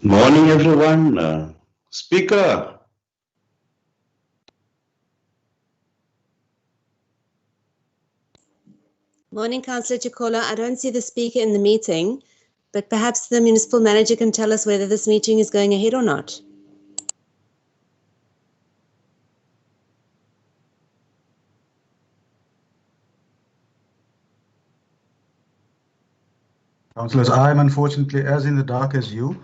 Morning, everyone. Speaker. Morning, Councillor Chikola. I don't see the speaker in the meeting, but perhaps the municipal manager can tell us whether this meeting is going ahead or not. Councillors, I'm unfortunately as in the dark as you.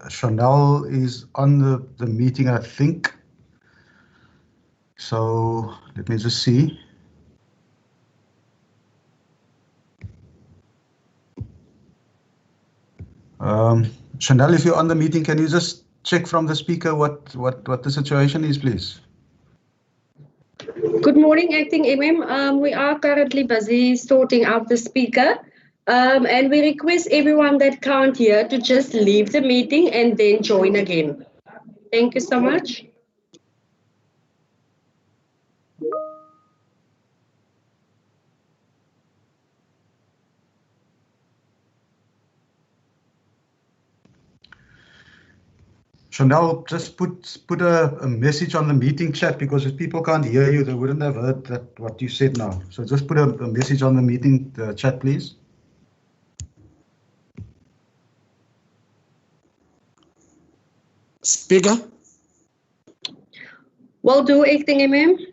Chanel is on the meeting, I think. So let me just see. Chanel, if you're on the meeting, can you just check from the speaker what the situation is, please? Good morning, Acting MM. We are currently busy sorting out the speaker. And we request everyone that can't hear to just leave the meeting and then join again. Thank you so much. Chanel, just put a message on the meeting chat, because if people can't hear you, they wouldn't have heard what you said now. So just put a message on the meeting chat, please. Speaker. Will do, Acting MM.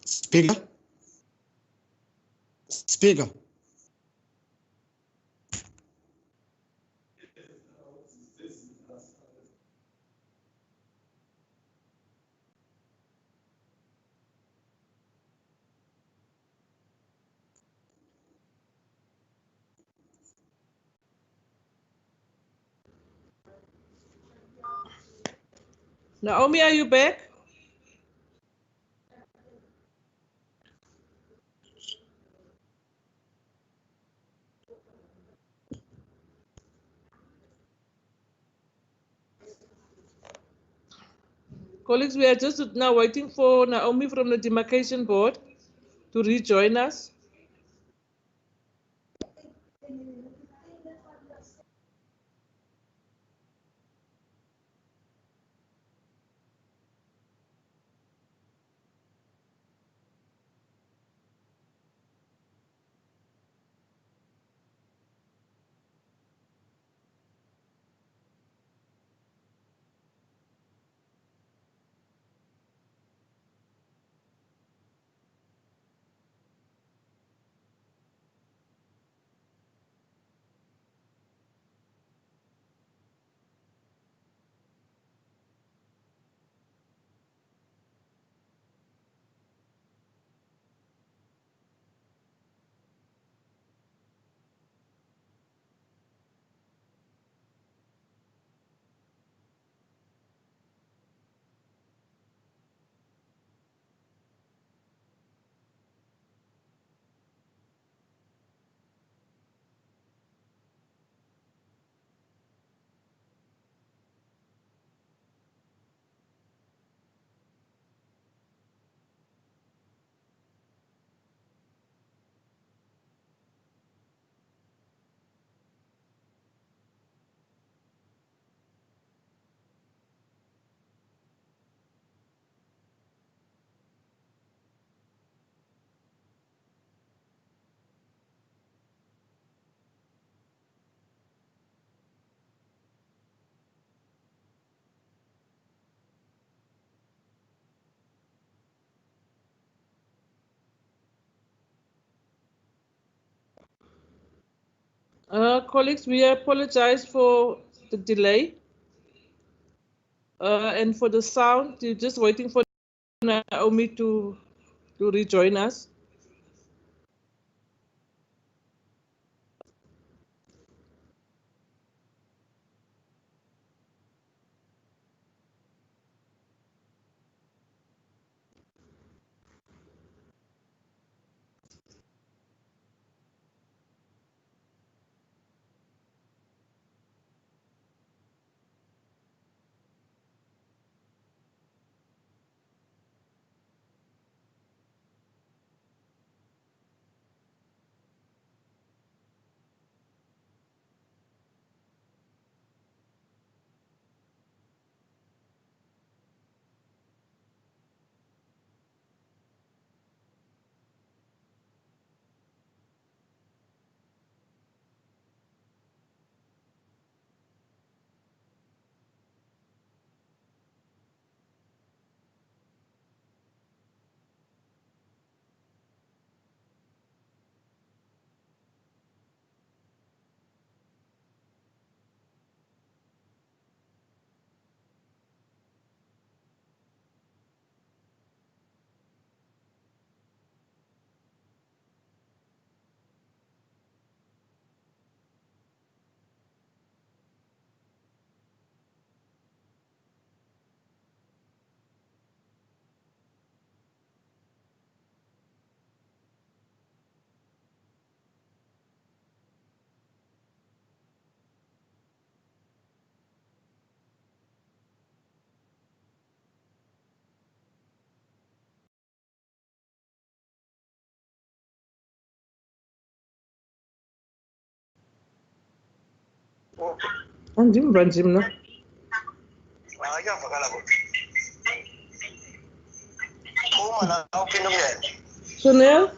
Speaker. Speaker. Naomi, are you back? Colleagues, we are just now waiting for Naomi from the demarcation board to rejoin us. Colleagues, we apologize for the delay and for the sound. We're just waiting for Naomi to rejoin us. Anjim Banjim, no? Chanel?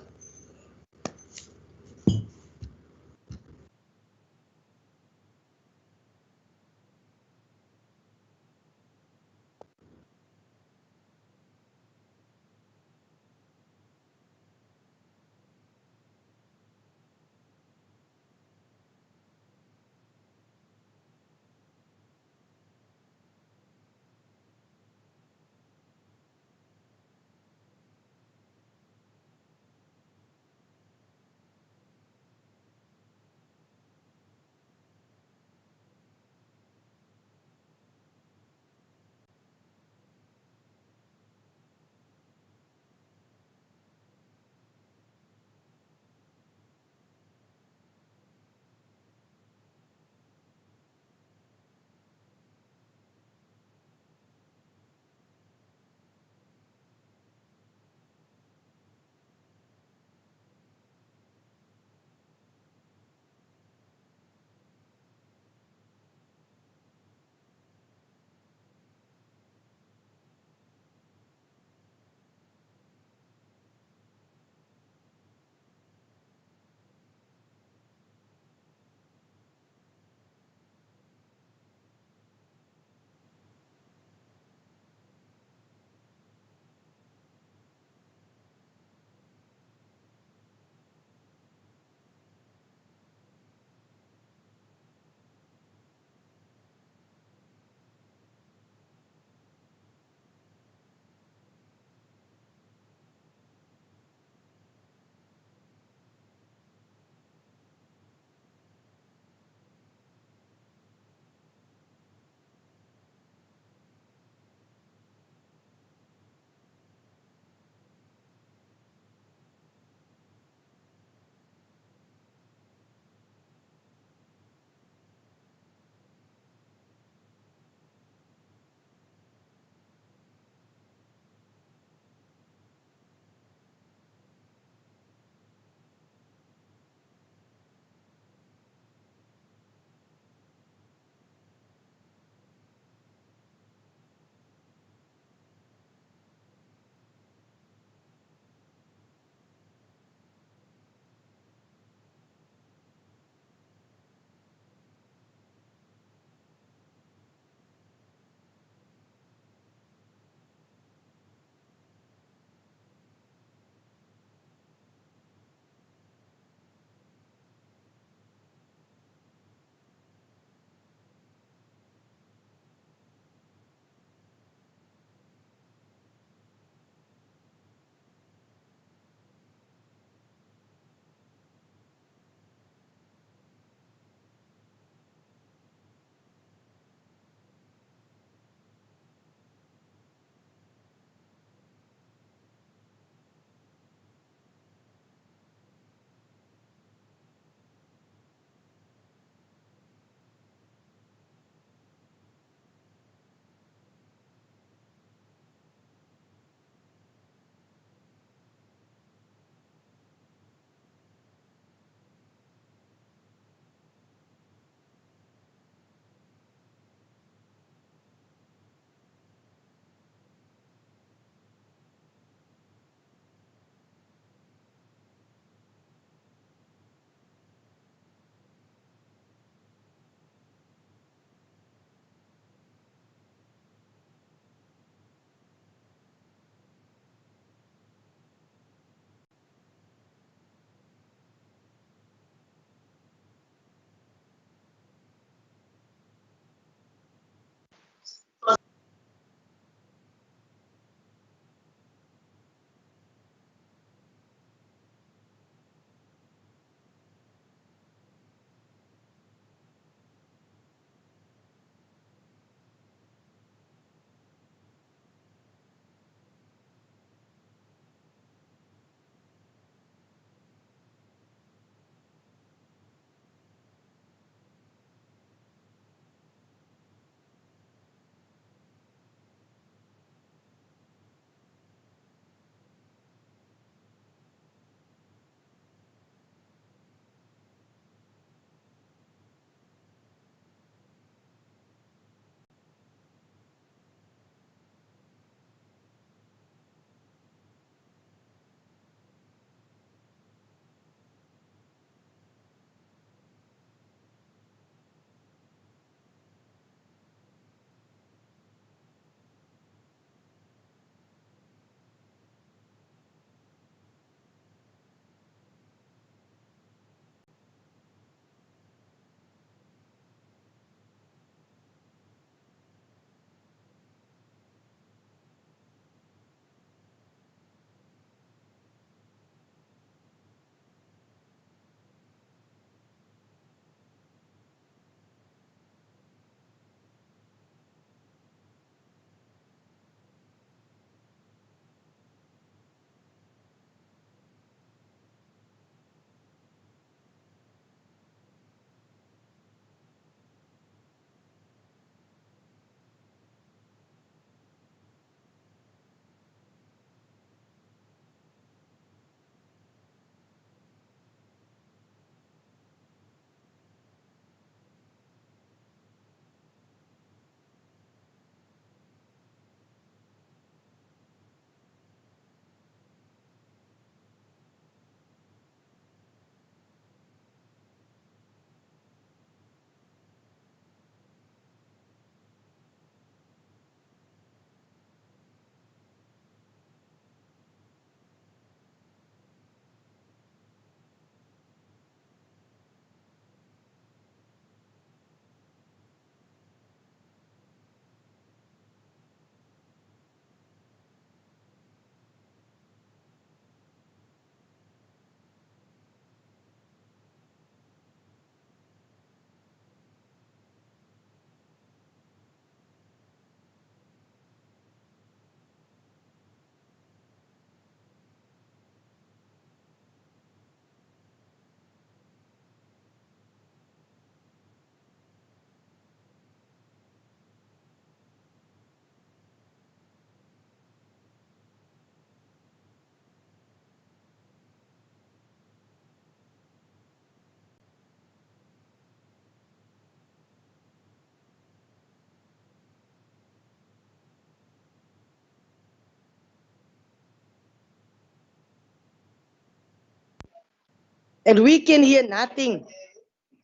And we can hear nothing.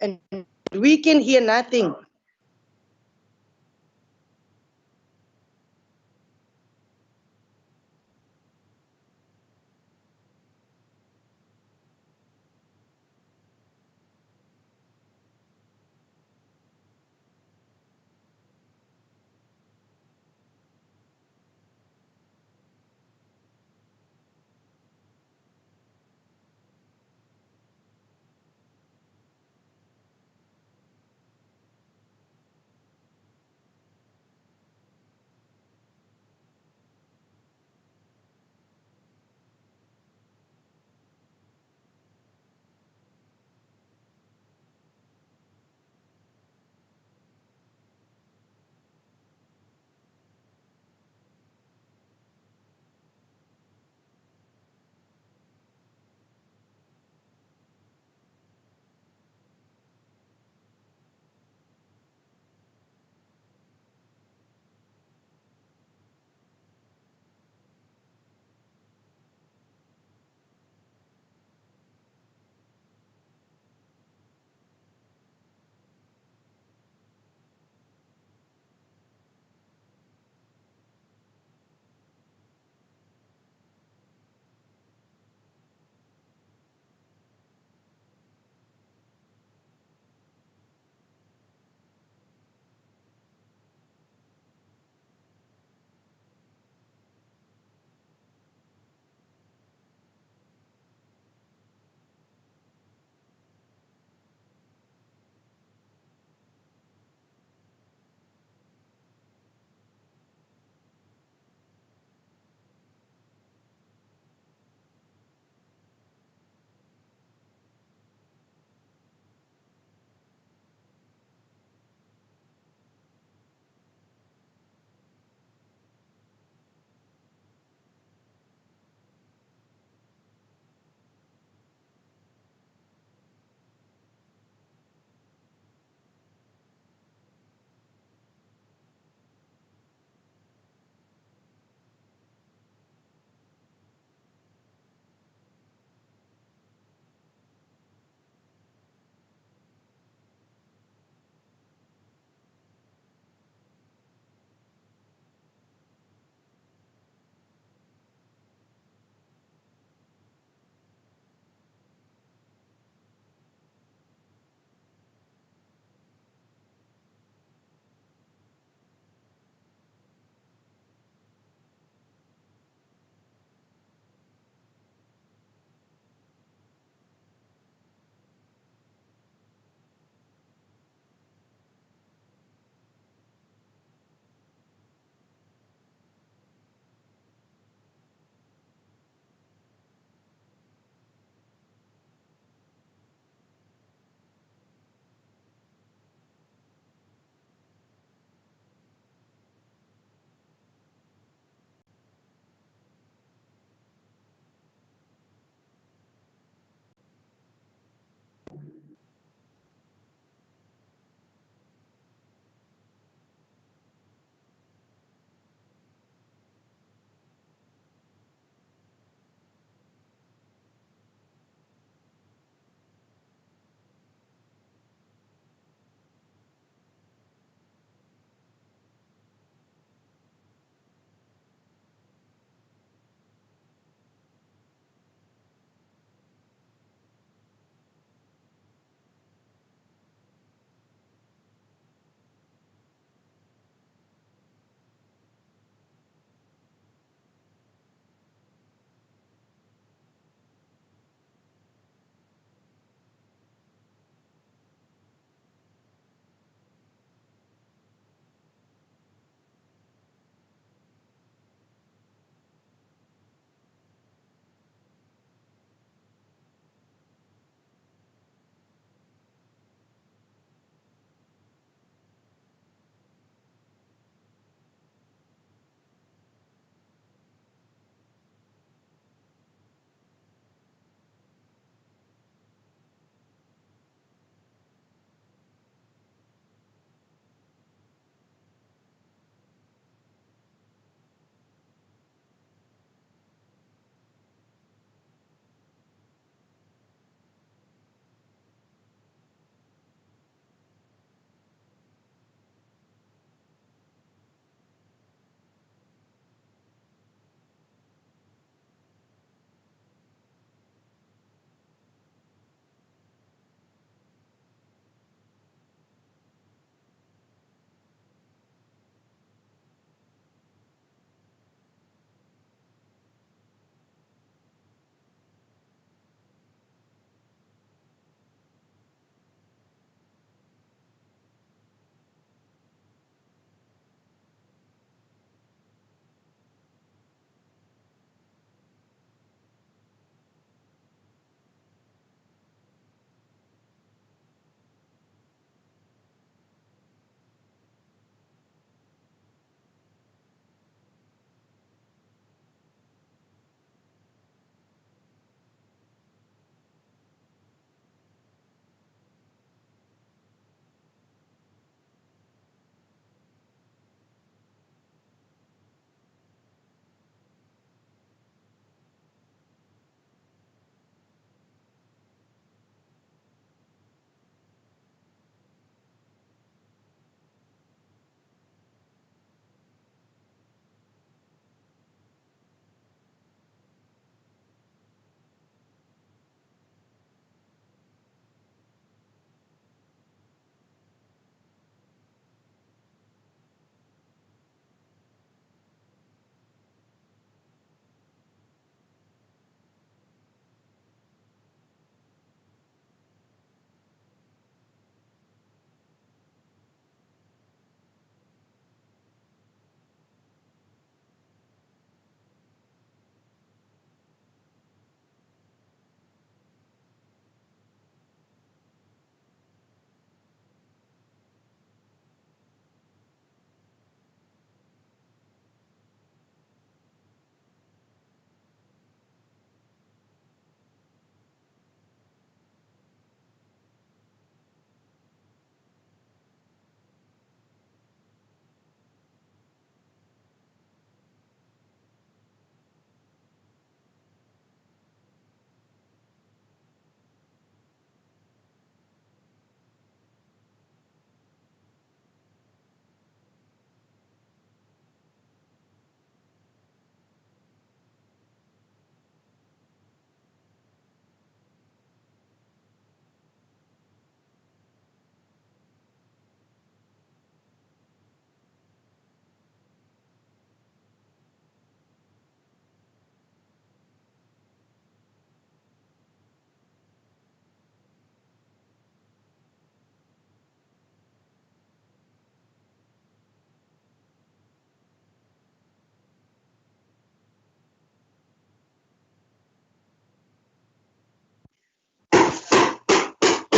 And we can hear nothing.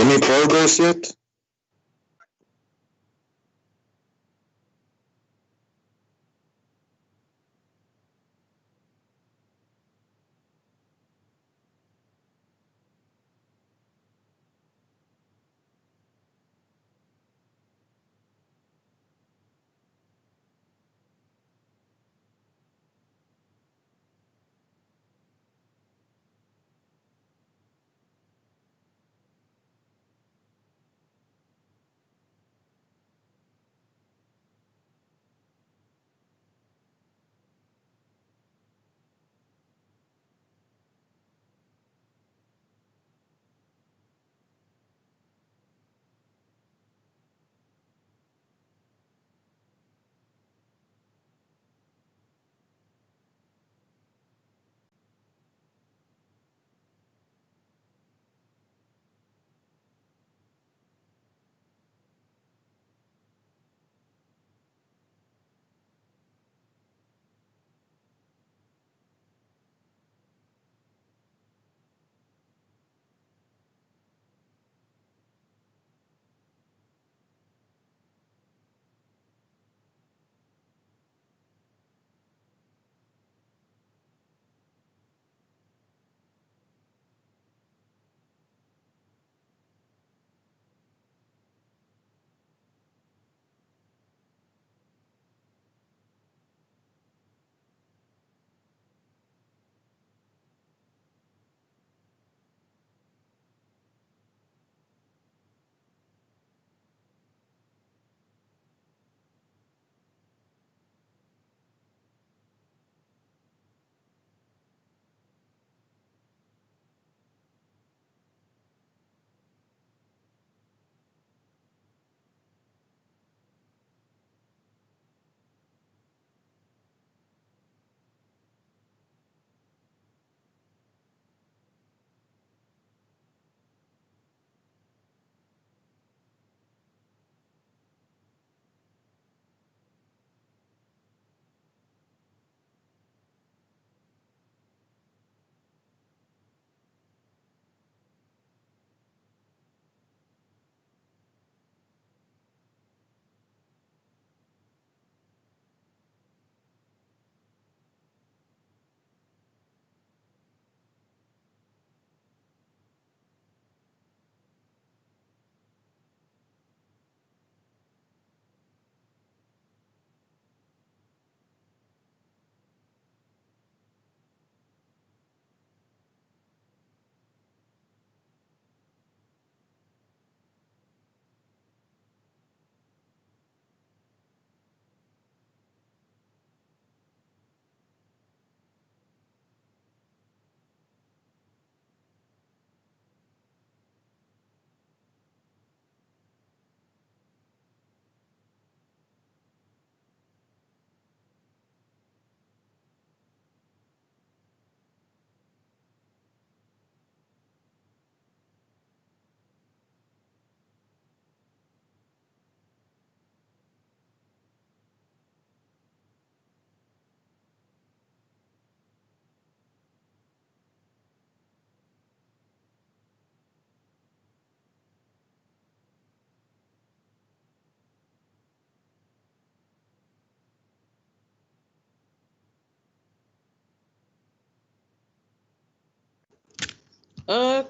Any progress yet?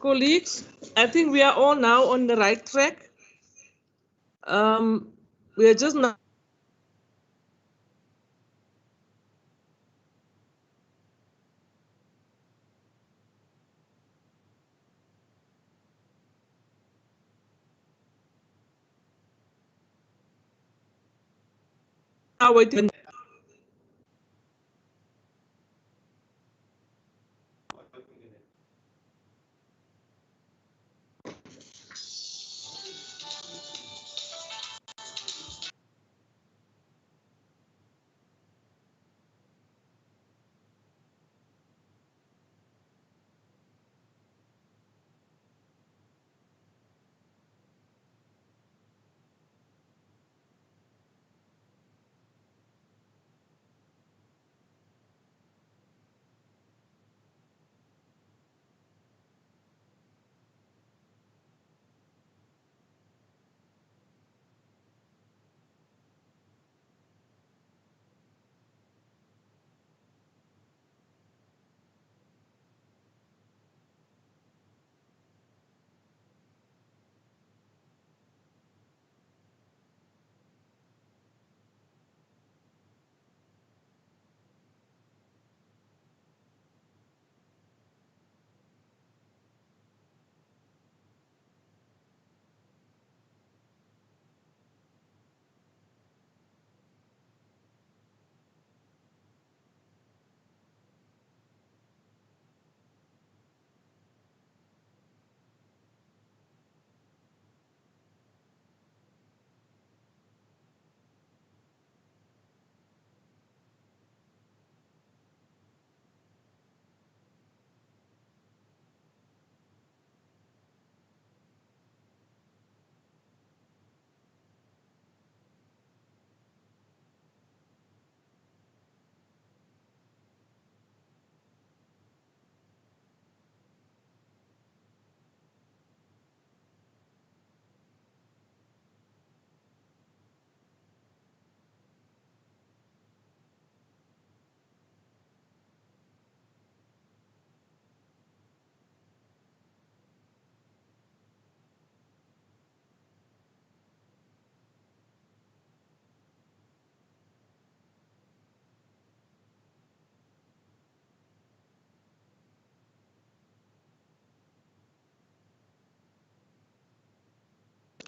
Colleagues, I think we are all now on the right track. We are just now waiting.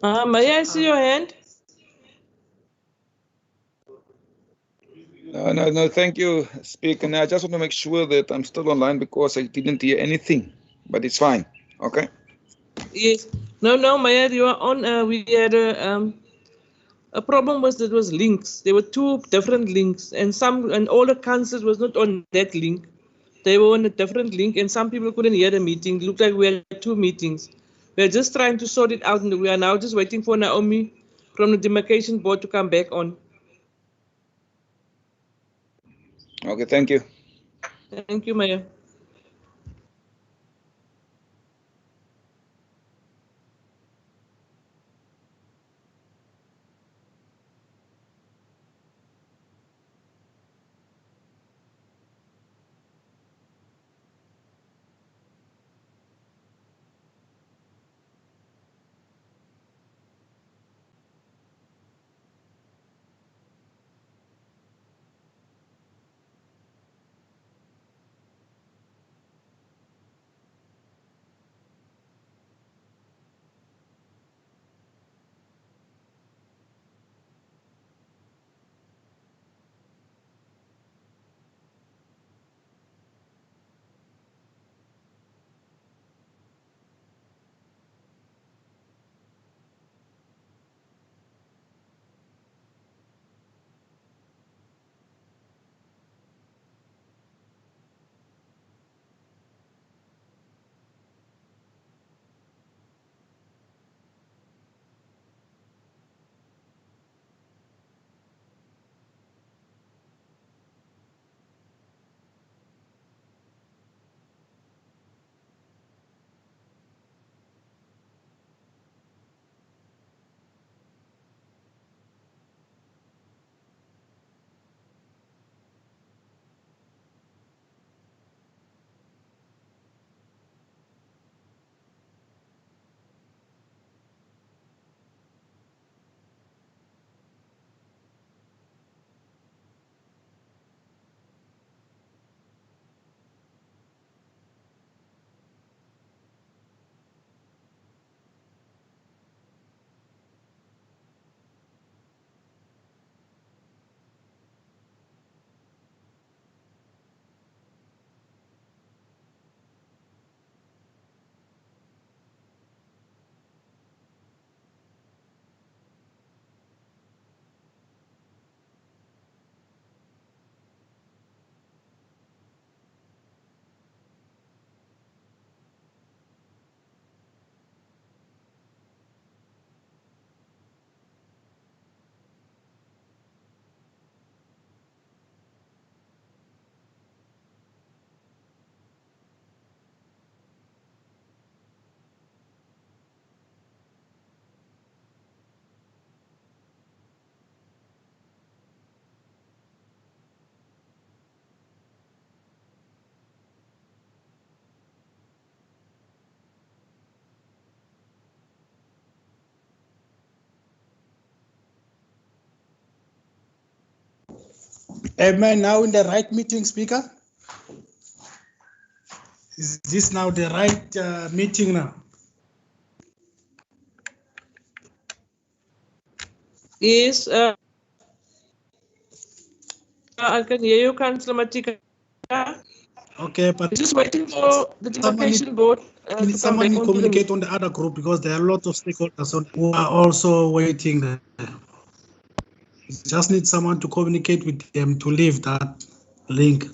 May I see your hand? No, thank you, Speaker. Now, I just want to make sure that I'm still online because I didn't hear anything, but it's fine. Okay. Yes. No, Maya, you are on. We had a problem was that was links. There were two different links, and all the councils was not on that link. They were on a different link, and some people couldn't hear the meeting. It looked like we had two meetings. We're just trying to sort it out, and we are now just waiting for Naomi from the demarcation board to come back on. Okay, thank you. Thank you, Maya. Am I now in the right meeting, Speaker? Is this now the right meeting now? Yes, I can hear you, Councillor Matika. Okay, but Just waiting for the someone demarcation board to come someone back onto the communicate meeting. on the other group because there are a lot of stakeholders who are also waiting there. Just need someone to communicate with them to leave that link.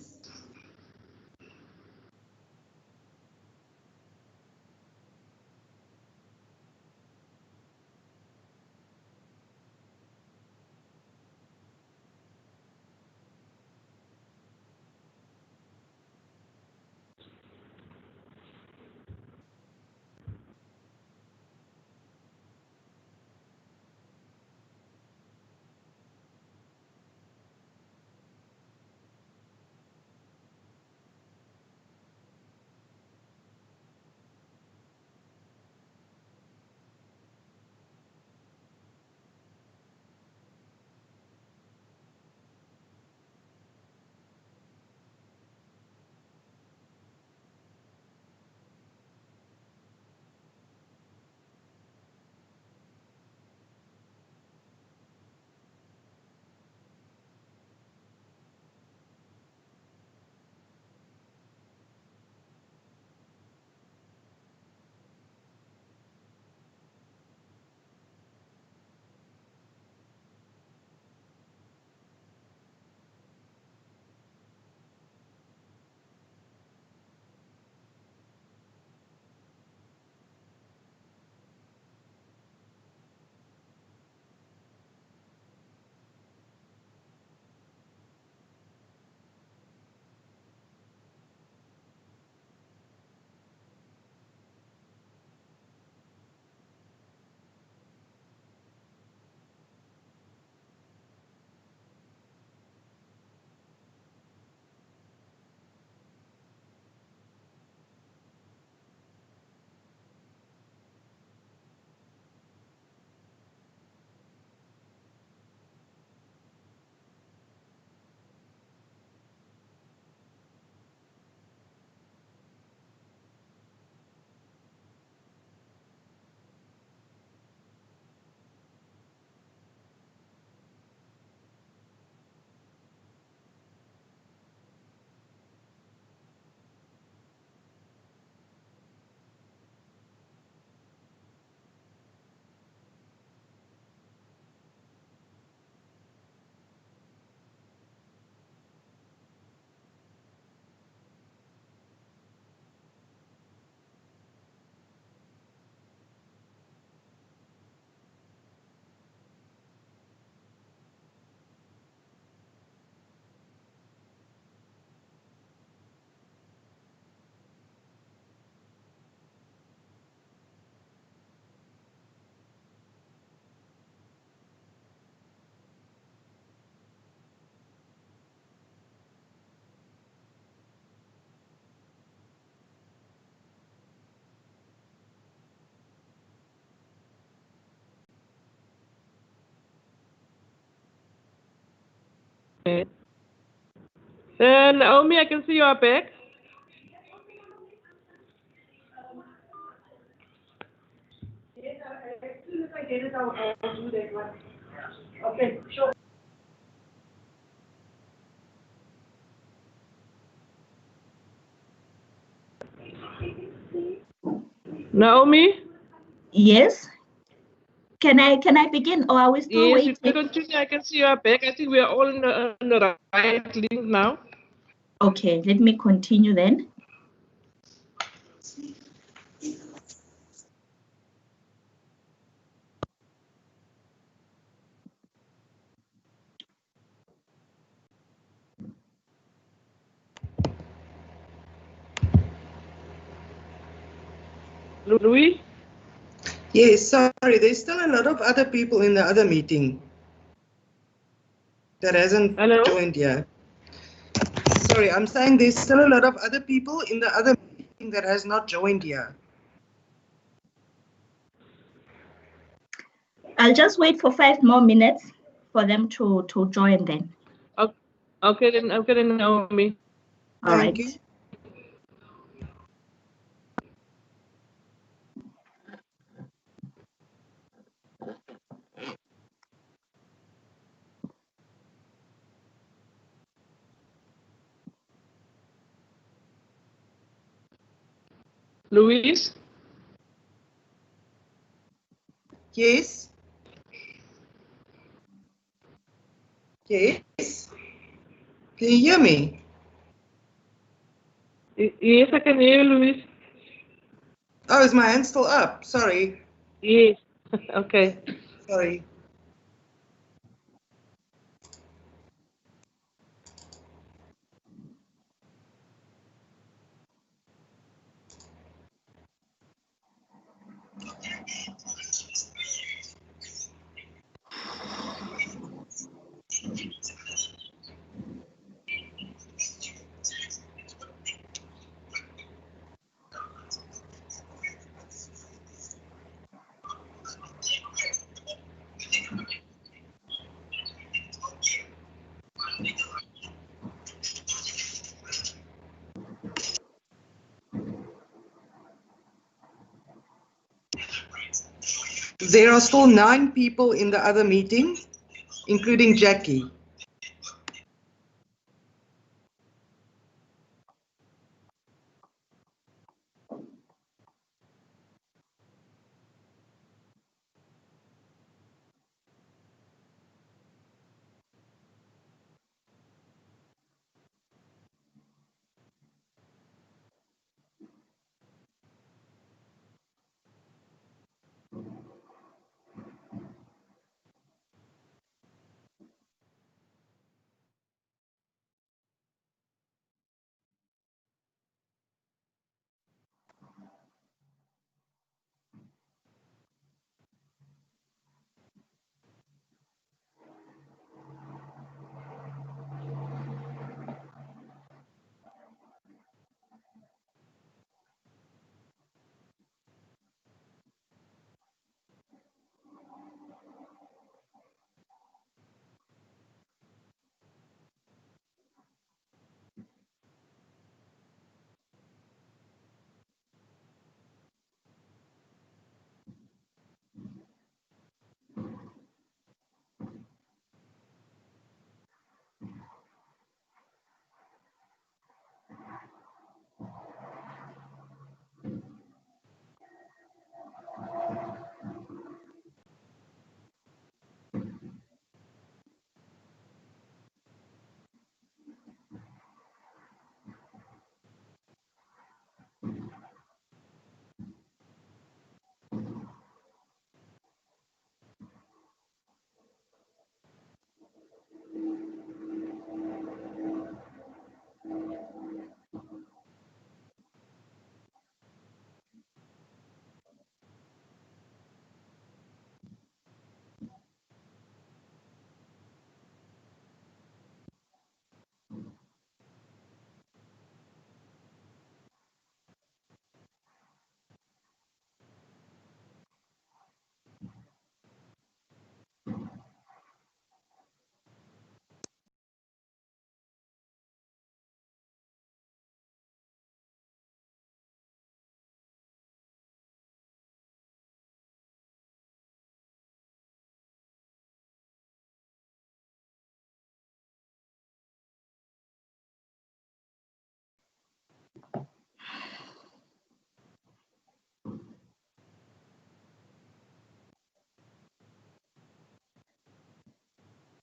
Okay. Then Naomi, I can see you are back. Naomi? Yes. Can I begin, or are we still Yes, you waiting? can continue. I can see you are back. I think we are all on the right link now. Okay, let me continue then. Louis? Yes, sorry, there's still a lot of other people in the other meeting that hasn't Hello? joined yet. Sorry, I'm saying there's still a lot of other people in the other meeting that has not joined here. I'll just wait for 5 more minutes for them to join then. Okay, then Naomi. All Thank right. you. Louise? Yes. Yes. Can you hear me? Yes, I can hear you, Louise. Oh, is my hand still up? Sorry. Yes. Okay. Sorry. There are still 9 people in the other meeting, including Jackie.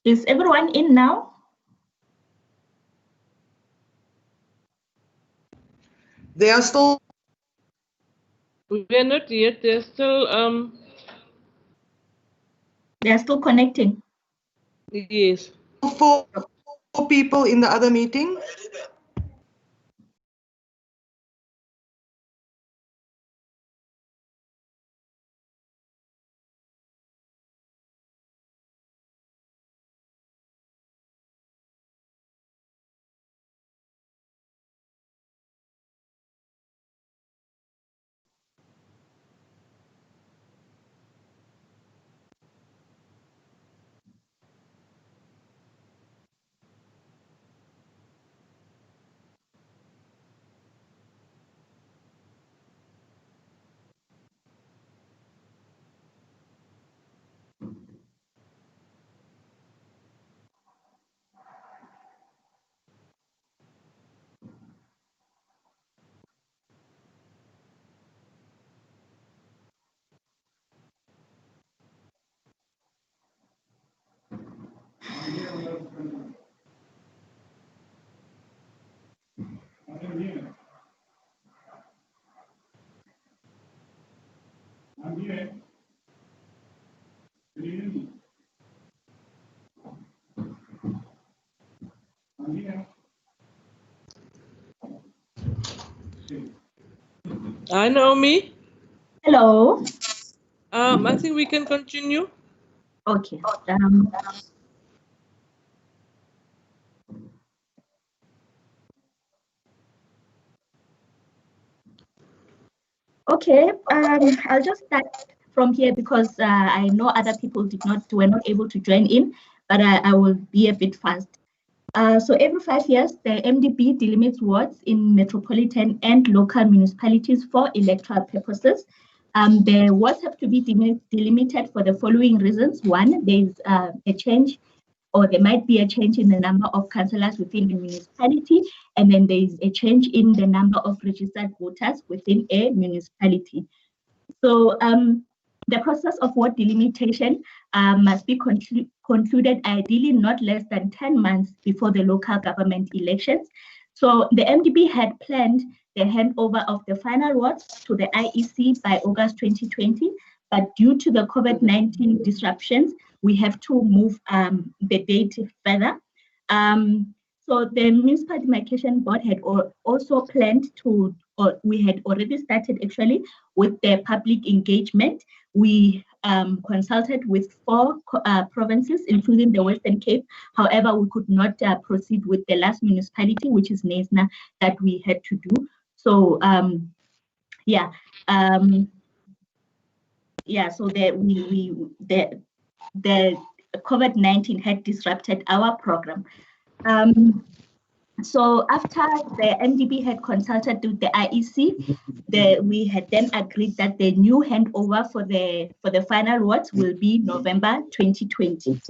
Is everyone in now? They are still We are not yet. There's still They are still connecting. yes. four people in the other meeting. Hi, Naomi. Hello. I think we can continue. Okay. Okay. I'll just start from here because I know other people were not able to join in, but I will be a bit fast. So every 5 years, the MDB delimits wards in metropolitan and local municipalities for electoral purposes. The wards have to be delimited for the following reasons. One, there's a change, or there might be a change in the number of councillors within the municipality, and then there's a change in the number of registered voters within a municipality. So the process of ward delimitation must be concluded ideally not less than 10 months before the local government elections. So the MDB had planned the handover of the final wards to the IEC by August 2020, but due to the COVID-19 disruptions, we have to move the date further. So the Municipal Demarcation Board had also planned to, or we had already started actually with the public engagement. We consulted with 4 provinces, including the Western Cape. However, we could not proceed with the last municipality, which is Nesna, that we had to do. So so the COVID-19 had disrupted our program. So after the MDB had consulted with the IEC, we had then agreed that the new handover for the final wards will be November 2020.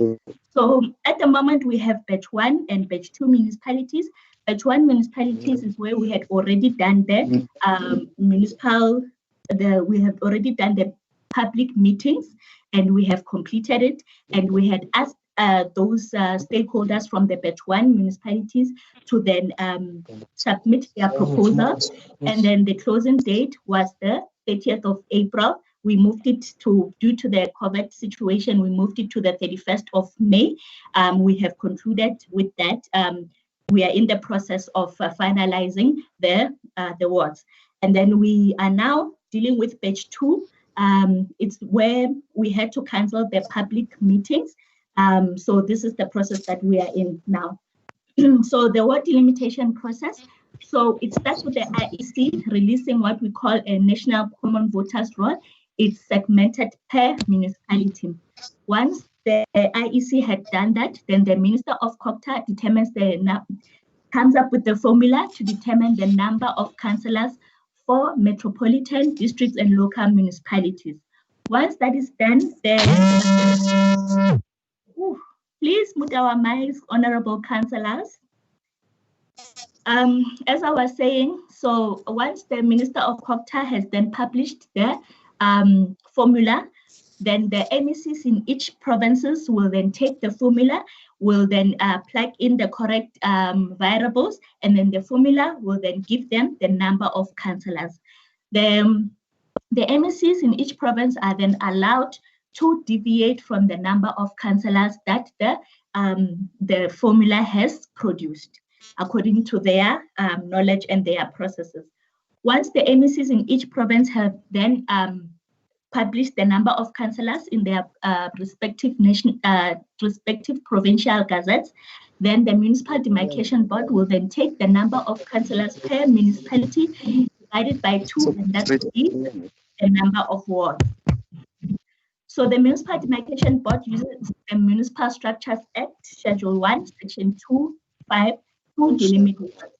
So at the moment we have batch 1 and batch 2 municipalities. Batch 1 municipalities is where we had already done the we have already done the public meetings, and we have completed it, and we had asked those stakeholders from the batch 1 municipalities to then submit their proposals, and then the closing date was the 30th of April. We moved it to, due to the COVID situation, we moved it to the 31st of May. We have concluded with that. We are in the process of finalizing the wards. And then we are now dealing with batch 2. It's where we had to cancel the public meetings. So this is the process that we are in now. So the ward delimitation process. So it starts with the IEC releasing what we call a national common voters roll. It's segmented per municipality. Once the IEC had done that, then the Minister of COGTA comes up with the formula to determine the number of councillors for metropolitan districts and local municipalities. Once that is done, then please mute our mics, honorable councillors. As I was saying, so once the Minister of COGTA has then published the formula, Then the MECs in each provinces will then take the formula, will then plug in the correct variables, and then the formula will then give them the number of councillors. The MECs in each province are then allowed to deviate from the number of councillors that the formula has produced according to their knowledge and their processes. Once the MECs in each province have then published the number of councillors in their respective provincial gazettes, then the Municipal Demarcation Board will then take the number of councillors per municipality divided by 2, and that will be the number of wards. So the Municipal Demarcation Board uses the Municipal Structures Act, Schedule 1, Section 2.5 to delimit wards.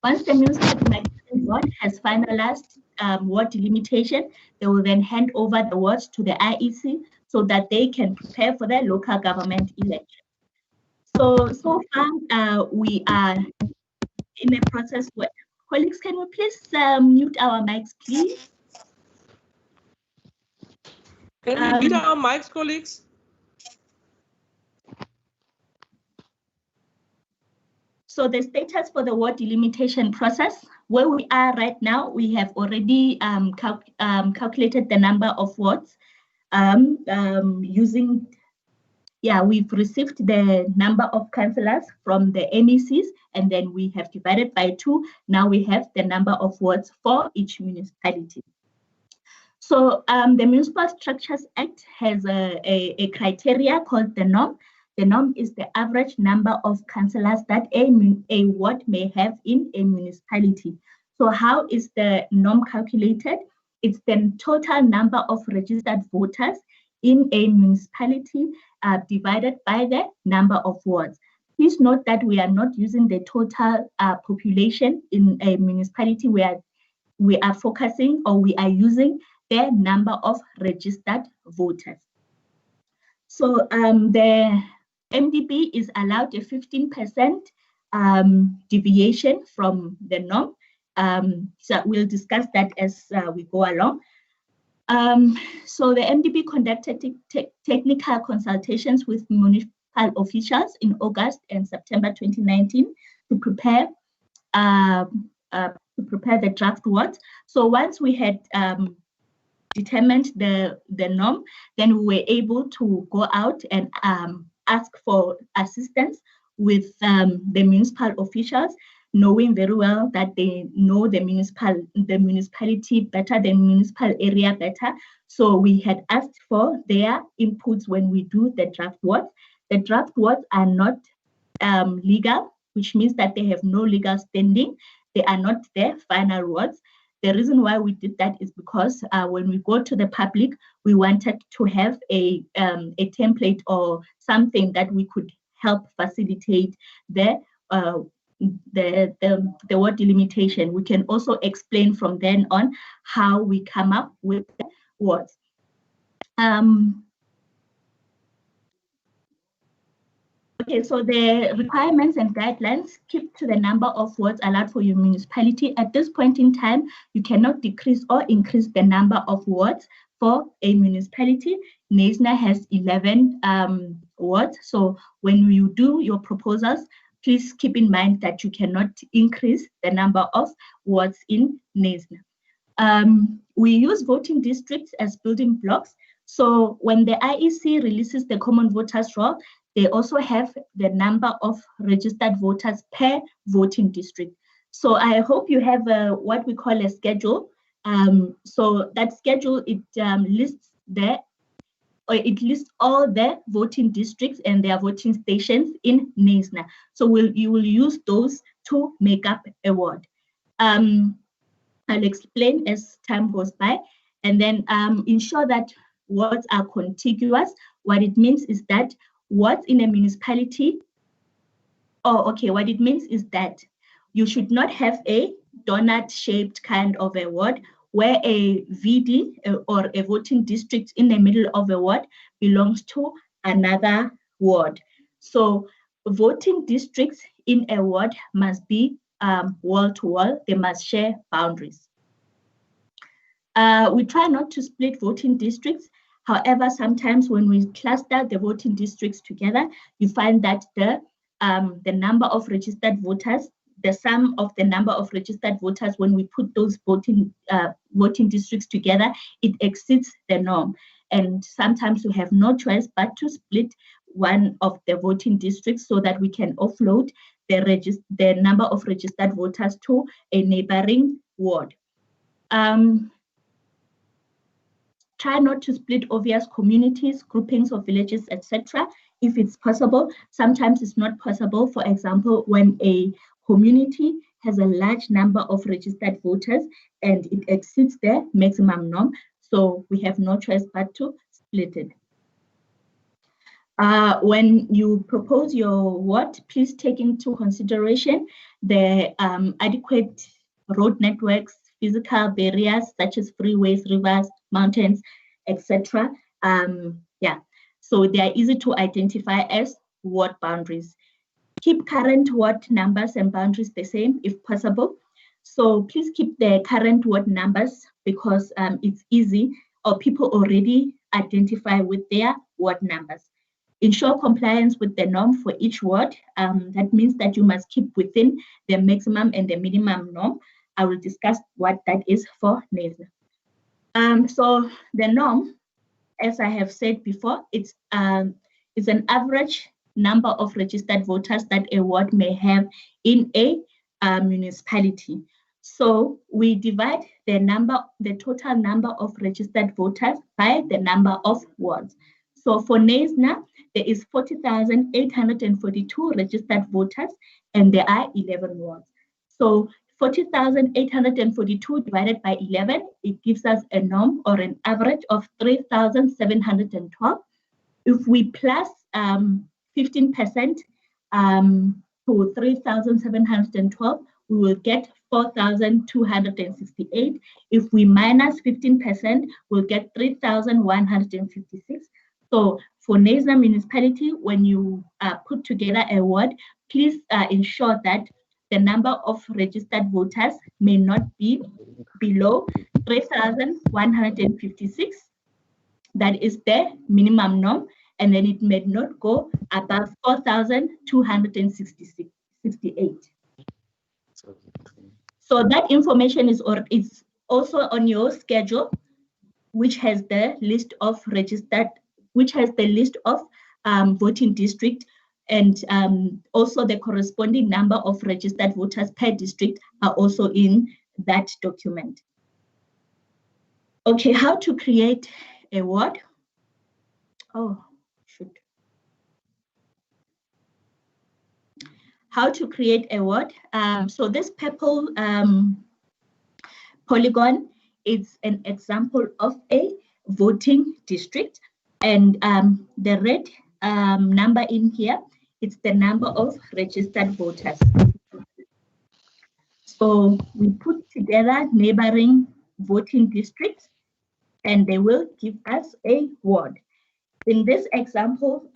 Once the Municipal Demarcation Board has finalized ward delimitation, they will then hand over the wards to the IEC so that they can prepare for their local government election. So far, we are in a process where, colleagues, can we please mute our mics, please? Can we mute our mics, colleagues? So the status for the ward delimitation process, where we are right now, we have already calculated the number of wards using, we've received the number of councillors from the MECs, and then we have divided by 2. Now we have the number of wards for each municipality. So the Municipal Structures Act has a criteria called the norm. The norm is the average number of councillors that a ward may have in a municipality. So how is the norm calculated? It's the total number of registered voters in a municipality divided by the number of wards. Please note that we are not using the total population in a municipality where we are focusing, or we are using the number of registered voters. So the MDB is allowed a 15% deviation from the norm. So we'll discuss that as we go along. So the MDB conducted technical consultations with municipal officials in August and September 2019 to prepare the draft wards. So once we had determined the norm, then we were able to go out and ask for assistance with the municipal officials, knowing very well that they know the municipality better, the municipal area better. So we had asked for their inputs when we do the draft wards. The draft wards are not legal, which means that they have no legal standing. They are not the final wards. The reason why we did that is because when we go to the public, we wanted to have a template or something that we could help facilitate the word delimitation. We can also explain from then on how we come up with the words. Okay, so the requirements and guidelines keep to the number of wards allowed for your municipality. At this point in time, you cannot decrease or increase the number of wards for a municipality. NASNA has 11 wards. So when you do your proposals, please keep in mind that you cannot increase the number of wards in NASNA. We use voting districts as building blocks. So when the IEC releases the common voters roll, they also have the number of registered voters per voting district. So I hope you have what we call a schedule. So that schedule, it lists all the voting districts and their voting stations in NASNA. So you will use those to make up a ward. I'll explain as time goes by, and then ensure that wards are contiguous. What it means is that wards in a municipality, what it means is that you should not have a donut-shaped kind of a ward where a VD or a voting district in the middle of a ward belongs to another ward. So voting districts in a ward must be wall-to-wall. They must share boundaries. We try not to split voting districts. However, sometimes when we cluster the voting districts together, you find that the number of registered voters, the sum of the number of registered voters, when we put those voting districts together, it exceeds the norm. And sometimes we have no choice but to split one of the voting districts so that we can offload the number of registered voters to a neighboring ward. Try not to split obvious communities, groupings of villages, etc. if it's possible. Sometimes it's not possible. For example, when a community has a large number of registered voters and it exceeds the maximum norm, so we have no choice but to split it. When you propose your ward, please take into consideration the adequate road networks, physical barriers such as freeways, rivers, mountains, etc. So they are easy to identify as ward boundaries. Keep current ward numbers and boundaries the same if possible. So please keep the current ward numbers because it's easy, or people already identify with their ward numbers. Ensure compliance with the norm for each ward. That means that you must keep within the maximum and the minimum norm. I will discuss what that is for NESA. So the norm, as I have said before, it's an average number of registered voters that a ward may have in a municipality. So we divide the total number of registered voters by the number of wards. So for NESNA, there is 40,842 registered voters and there are 11 wards. So 40,842 divided by 11, it gives us a norm or an average of 3,712. If we plus 15% to 3,712, we will get 4,268. If we minus 15%, we'll get 3,156. So for NESA municipality, when you put together a ward, please ensure that the number of registered voters may not be below 3,156. That is the minimum norm, and then it may not go above 4,268. So that information is also on your schedule, which has the list of voting district, and also the corresponding number of registered voters per district are also in that document. Okay, how to create a ward? How to create a ward? So this purple polygon is an example of a voting district, and the red number in here, it's the number of registered voters. So we put together neighboring voting districts and they will give us a ward. In this example,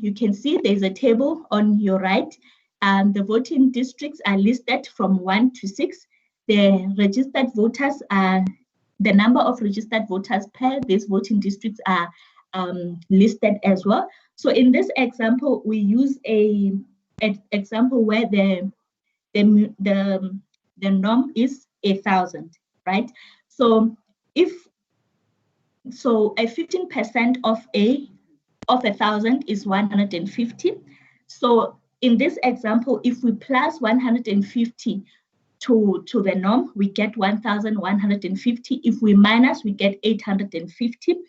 you can see there's a table on your right. The voting districts are listed from 1 to 6. The registered voters are, the number of registered voters per these voting districts are listed as well. So in this example, we use an example where the norm is 1,000, right? So a 15% of 1,000 is 150. So in this example, if we plus 150 to the norm, we get 1,150. If we minus, we get 850.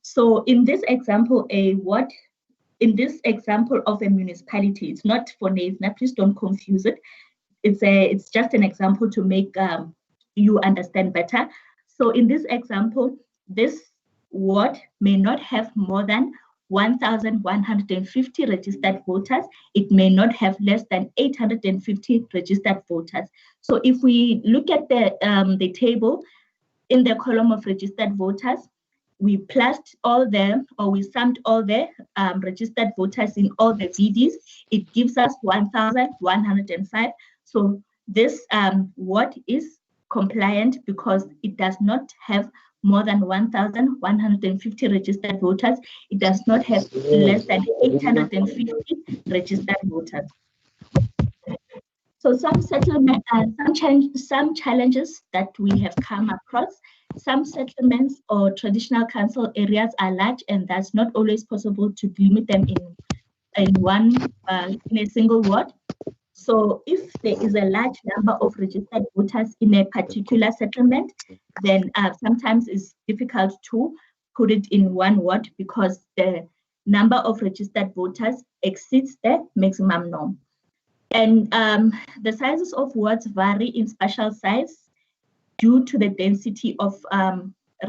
So in this example, in this example of a municipality, it's not for NESNA, please don't confuse it. It's just an example to make you understand better. So in this example, this ward may not have more than 1,150 registered voters. It may not have less than 850 registered voters. So if we look at the table in the column of registered voters, we plused we summed all the registered voters in all the VDs. It gives us 1,105. So this ward is compliant because it does not have more than 1,150 registered voters. It does not have less than 850 registered voters. So some settlement, some challenges that we have come across. Some settlements or traditional council areas are large, and that's not always possible to limit them in a single ward. So if there is a large number of registered voters in a particular settlement, then sometimes it's difficult to put it in one ward because the number of registered voters exceeds the maximum norm. And the sizes of wards vary in spatial size due to the density of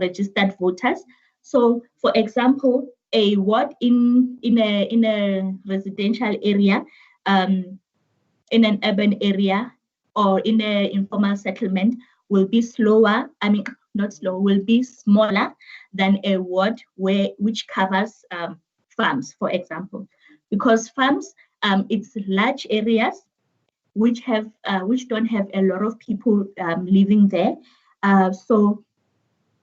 registered voters. So, for example, a ward in a residential area, in an urban area, or in an informal settlement will be slower. I mean, not slow, will be smaller than a ward which covers farms, for example, because farms, it's large areas which don't have a lot of people living there. So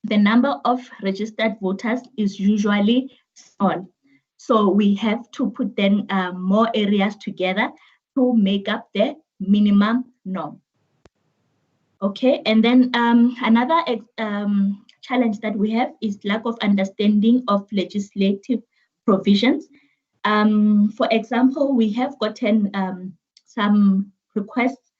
the number of registered voters is usually small. So we have to put then more areas together to make up the minimum norm. Okay, and then another challenge that we have is lack of understanding of legislative provisions. For example, we have gotten some requests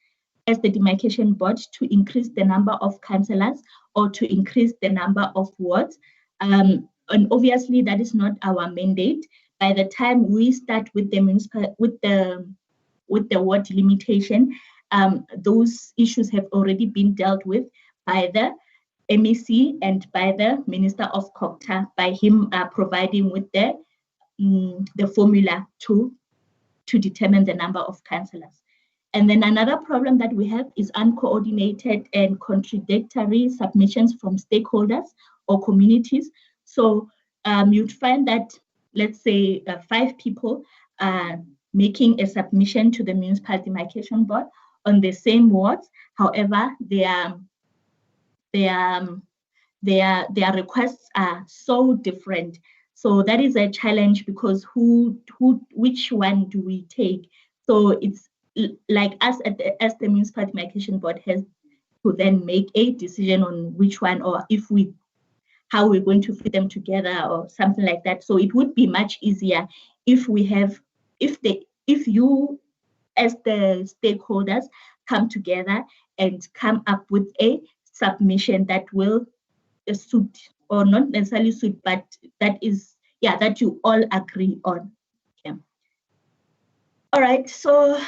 as the demarcation board to increase the number of councillors or to increase the number of wards. And obviously that is not our mandate. By the time we start with the ward limitation, those issues have already been dealt with by the MEC and by the Minister of COGTA, by him providing with the formula to determine the number of councillors. And then another problem that we have is uncoordinated and contradictory submissions from stakeholders or communities. So you'd find that, let's say, 5 people are making a submission to the Municipal Demarcation Board on the same wards. However, their requests are so different. So that is a challenge because which one do we take? So it's like us as the Municipal Demarcation Board has to then make a decision on which one, or how we're going to fit them together or something like that. So it would be much easier if you as the stakeholders come together and come up with a submission that will suit, or not necessarily suit, but that you all agree on. Okay. All right, so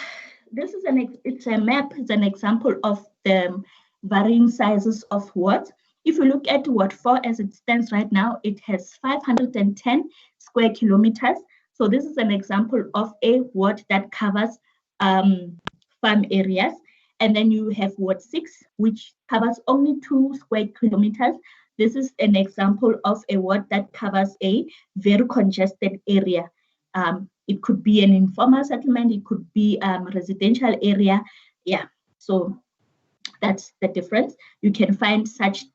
this is it's a map, it's an example of the varying sizes of wards. If you look at Ward 4 as it stands right now, it has 510 square kilometers. So this is an example of a ward that covers farm areas. And then you have Ward 6, which covers only 2 square kilometers. This is an example of a ward that covers a very congested area. It could be an informal settlement, it could be a residential area. Yeah, so that's the difference. You can find such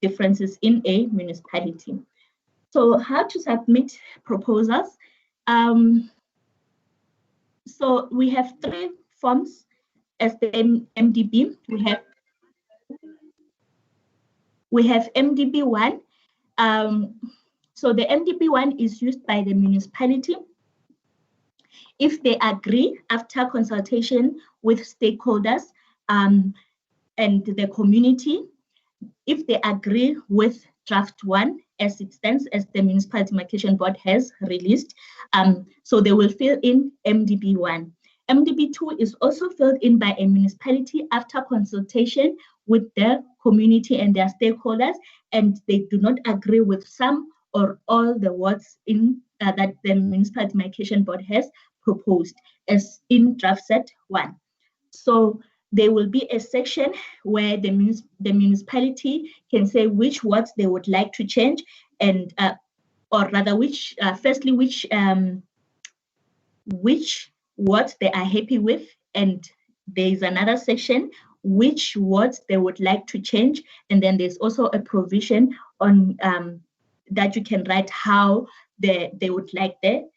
differences in a municipality. So how to submit proposals? So we have 3 forms as the MDB. We have MDB1. So the MDB1 is used by the municipality if they agree after consultation with stakeholders and the community, if they agree with draft 1 as it stands, as the Municipal Demarcation Board has released, so they will fill in MDB1. MDB2 is also filled in by a municipality after consultation with the community and their stakeholders, and they do not agree with some or all the wards in that the Municipal Demarcation Board has proposed as in draft set 1. So there will be a section where the municipality can say which wards they would like to change, and or rather which wards they are happy with, and there is another section which wards they would like to change. And then there's also a provision on that you can write how they would like the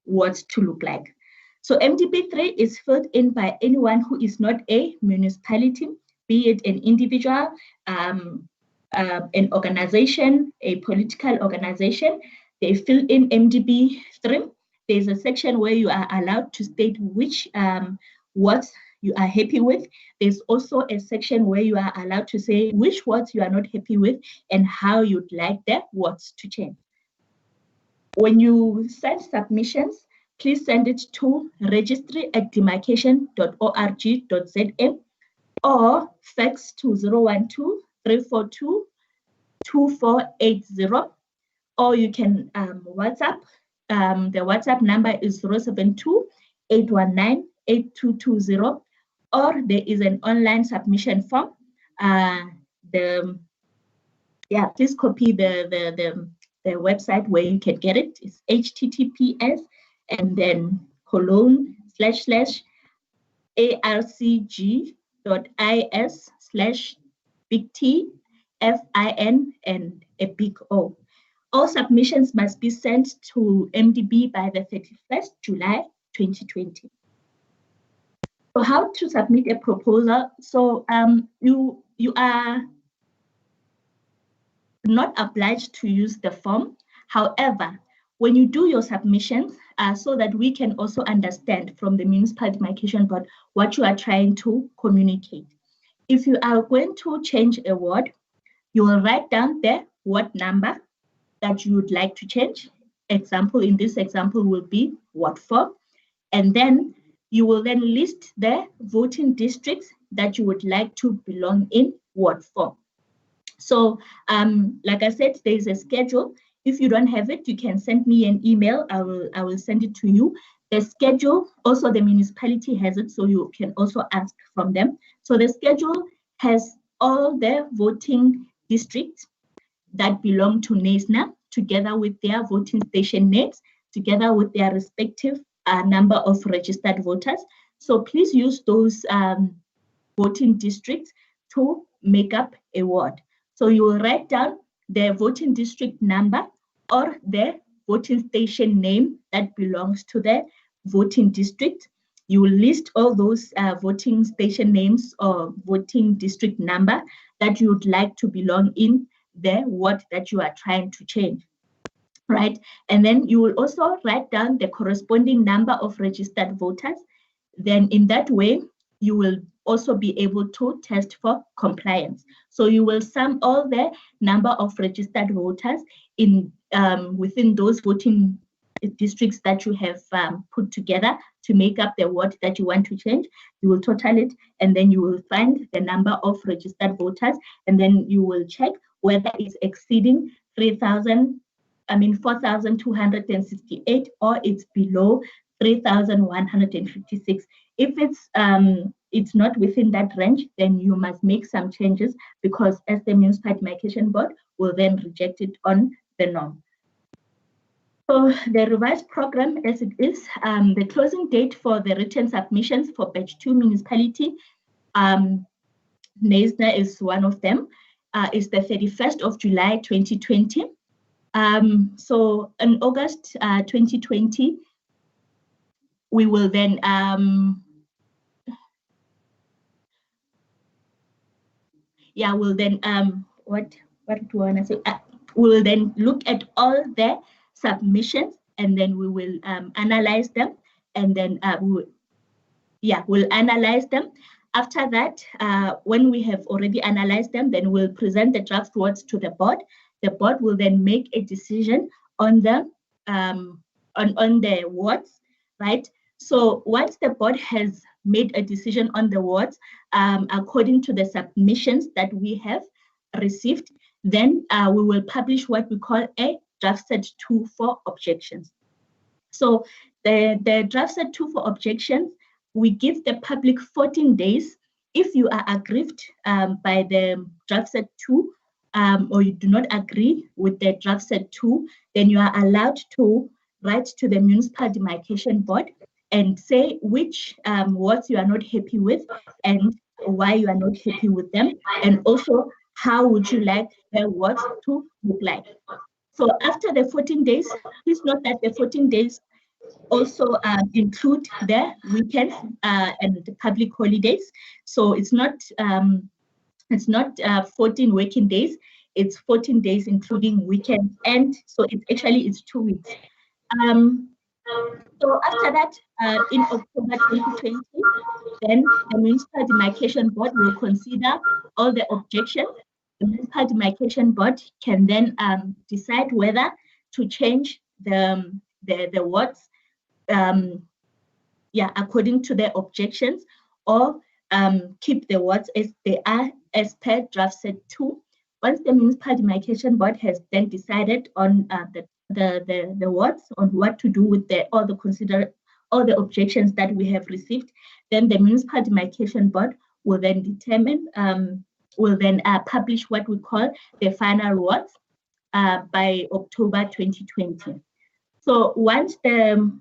wards to look like. So MDP3 is filled in by anyone who is not a municipality, be it an individual, an organization, a political organization. They fill in MDP3. There's a section where you are allowed to state which wards you are happy with. There's also a section where you are allowed to say which wards you are not happy with and how you'd like the wards to change. When you send submissions, please send it to registry@demarcation.org.za or fax to 012-342-2480, or you can WhatsApp. The WhatsApp number is 072-819-8220, or there is an online submission form. Please copy the website where you can get it. It's https and then /arcg.is/big T FIN and a big O. All submissions must be sent to MDB by the 31st July 2020. So how to submit a proposal? So you are not obliged to use the form. However, when you do your submissions, so that we can also understand from the Municipal Demarcation Board what you are trying to communicate. If you are going to change a ward, you will write down the ward number that you would like to change. Example, in this example will be Ward 4. And then you will then list the voting districts that you would like to belong in Ward 4. So, like I said, there is a schedule. If you don't have it, you can send me an email. I will send it to you. The schedule, also the municipality has it, so you can also ask from them. So the schedule has all the voting districts that belong to NESNA, together with their voting station names, together with their respective number of registered voters. So please use those voting districts to make up a ward. So you will write down the voting district number or the voting station name that belongs to the voting district. You will list all those voting station names or voting district number that you would like to belong in the ward that you are trying to change, right? And then you will also write down the corresponding number of registered voters. Then in that way, you will also be able to test for compliance. So you will sum all the number of registered voters in within those voting districts that you have put together to make up the ward that you want to change. You will total it, and then you will find the number of registered voters, and then you will check whether it's exceeding 4,268 or it's below 3,156. If it's not within that range, then you must make some changes, because as the Municipal Demarcation Board will then reject it on the norm. So the revised program as it is, the closing date for the written submissions for batch 2 municipality, NESNA is one of them, is the 31st of July 2020. So in August 2020, we will then what do I want to say? We'll then look at all the submissions, and then we will analyze them, and then we'll analyze them. After that, when we have already analyzed them, then we'll present the draft wards to the board. The board will then make a decision on the on the wards, right? So once the board has made a decision on the wards, according to the submissions that we have received, then we will publish what we call a draft set 2 for objections. So the draft set 2 for objections, we give the public 14 days. If you are aggrieved by the draft set 2, or you do not agree with the draft set 2, then you are allowed to write to the Municipal Demarcation Board and say which wards you are not happy with, and why you are not happy with them, and also how would you like the wards to look like. So after the 14 days, please note that the 14 days also include the weekends and the public holidays. So it's not 14 working days, it's 14 days including weekends, and so it's 2 weeks. So after that, in October 2020, then the Municipal Demarcation Board will consider all the objections. The Municipal Demarcation Board can then decide whether to change the wards, according to the objections, or keep the wards as they are as per draft set 2. Once the Municipal Demarcation Board has then decided on the wards, on what to do with all the objections that we have received, then the Municipal Demarcation Board will then determine, publish what we call the final wards by October 2020. So once the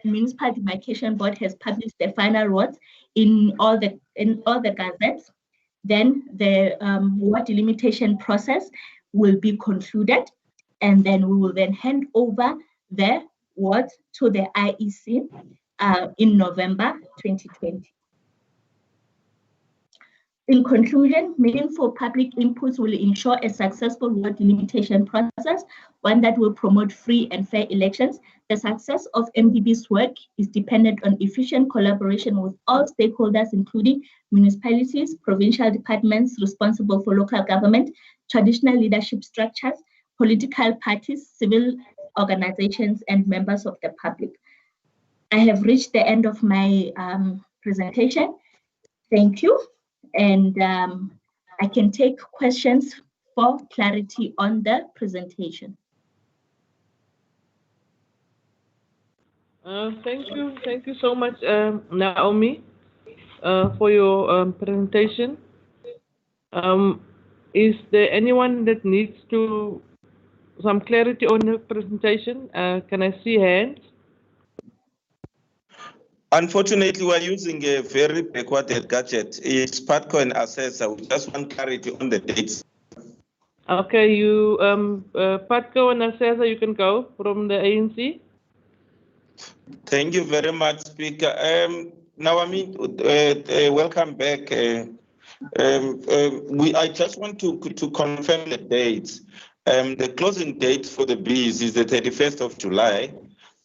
Municipal Demarcation Board has published the final wards in all the gazettes, then the ward delimitation process will be concluded, and then we will then hand over the wards to the IEC in November 2020. In conclusion, meaningful public inputs will ensure a successful ward delimitation process, one that will promote free and fair elections. The success of MDB's work is dependent on efficient collaboration with all stakeholders, including municipalities, provincial departments responsible for local government, traditional leadership structures, political parties, civil organizations, and members of the public. I have reached the end of my presentation. Thank you. And I can take questions for clarity on the presentation. Thank you so much, Naomi, for your presentation. Is there anyone that needs some clarity on the presentation? Can I see hands? Unfortunately, we're using a very backwarded gadget. It's PATCO and Assessor. We just want clarity on the dates. Okay, you PATCO and Assessor, you can go from the ANC. Thank you very much, Speaker. Naomi, welcome back. I just want to confirm the dates. The closing date for the bees is the 31st of July.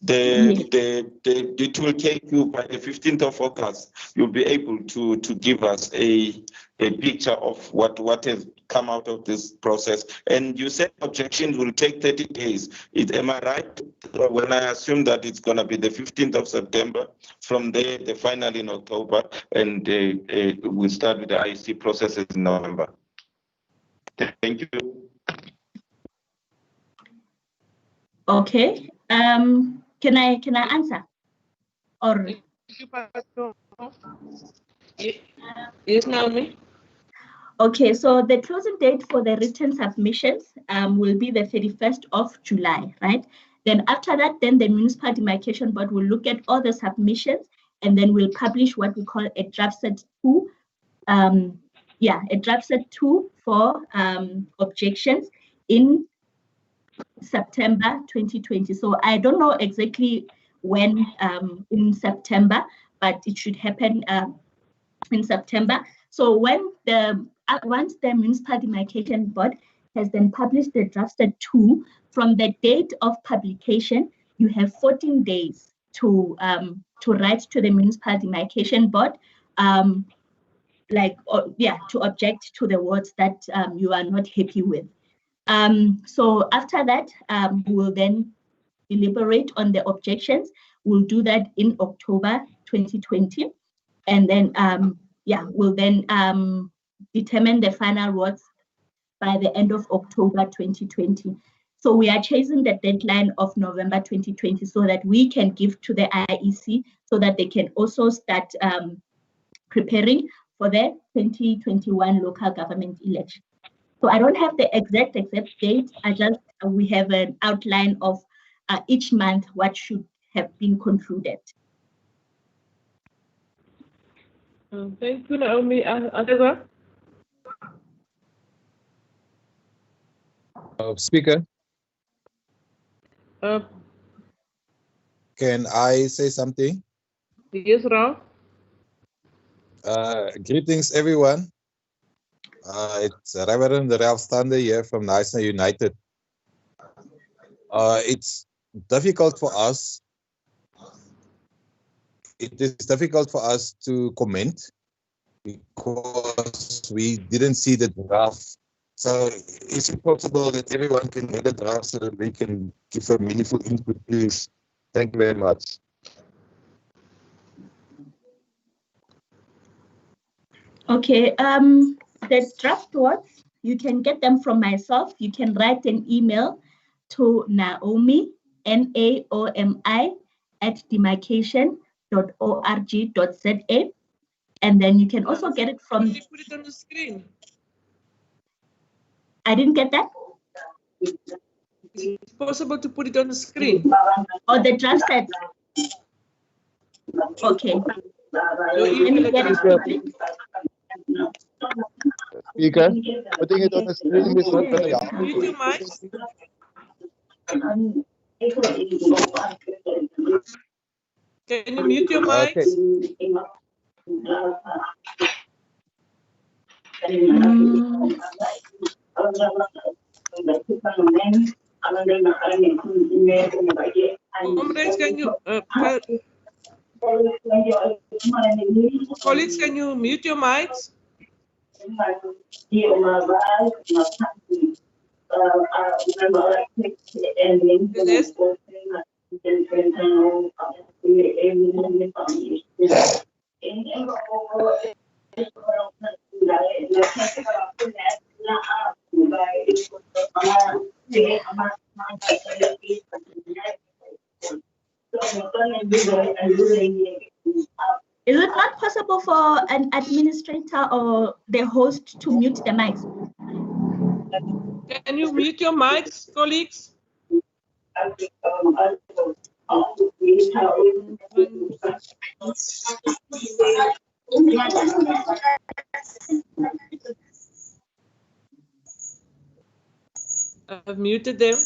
It will take you by the 15th of August. You'll be able to give us a picture of what has come out of this process. And you said objections will take 30 days. Am I right when I assume that it's going to be the 15th of September? From there, the final in October, and we'll start with the IC processes in November. Thank you. Okay. Can I answer? Or yes, Naomi. Okay, so the closing date for the written submissions will be the 31st of July, right? Then after that, then the Municipal Demarcation Board will look at all the submissions, and then we'll publish what we call a draft set 2. A draft set 2 for objections in September 2020. So I don't know exactly when in September, but it should happen in September. So when once the Municipal Demarcation Board has then published the draft set 2, from the date of publication, you have 14 days to write to the Municipal Demarcation Board, to object to the wards that you are not happy with. So after that, we will then deliberate on the objections. We'll do that in October 2020, and then we'll then determine the final wards by the end of October 2020. So we are chasing the deadline of November 2020 so that we can give to the IEC so that they can also start preparing for the 2021 local government election. So I don't have the exact date. We have an outline of each month what should have been concluded. Thank you, Naomi. Adega? Speaker, Uh, can I say something? yes, Ralph. Greetings, everyone. It's Reverend Ralph Stander here from National United. It's difficult for us. It is difficult for us to comment because we didn't see the draft. So is it possible that everyone can get the draft so that we can give a meaningful input, please? Thank you very much. Okay, the draft words, you can get them from myself. You can write an email to Naomi, Naomi, @demarcation.org.za. And then you can also get it from. Can you put it on the screen? I didn't get that. Is it possible to put it on the screen? Or the draft set. Okay. Your email address. Speaker, putting it on the screen is not going to help. Mute your mic. Can you mute your mic? Okay. Comrades, can you, colleagues, can you mute your mics? Yes. Is it not possible for an administrator or the host to mute the mics? Can you mute your mics, colleagues? I've muted them.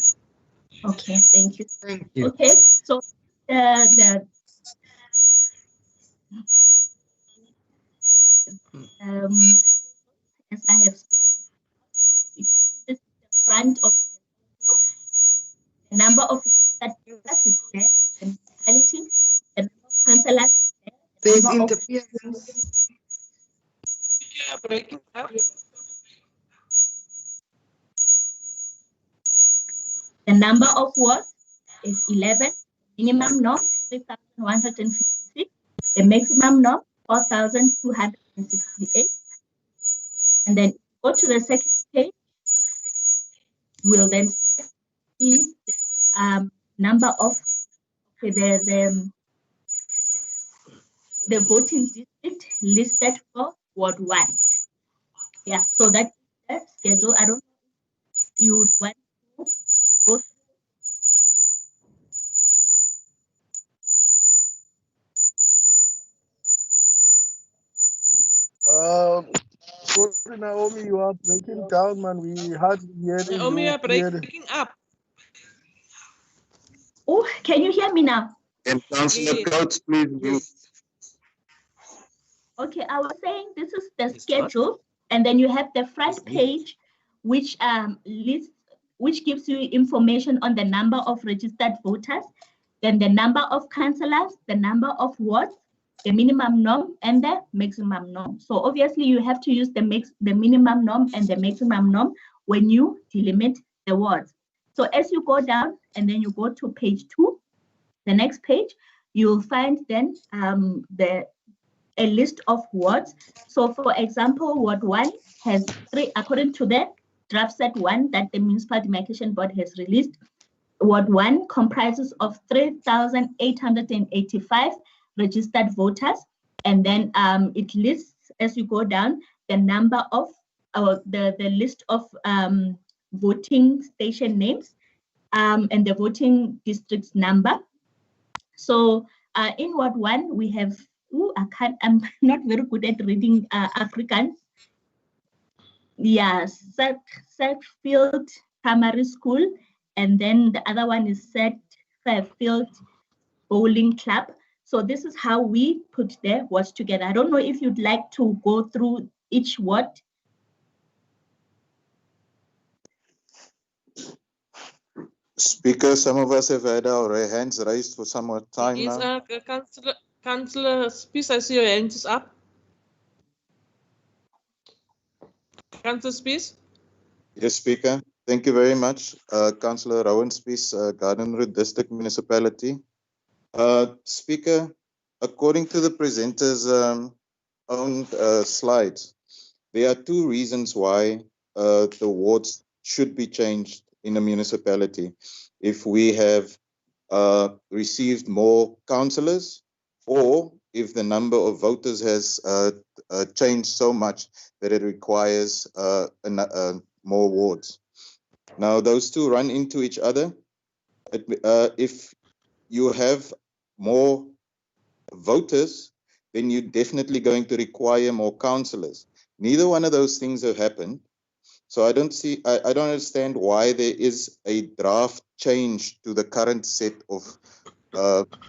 Okay, thank you. Thank you. Okay, so the as I have spoken, it's the front of the number of that is there, the municipality, the number of councillors is there. There's number of- interference. Yeah, breaking up. The number of wards is 11. Minimum norm 3,156. The maximum norm 4,268. And then go to the second page. We'll then see the number of the voting district listed for Ward 1. Yeah, so that's the schedule. I don't know if you would want to go. Sorry, Naomi, you are breaking down, man. We hardly hear you. Naomi, you are breaking up. Oh, can you hear me now? And Councillor Coates, please mute. Okay, I was saying this is the schedule, and then you have the front page, which lists, which gives you information on the number of registered voters, then the number of councillors, the number of wards, the minimum norm, and the maximum norm. So obviously, you have to use the minimum norm and the maximum norm when you delimit the wards. So as you go down, and then you go to page 2, the next page, you'll find then a list of wards. So for example, Ward 1 has 3, according to the draft set 1 that the Municipal Demarcation Board has released. Ward 1 comprises of 3,885 registered voters. And then it lists, as you go down, the number of, the list of voting station names and the voting district's number. So in Ward 1, we have I'm not very good at reading Afrikaans. Yeah, Fairfield Primary School, and then the other one is Fairfield Bowling Club. So this is how we put the words together. I don't know if you'd like to go through each word. Speaker, some of us have had our hands raised for some more time Yes, now. Councillor Spies, I see your hand is up. Councillor Spies? Yes, Speaker. Thank you very much. Councillor Rowan Spies, Garden Route District Municipality. Speaker, according to the presenter's own slides, there are two reasons why the wards should be changed in a municipality. If we have received more councillors, or if the number of voters has changed so much that it requires more wards. Now, those two run into each other. If you have more voters, then you're definitely going to require more councillors. Neither one of those things have happened. So I don't understand why there is a draft change to the current set of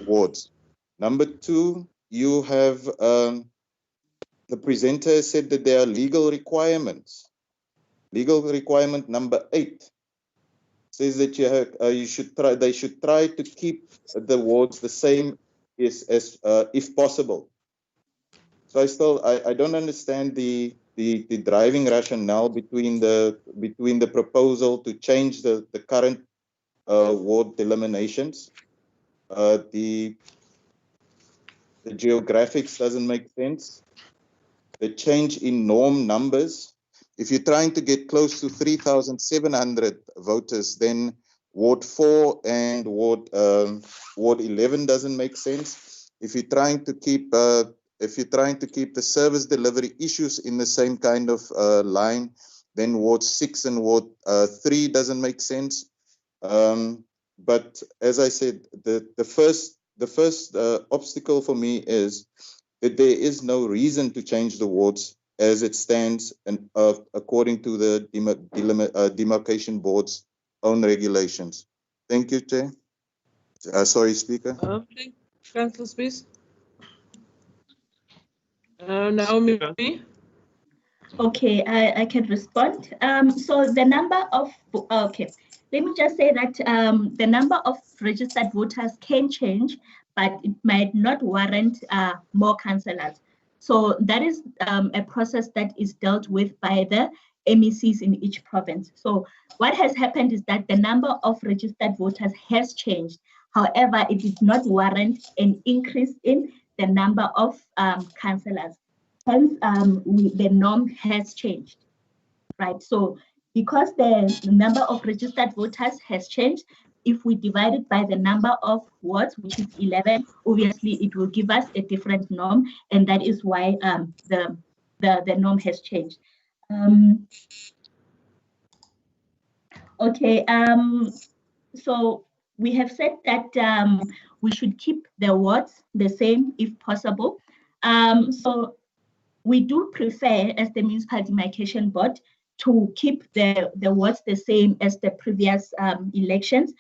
wards. Number two, you have the presenter said that there are legal requirements. Legal requirement number 8 says that they should try to keep the wards the same as if possible. So I don't understand the driving rationale between the proposal to change the current ward delimitations. The geographics doesn't make sense. The change in norm numbers. If you're trying to get close to 3,700 voters, then Ward 4 and Ward 11 doesn't make sense. If you're trying to keep the service delivery issues in the same kind of line, then Ward 6 and Ward 3 doesn't make sense. But as I said, the first obstacle for me is that there is no reason to change the wards as it stands and according to the demarcation board's own regulations. Thank you, Chair. Sorry, Speaker. Okay, Councillor Spies. Naomi. Okay, I can respond. So the number of, okay, let me just say that the number of registered voters can change, but it might not warrant more councillors. So that is a process that is dealt with by the MECs in each province. So what has happened is that the number of registered voters has changed. However, it did not warrant an increase in the number of councillors. Hence, the norm has changed, right? So because the number of registered voters has changed, if we divide it by the number of wards, which is 11, obviously it will give us a different norm, and that is why the norm has changed. Okay, so we have said that we should keep the wards the same if possible. So we do prefer, as the Municipal Demarcation Board, to keep the wards the same as the previous elections.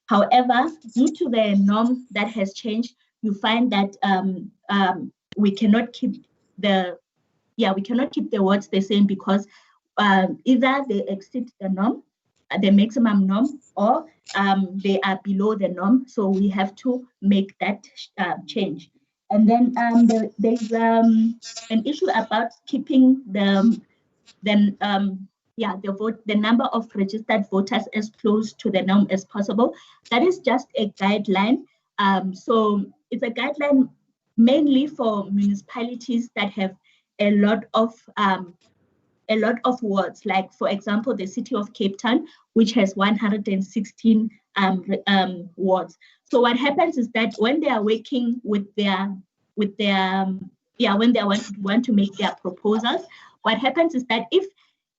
However, due to the norm that has changed, you find that we cannot keep the wards the same because either they exceed the norm, the maximum norm, or they are below the norm. So we have to make that change. And then there's an issue about keeping the number of registered voters as close to the norm as possible. That is just a guideline. So it's a guideline mainly for municipalities that have a lot of wards, like for example, the city of Cape Town, which has 116 wards. So what happens is that when they are working when they want to make their proposals, what happens is that if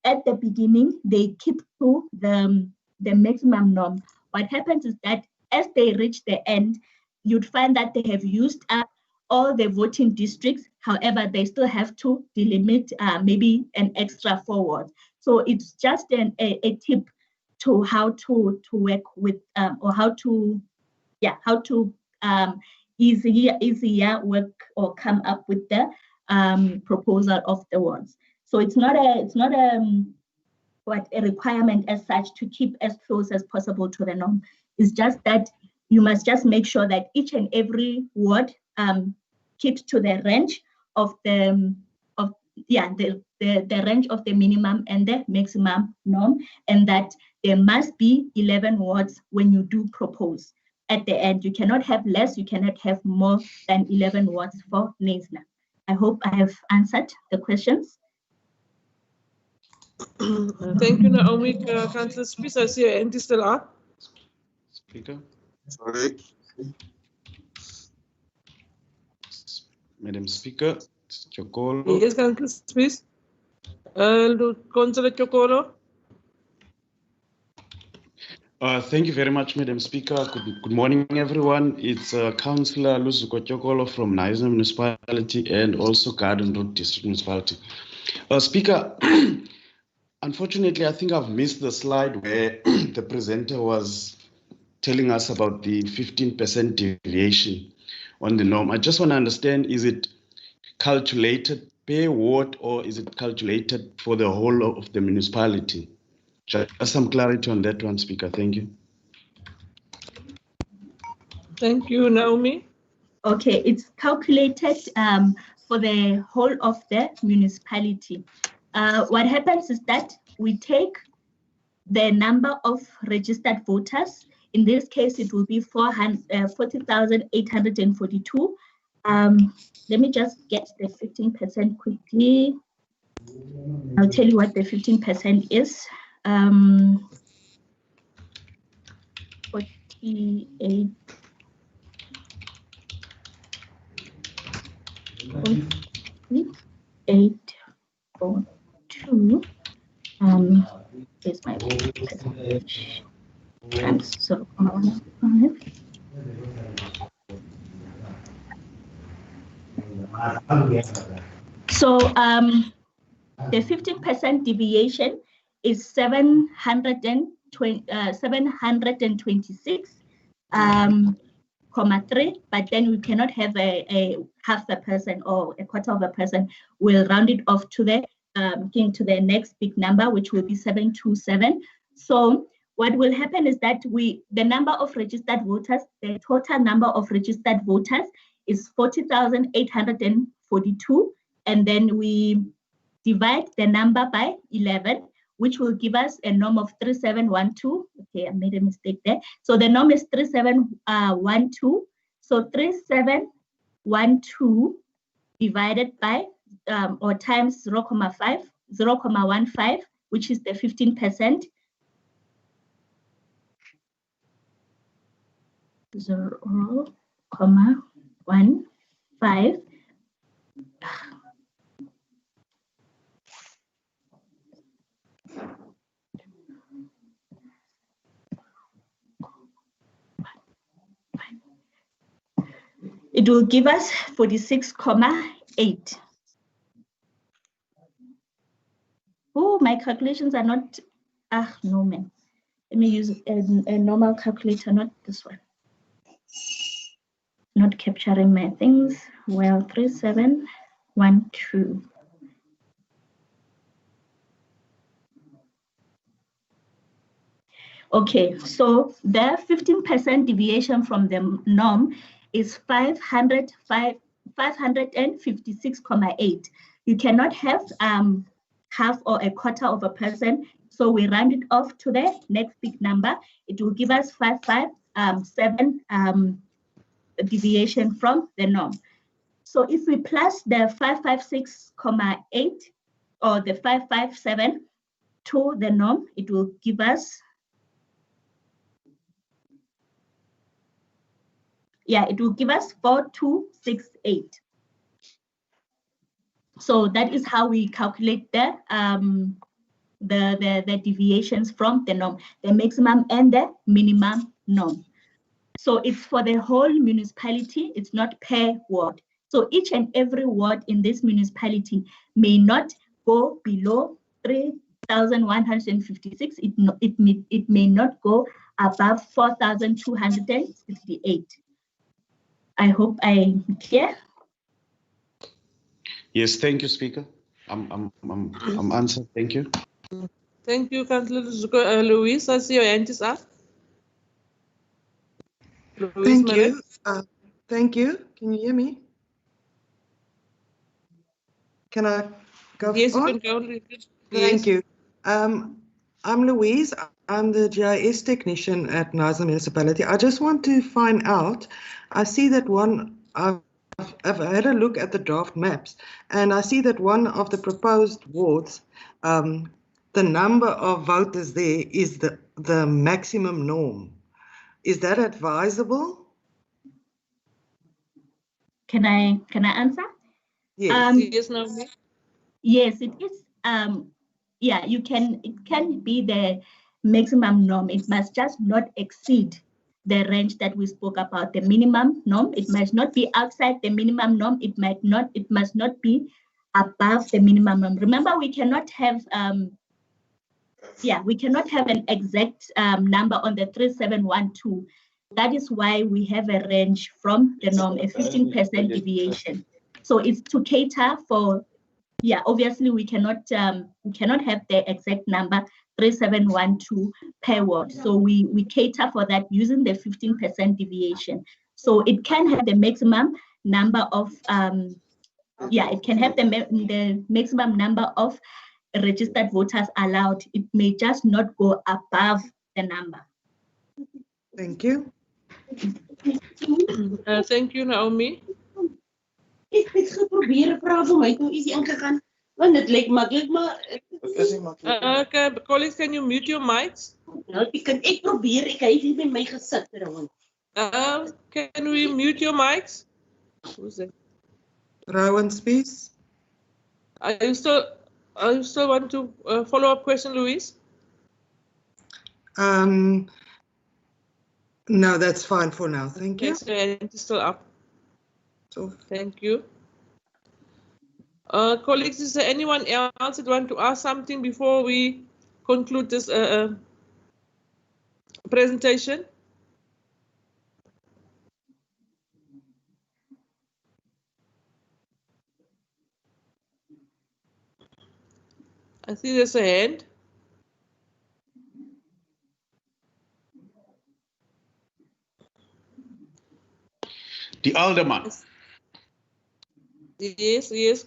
at the beginning they keep to the maximum norm, what happens is that as they reach the end, you'd find that they have used up all the voting districts. However, they still have to delimit maybe an extra 4 wards. So it's just a tip to how to work with or how to easier work or come up with the proposal of the wards. So it's not a requirement as such to keep as close as possible to the norm. It's just that you must just make sure that each and every ward keeps to the range of the range of the minimum and the maximum norm, and that there must be 11 wards when you do propose. At the end, you cannot have less, you cannot have more than 11 wards for NASNA. I hope I have answered the questions. Thank you, Naomi. Councillor Spies, I see your hand is still up. Speaker. Sorry. Madam Speaker, Chokolo. Yes, Councillor Spies. Councillor Chokolo. Thank you very much, Madam Speaker. Good morning, everyone. It's Councillor Lusuko Chokolo from Naisna Municipality and also Garden Road District Municipality. Speaker, unfortunately, I think I've missed the slide where the presenter was telling us about the 15% deviation on the norm. I just want to understand, is it calculated per ward or is it calculated for the whole of the municipality? Just some clarity on that one, Speaker. Thank you. Thank you, Naomi. Okay, it's calculated for the whole of the municipality. What happens is that we take the number of registered voters. In this case, it will be 40,842. Let me just get the 15% quickly. I'll tell you what the 15% is. 48. 8.2. Here's my percentage. Times 0.15. So the 15% deviation is 726.3, but then we cannot have a half a person or a quarter of a person. We'll round it off to the next big number, which will be 727. So what will happen is that the number of registered voters, the total number of registered voters is 40,842, and then we divide the number by 11, which will give us a norm of 3712. Okay, I made a mistake there. So the norm is 3712. So 3712 divided by or times 0.15, which is the 15%. 0.15. It will give us 46.8. Oh, my calculations are not, no man. Let me use a normal calculator, not this one. Not capturing my things. Well, 3712. Okay, so the 15% deviation from the norm is 556.8. You cannot have half or a quarter of a person, so we round it off to the next big number. It will give us 557 deviation from the norm. So if we plus the 556.8 or the 557 to the norm, it will give us, it will give us 4268. So that is how we calculate the deviations from the norm, the maximum and the minimum norm. So it's for the whole municipality, it's not per ward. So each and every ward in this municipality may not go below 3,156. It may not go above 4,268. I hope I'm clear. Yes, thank you, Speaker. I'm answered. Thank you. Thank you, Councillor Louise. I see your hand is up. Louise, Thank you. Thank you. Can you hear me? Can I go Yes, on? you can go. Thank you. I'm Louise. I'm the GIS technician at Nasa Municipality. I just want to find out, I see that I've had a look at the draft maps, and I see that one of the proposed wards, the number of voters there is the maximum norm. Is that advisable? Can I answer? Yes. Yes, no. Yes, it is. Yeah, it can be the maximum norm. It must just not exceed the range that we spoke about, the minimum norm. It must not be outside the minimum norm. It must not be above the minimum norm. Remember, we cannot have we cannot have an exact number on the 3712. That is why we have a range from the norm, a 15% deviation. So it's to cater for, obviously we cannot have the exact number 3712 per ward. So we cater for that using the 15% deviation. So it can have the maximum number of it can have the maximum number of registered voters allowed. It may just not go above the number. Thank you. Thank you, Naomi. Ek het geprobeer vra vir my toe is ingegaan want dit lyk maklik maar Okay, colleagues, can you mute your mics? Nou ek probeer ek het hier by my gesit Rowan. Can we mute your mics? Who's that? Rowan speaks. Are you still want to follow up question, Louise? No, that's fine for now. Thank you. So it's still up. So thank you. Colleagues, is there anyone else that want to ask something before we conclude this presentation? I see there's a hand. The alderman. Yes, yes.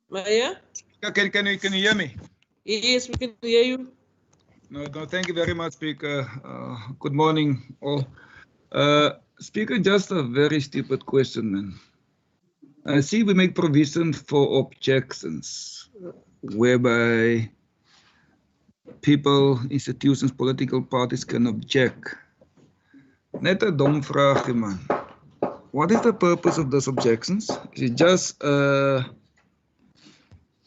Maya? Can you hear me? Yes, we can hear you. No, thank you very much, Speaker. Good morning, all. Speaker, just a very stupid question, man. I see we make provision for objections, whereby people, institutions, political parties can object. Net 'n dom vraagie, man. What is the purpose of those objections? Is it just a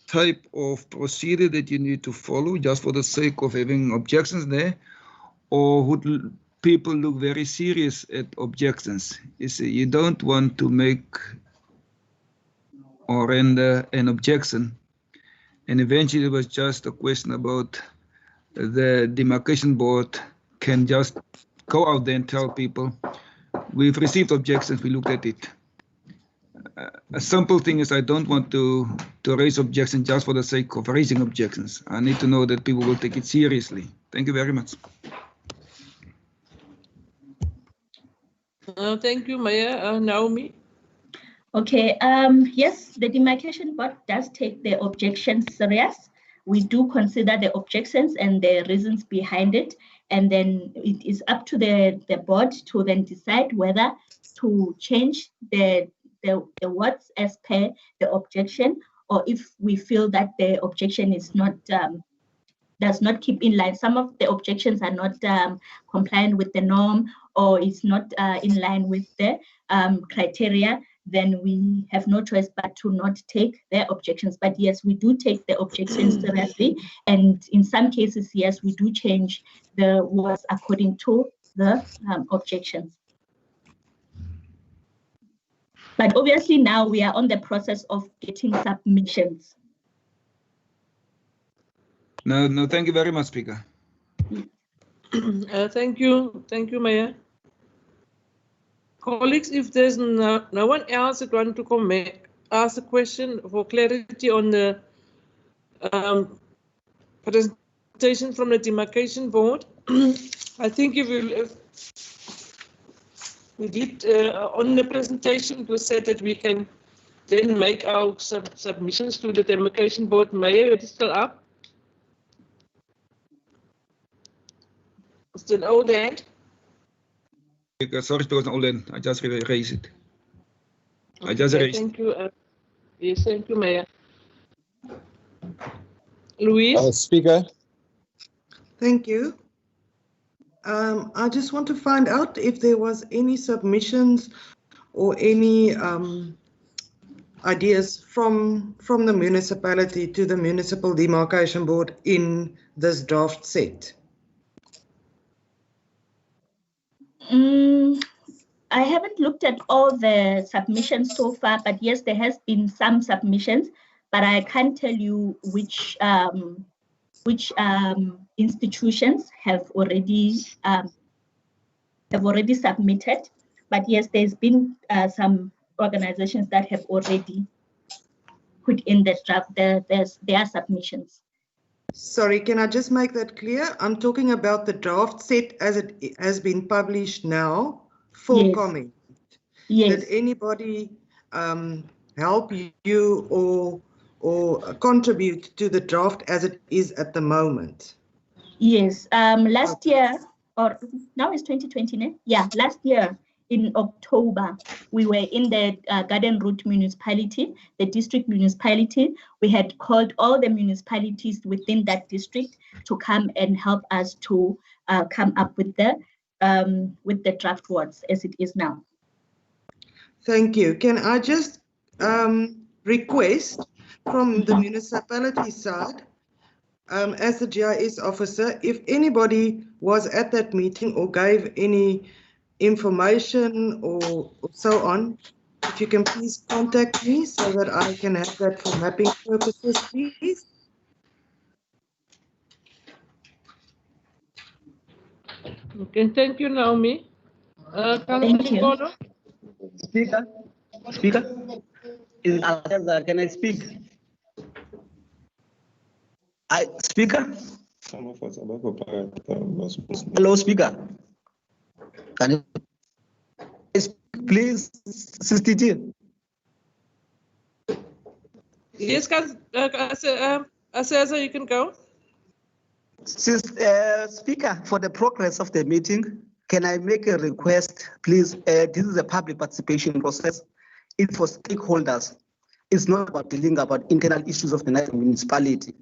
type of procedure that you need to follow just for the sake of having objections there? Or would people look very serious at objections? You don't want to make or render an objection. And eventually it was just a question about the demarcation board can just go out there and tell people, we've received objections, we looked at it. A simple thing is I don't want to raise objections just for the sake of raising objections. I need to know that people will take it seriously. Thank you very much. Thank you, Maya. Naomi? Okay, yes, the demarcation board does take the objections serious. We do consider the objections and the reasons behind it, and then it is up to the board to then decide whether to change the words as per the objection, or if we feel that the objection is not does not keep in line. Some of the objections are not compliant with the norm, or is not in line with the criteria then we have no choice but to not take their objections. But yes, we do take the objections seriously, and in some cases, yes, we do change the words according to the objections. But obviously now we are on the process of getting submissions. No, thank you very much, Speaker. Thank you, Mayor. Colleagues, if there's no one else that want to ask a question for clarity on the presentation from the demarcation board, I think if we did on the presentation, it was said that we can then make our submissions to the demarcation board. Mayor, it is still up. It's an old hand. Sorry, because I just raised it. I just raised. Thank you. Yes, thank you, Mayor. Louise? Speaker. Thank you. I just want to find out if there was any submissions or any ideas from the municipality to the Municipal Demarcation Board in this draft set. I haven't looked at all the submissions so far, but yes, there has been some submissions, but I can't tell you which institutions have already submitted. But yes, there's been some organizations that have already put in the draft their submissions. Sorry, can I just make that clear? I'm talking about the draft set as it has been published now for comment. Yes. Did anybody help you or contribute to the draft as it is at the moment? Yes. Last year, or now it's 2020, yeah, last year in October, we were in the Garden Route municipality, the district municipality. We had called all the municipalities within that district to come and help us to come up with the draft words as it is now. Thank you. Can I just request from the municipality side, as the GIS officer, if anybody was at that meeting or gave any information or so on, if you can please contact me so that I can have that for mapping purposes, please. Okay, thank you, Naomi. Thank you. Speaker, can I speak? Speaker? Hello, Speaker. Can you speak, please, Sister T? Yes, Asesa, you can go. Speaker, for the progress of the meeting, can I make a request, please? This is a public participation process. It's for stakeholders. It's not about dealing about internal issues of the municipality.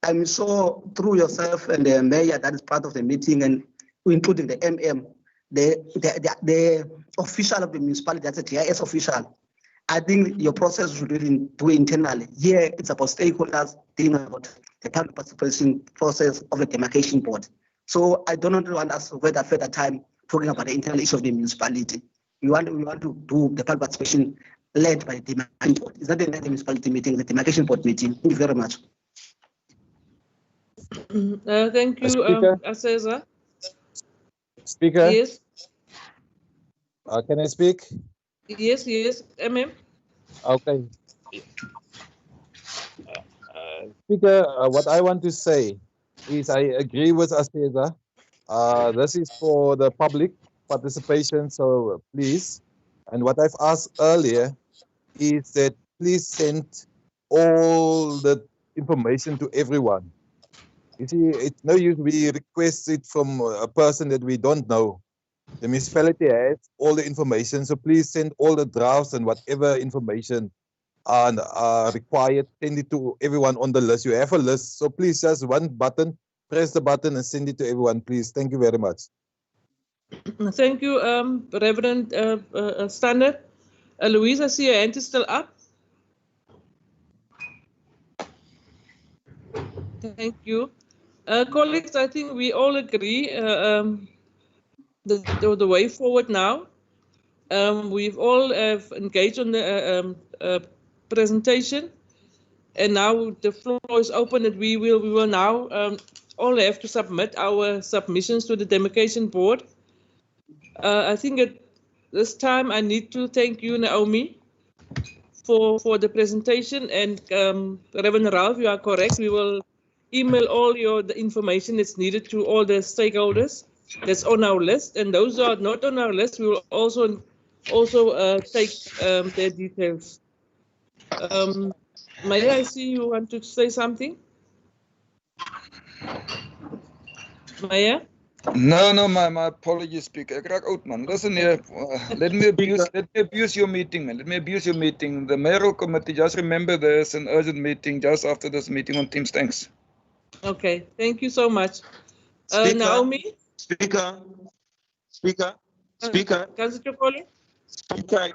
I'm sure through yourself and the mayor that is part of the meeting, and including the MM, the official of the municipality, that's a GIS official. I think your process should really do internally. Here, it's about stakeholders dealing about the public participation process of the demarcation board. So I don't want us to wait a further time talking about the internal issue of the municipality. We want to do the public participation led by the demarcation board. It's not the municipality meeting, the demarcation board meeting. Thank you very much. Thank you, Asesa. Speaker? Yes. Can I speak? Yes, MM. Okay. Speaker, what I want to say is I agree with Aseza. This is for the public participation, so please. And what I've asked earlier is that please send all the information to everyone. You see, it's no use we request it from a person that we don't know. The municipality has all the information, so please send all the drafts and whatever information are required, send it to everyone on the list. You have a list, so please just one button, press the button and send it to everyone, please. Thank you very much. Thank you, Reverend Standard. Louise, I see your hand is still up. Thank you. Colleagues, I think we all agree the way forward now. We've all engaged on the presentation, and now the floor is open that we will now all have to submit our submissions to the Demarcation Board. I think at this time I need to thank you, Naomi, for the presentation, and Reverend Ralph, you are correct. We will email all the information that's needed to all the stakeholders that's on our list, and those who are not on our list, we will also take their details. Maya, I see you want to say something. Maya? No, my apologies, Speaker. Ek raak oud, man. Listen here, let me abuse your meeting, man. Let me abuse your meeting. The mayoral committee, just remember there's an urgent meeting just after this meeting on Teams. Thanks. Okay, thank you so much. Speaker, Naomi? Speaker. Councillor Chokole? Speaker.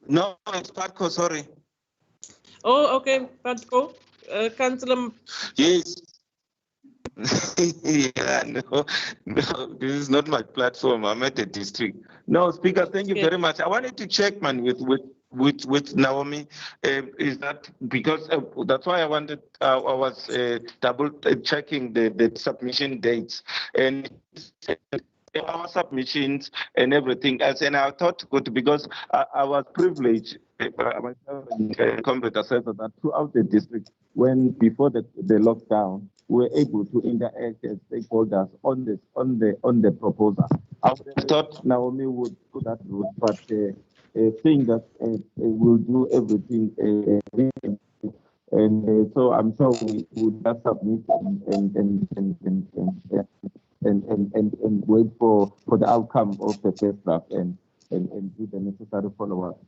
No, it's Patco, sorry. Oh, okay, Patco. Councillor. Yes. Yeah, no, this is not my platform. I'm at the district. No, Speaker, thank you very much. I wanted to check, man, with Naomi. Is that because that's why I wanted? I was double checking the submission dates and our submissions and everything else. And I thought good because I was privileged. Myself and comrade assessor that throughout the district, when before the lockdown, we were able to interact as stakeholders on the proposal. I would have thought Naomi would put that route, but saying that we'll do everything, and so I'm sure we will just submit and wait for the outcome of the first draft and do the necessary follow-up.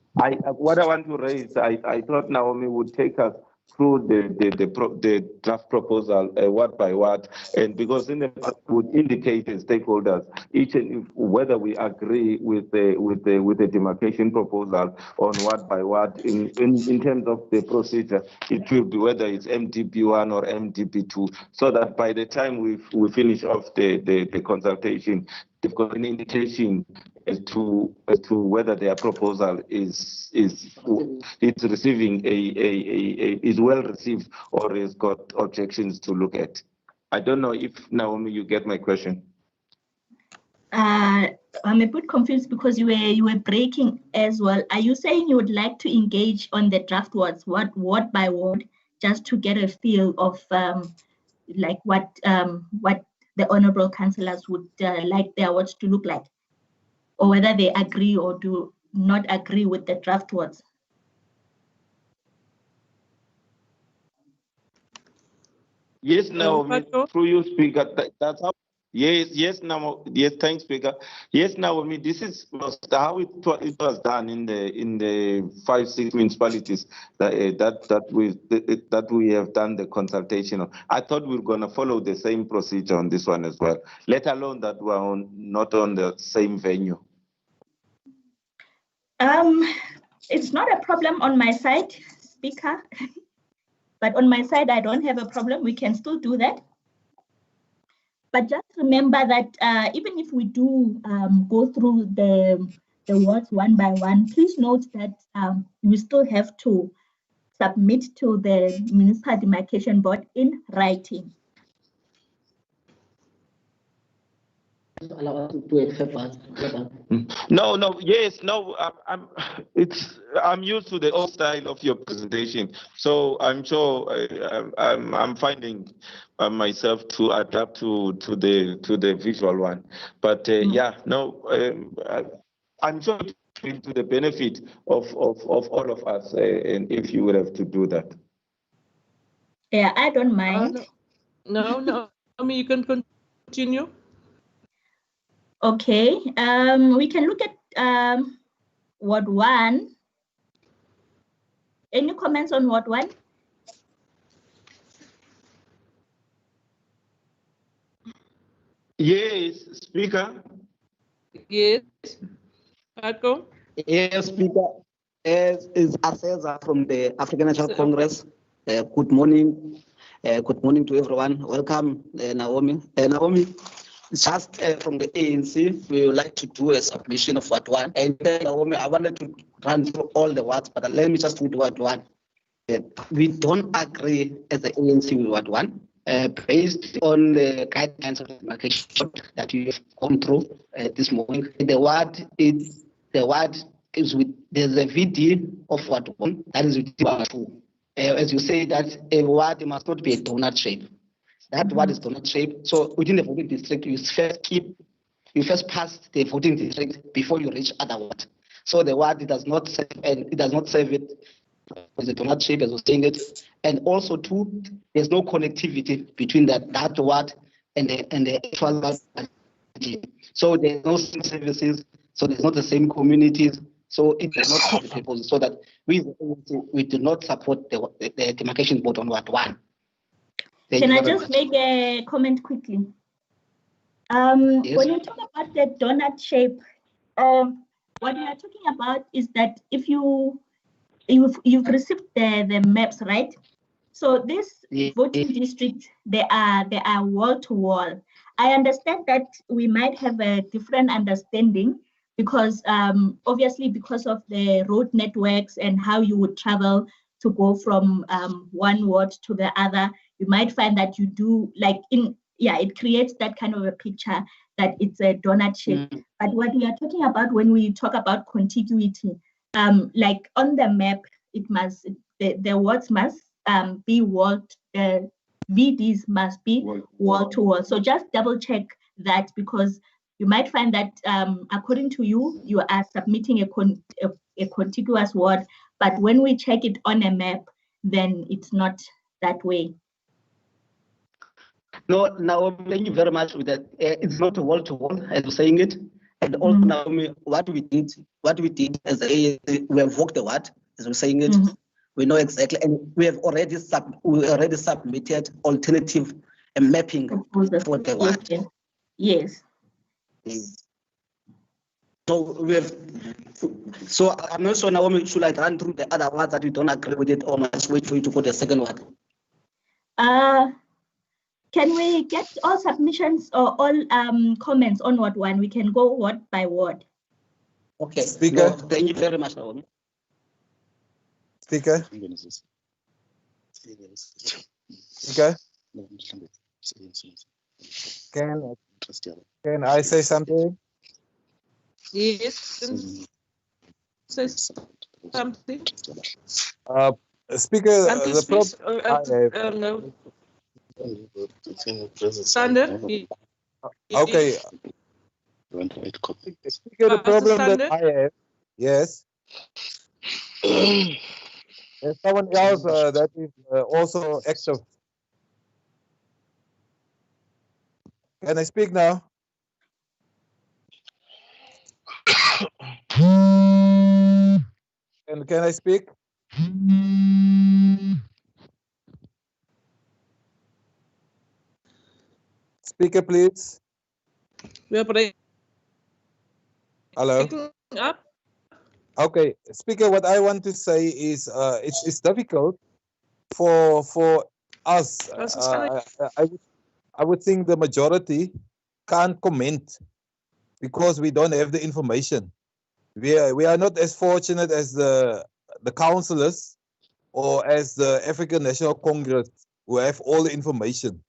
What I want to raise, I thought Naomi would take us through the draft proposal word by word, and because in the would indicate the stakeholders each and whether we agree with the demarcation proposal on word by word in terms of the procedure. It will be whether it's MDP1 or MDP2, so that by the time we finish off the consultation, they've got an indication as to whether their proposal is receiving is well received or has got objections to look at. I don't know if Naomi, you get my question. I'm a bit confused because you were breaking as well. Are you saying you would like to engage on the draft words, word by word, just to get a feel of like what the honourable councillors would like their words to look like, or whether they agree or do not agree with the draft words? Yes, Naomi, through you, Speaker. That's how. Yes, Naomi. Yes, thanks, Speaker. Yes, Naomi. This is how it was done in the 5-6 municipalities that we have done the consultation on. I thought we were going to follow the same procedure on this one as well. Let alone that we're not on the same venue. It's not a problem on my side, Speaker. But on my side, I don't have a problem. We can still do that. But just remember that even if we do go through the words one by one, please note that you still have to submit to the Municipal Demarcation Board in writing. Allow us to accept us. I'm used to the old style of your presentation, so I'm sure I'm finding myself to adapt to the visual one. But I'm sure it will be to the benefit of all of us, and if you would have to do that. Yeah, I don't mind. No, I mean you can continue. Okay, we can look at Ward 1. Any comments on Ward 1? Yes, Speaker. Yes, Marco. Yes, Speaker. Is Aseza from the African National Congress. Good morning. Good morning to everyone. Welcome, Naomi. Naomi, just from the ANC, we would like to do a submission of Ward 1. And Naomi, I wanted to run through all the wards, but let me just do Ward 1. We don't agree as the ANC with Ward 1. Based on the guidelines of the demarcation that you have gone through this morning, the ward is with, there's a VD of Ward 1 that is with Ward 2. As you say, that a ward must not be a donut shape. That ward is donut shape. So within the voting district, you first pass the voting district before you reach other ward. So the ward does not serve, and it does not serve it as a donut shape, as I was saying it. And also too, there's no connectivity between that ward and the actual ward. So there's no same services, so there's not the same communities. So it does not serve the purpose. So that we do not support the demarcation board on Ward 1. Can I just make a comment quickly? Yes. When you talk about the donut shape, what we are talking about is that if you've received the maps, right? So this voting district, they are wall to wall. I understand that we might have a different understanding because obviously because of the road networks and how you would travel to go from one ward to the other, you might find that you do it creates that kind of a picture that it's a donut shape. But what we are talking about when we talk about contiguity, like on the map, it must the wards must be walled. The VDs must be wall to wall. So just double check that, because you might find that according to you, you are submitting a contiguous ward, but when we check it on a map, then it's not that way. No, Naomi, thank you very much with that. It's not a wall to wall, as you're saying it. And also, Naomi, what we did as we have walked the ward, as we're saying it. We know exactly, and we have already submitted alternative mapping for the ward. Yes. So we have. So I'm not sure, Naomi, should I run through the other wards that we don't agree with it, or must wait for you to go to the second ward? Can we get all submissions or all comments on Ward 1? We can go ward by ward. Okay. Speaker. No, thank you very much, Naomi. Speaker. Speaker. Can I say something? Yes. Say something. Speaker, the problem. No. Standard. Okay. Speaker, the problem that I have. Yes. There's someone else that is also active. Can I speak now? Can I speak? Speaker, please. We are breaking Hello. up. Okay, Speaker, what I want to say is it's difficult for us. I would think the majority can't comment because we don't have the information. We are not as fortunate as the councillors or as the African National Congress who have all the information.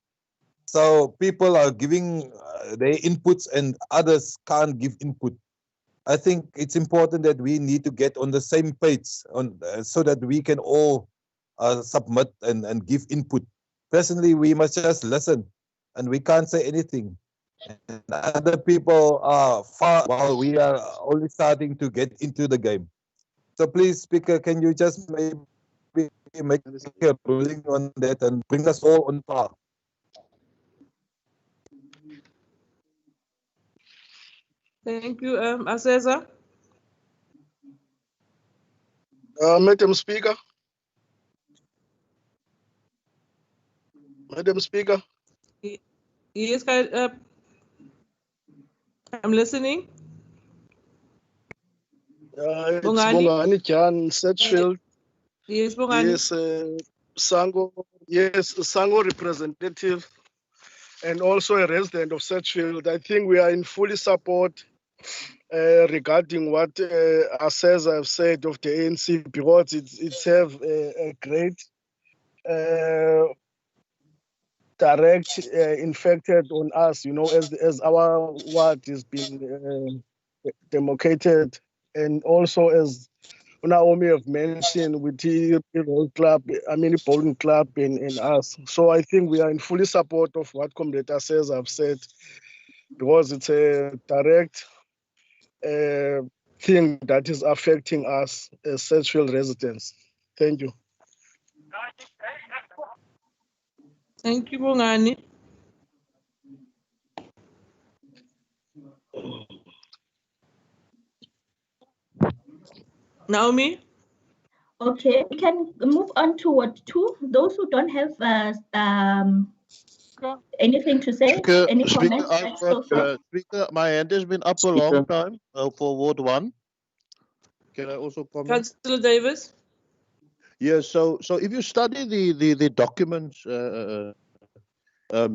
So people are giving their inputs and others can't give input. I think it's important that we need to get on the same page so that we can all submit and give input. Personally, we must just listen and we can't say anything. And other people are far while we are only starting to get into the game. So please, Speaker, can you just maybe make a ruling on that and bring us all on par? Thank you, Aseza. Madam Speaker. Madam Speaker. Yes, I'm listening. It's Bongani? Bongani Jan, Sedgefield. Yes, Bongani. Yes, Sango representative and also a resident of Sedgefield. I think we are in fully support regarding what Asseza have said of the ANC, because it's have a great direct infected on us, as our ward is being demarcated, and also as Naomi have mentioned with the Road Club, Bowling Club in us. So I think we are in fully support of what Comrade says have said, because it's a direct thing that is affecting us as Sedgefield residents. Thank you. Thank you, Bongani. Naomi? Okay, we can move on to Ward 2. Those who don't have anything to say, any comments? Speaker, my hand has been up a long time for Ward 1. Can I also comment? Councillor Davis? Yes, so if you study the documents,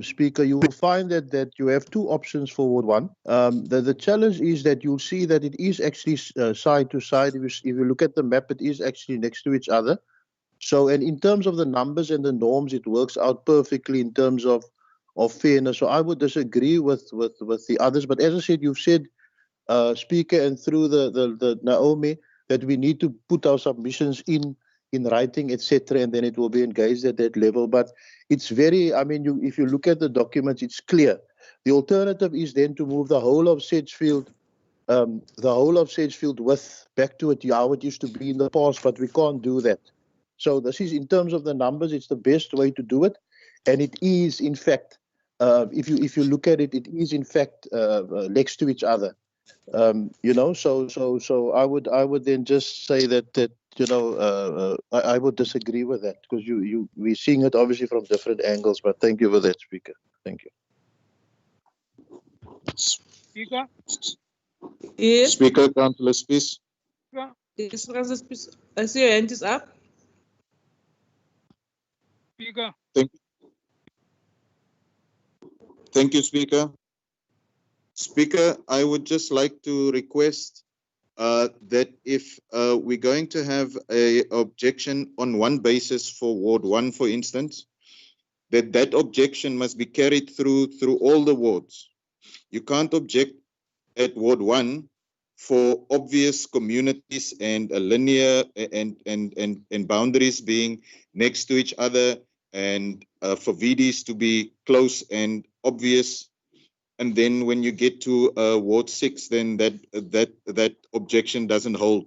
Speaker, you will find that you have two options for Ward 1. The challenge is that you'll see that it is actually side to side. If you look at the map, it is actually next to each other. So, and in terms of the numbers and the norms, it works out perfectly in terms of fairness. So I would disagree with the others. But as I said, you've said, Speaker, and through the Naomi, that we need to put our submissions in writing, etc., and then it will be engaged at that level. But it's very, if you look at the documents, it's clear. The alternative is then to move the whole of Sedgefield, with back to how it used to be in the past, but we can't do that. So this is, in terms of the numbers, it's the best way to do it, and it is, in fact, if you look at it, it is in fact next to each other. So I would then just say that I would disagree with that, because we're seeing it obviously from different angles. But thank you for that, Speaker. Thank you. Speaker? Yes. Speaker, Councillor Spies. Yes, Councillor Spies. I see your hand is up. Speaker? Thank you, Speaker. Speaker, I would just like to request that if we're going to have an objection on one basis for Ward 1, for instance, that objection must be carried through all the wards. You can't object at Ward 1 for obvious communities and a linear and boundaries being next to each other, and for VDs to be close and obvious. And then when you get to Ward 6, then that objection doesn't hold.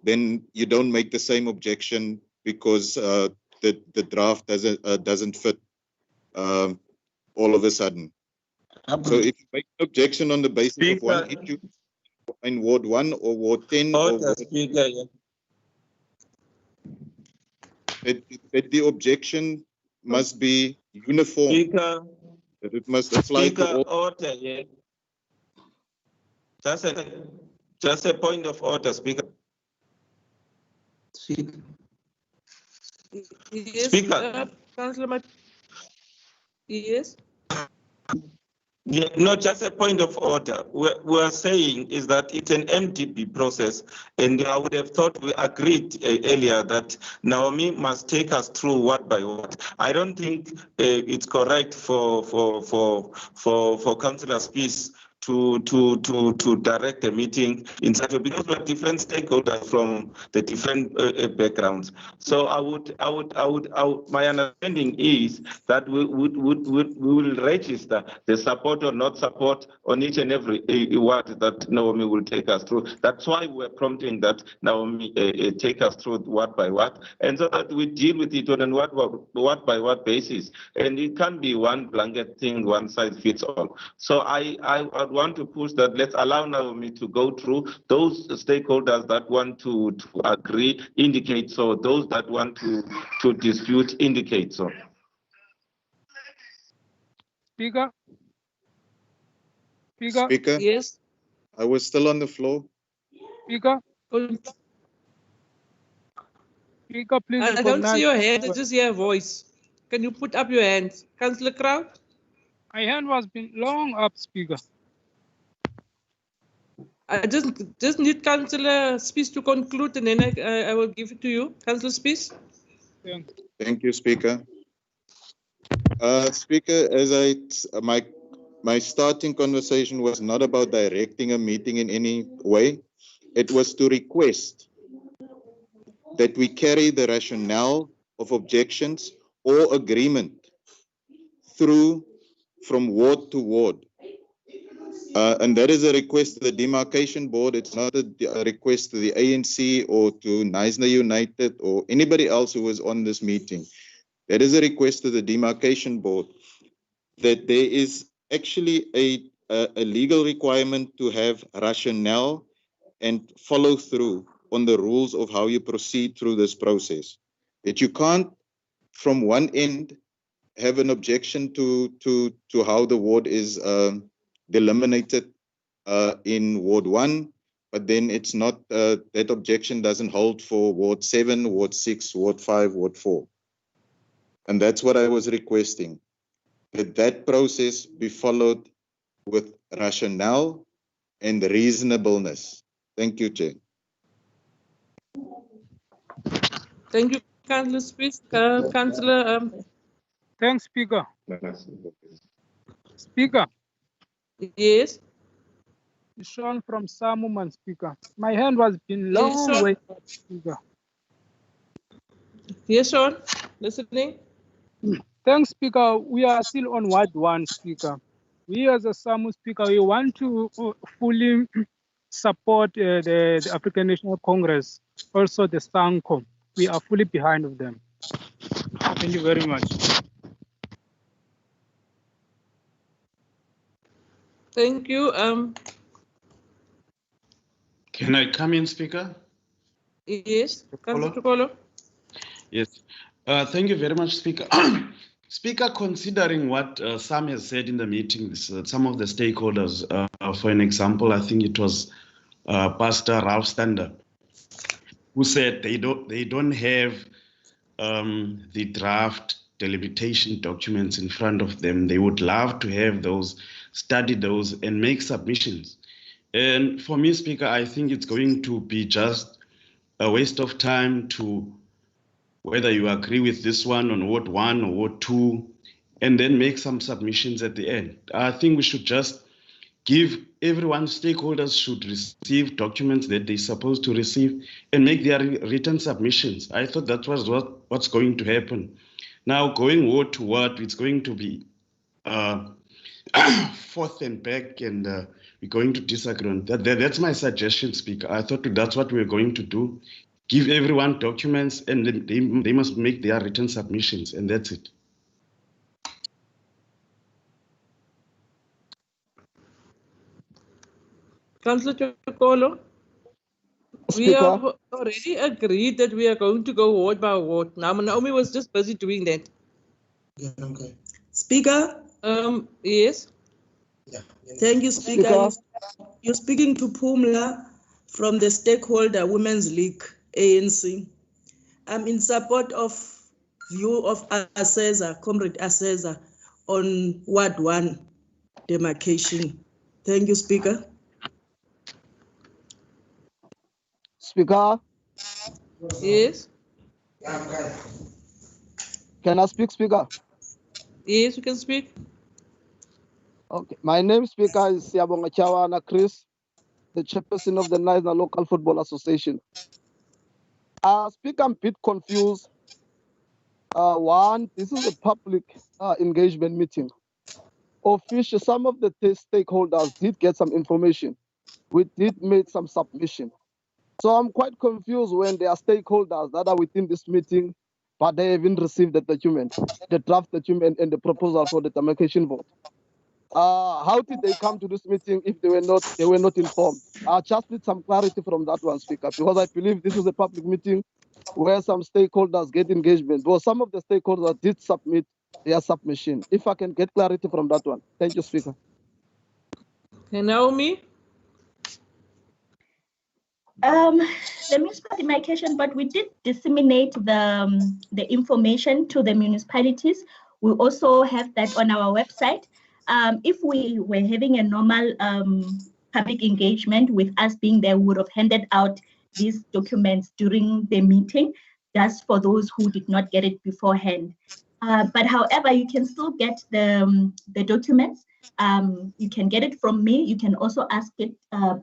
Then you don't make the same objection because the draft doesn't fit all of a sudden. So if you make an objection on the basis of one issue in Ward 1 or Ward 10, or Ward, that the objection must be uniform. Speaker, that it must apply to all. Order, yeah. Just a point of order, Speaker. Yes, Speaker. Councillor Yes. Yeah, no, just a point of order. We're saying is that it's an MDB process, and I would have thought we agreed earlier that Naomi must take us through word by word. I don't think it's correct for Councillor Spies to direct a meeting in such a, because we're different stakeholders from the different backgrounds. So I would my understanding is that we will register the support or not support on each and every word that Naomi will take us through. That's why we're prompting that Naomi take us through word by word, and so that we deal with it on a word by word basis. And it can't be one blanket thing, one size fits all. So I want to push that. Let's allow Naomi to go through those stakeholders that want to agree, indicate so. Those that want to dispute, indicate so. Speaker? Speaker? Yes. I was still on the floor. Speaker? Speaker, please I don't see recognize. your hand, I just hear a voice. Can you put up your hand? Councillor Kraut? My hand was been long up, Speaker. I just need Councillor Spies to conclude, and then I will give it to you. Councillor Spies? Thanks. Thank you, Speaker. Speaker, my starting conversation was not about directing a meeting in any way. It was to request that we carry the rationale of objections or agreement through from ward to ward. And that is a request to the demarcation board. It's not a request to the ANC or to Knysna United or anybody else who was on this meeting. That is a request to the demarcation board that there is actually a legal requirement to have rationale and follow through on the rules of how you proceed through this process. That you can't, from one end, have an objection to how the ward is delimited in Ward 1, but then it's not, that objection doesn't hold for Ward 7, Ward 6, Ward 5, Ward 4. And that's what I was requesting, that process be followed with rationale and reasonableness. Thank you, Chair. Thank you, Councillor Spies. Councillor... Thanks, Speaker. Speaker. Yes. Sean from Samuman, Speaker. My hand was been long Yes, way up, Speaker. Yes, Sean. Listening. Thanks, Speaker. We are still on Ward 1, Speaker. We as a SAMU Speaker, we want to fully support the African National Congress, also the SANCOM. We are fully behind of them. Thank you very much. Thank you. Can I come in, Speaker? Yes, Councillor Tukolo. Yes. Thank you very much, Speaker. Speaker, considering what Sam has said in the meeting, some of the stakeholders, for an example, I think it was Pastor Ralph Stander, who said they don't have the draft delimitation documents in front of them. They would love to have those, study those, and make submissions. And for me, Speaker, I think it's going to be just a waste of time to, whether you agree with this one on Ward 1 or Ward 2, and then make some submissions at the end. I think we should just give everyone, stakeholders should receive documents that they're supposed to receive and make their written submissions. I thought that was what's going to happen. Now, going ward to ward, it's going to be forth and back, and we're going to disagree on that. That's my suggestion, Speaker. I thought that's what we're going to do. Give everyone documents, and they must make their written submissions, and that's it. Councillor Tukolo, we have already agreed that we are going to go ward by ward. Now, Naomi was just busy doing that. Yeah, okay. Speaker? Yes. Yeah. Thank you, Speaker. You're speaking to Pumla from the Stakeholder Women's League, ANC. I'm in support of view of Assessor, Comrade Assessor, on Ward 1 demarcation. Thank you, Speaker. Speaker? Yes. Can I speak, Speaker? Yes, you can speak. Okay. My name, Speaker, is Siabonga Chawana Chris, the chairperson of the Knysna Local Football Association. Speaker, I'm a bit confused. One, this is a public engagement meeting. Official, some of the stakeholders did get some information. We did make some submission. So I'm quite confused when there are stakeholders that are within this meeting, but they haven't received the document, the draft document and the proposal for the demarcation vote. How did they come to this meeting if they were not informed? I just need some clarity from that one, Speaker, because I believe this is a public meeting where some stakeholders get engagement. Well, some of the stakeholders did submit their submission. If I can get clarity from that one. Thank you, Speaker. Naomi? The municipal demarcation, but we did disseminate the information to the municipalities. We also have that on our website. If we were having a normal public engagement with us being there, we would have handed out these documents during the meeting, just for those who did not get it beforehand. But however, you can still get the documents. You can get it from me. You can also ask it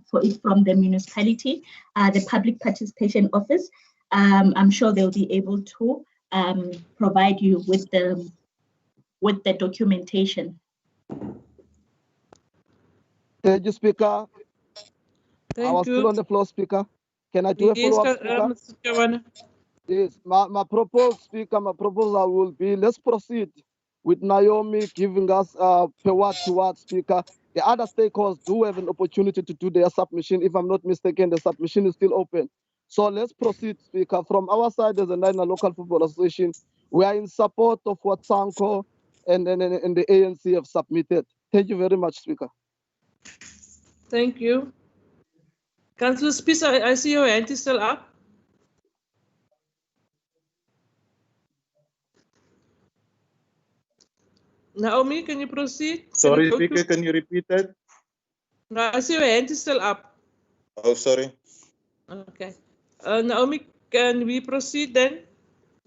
for it from the municipality, the public participation office. I'm sure they'll be able to provide you with the documentation. Thank you, Speaker. I was still on the floor, Speaker. Can I do a follow-up, Speaker? Yes, my proposal, Speaker, my proposal will be, let's proceed with Naomi giving us per word to word, Speaker. The other stakeholders do have an opportunity to do their submission. If I'm not mistaken, the submission is still open. So let's proceed, Speaker. From our side, as a National Local Football Association, we are in support of what Sanko and the ANC have submitted. Thank you very much, Speaker. Thank you. Councillor Spies, I see your hand is still up. Naomi, can you proceed? Sorry, Speaker, can you repeat that? No, I see your hand is still up. Oh, sorry. Okay. Naomi, can we proceed then?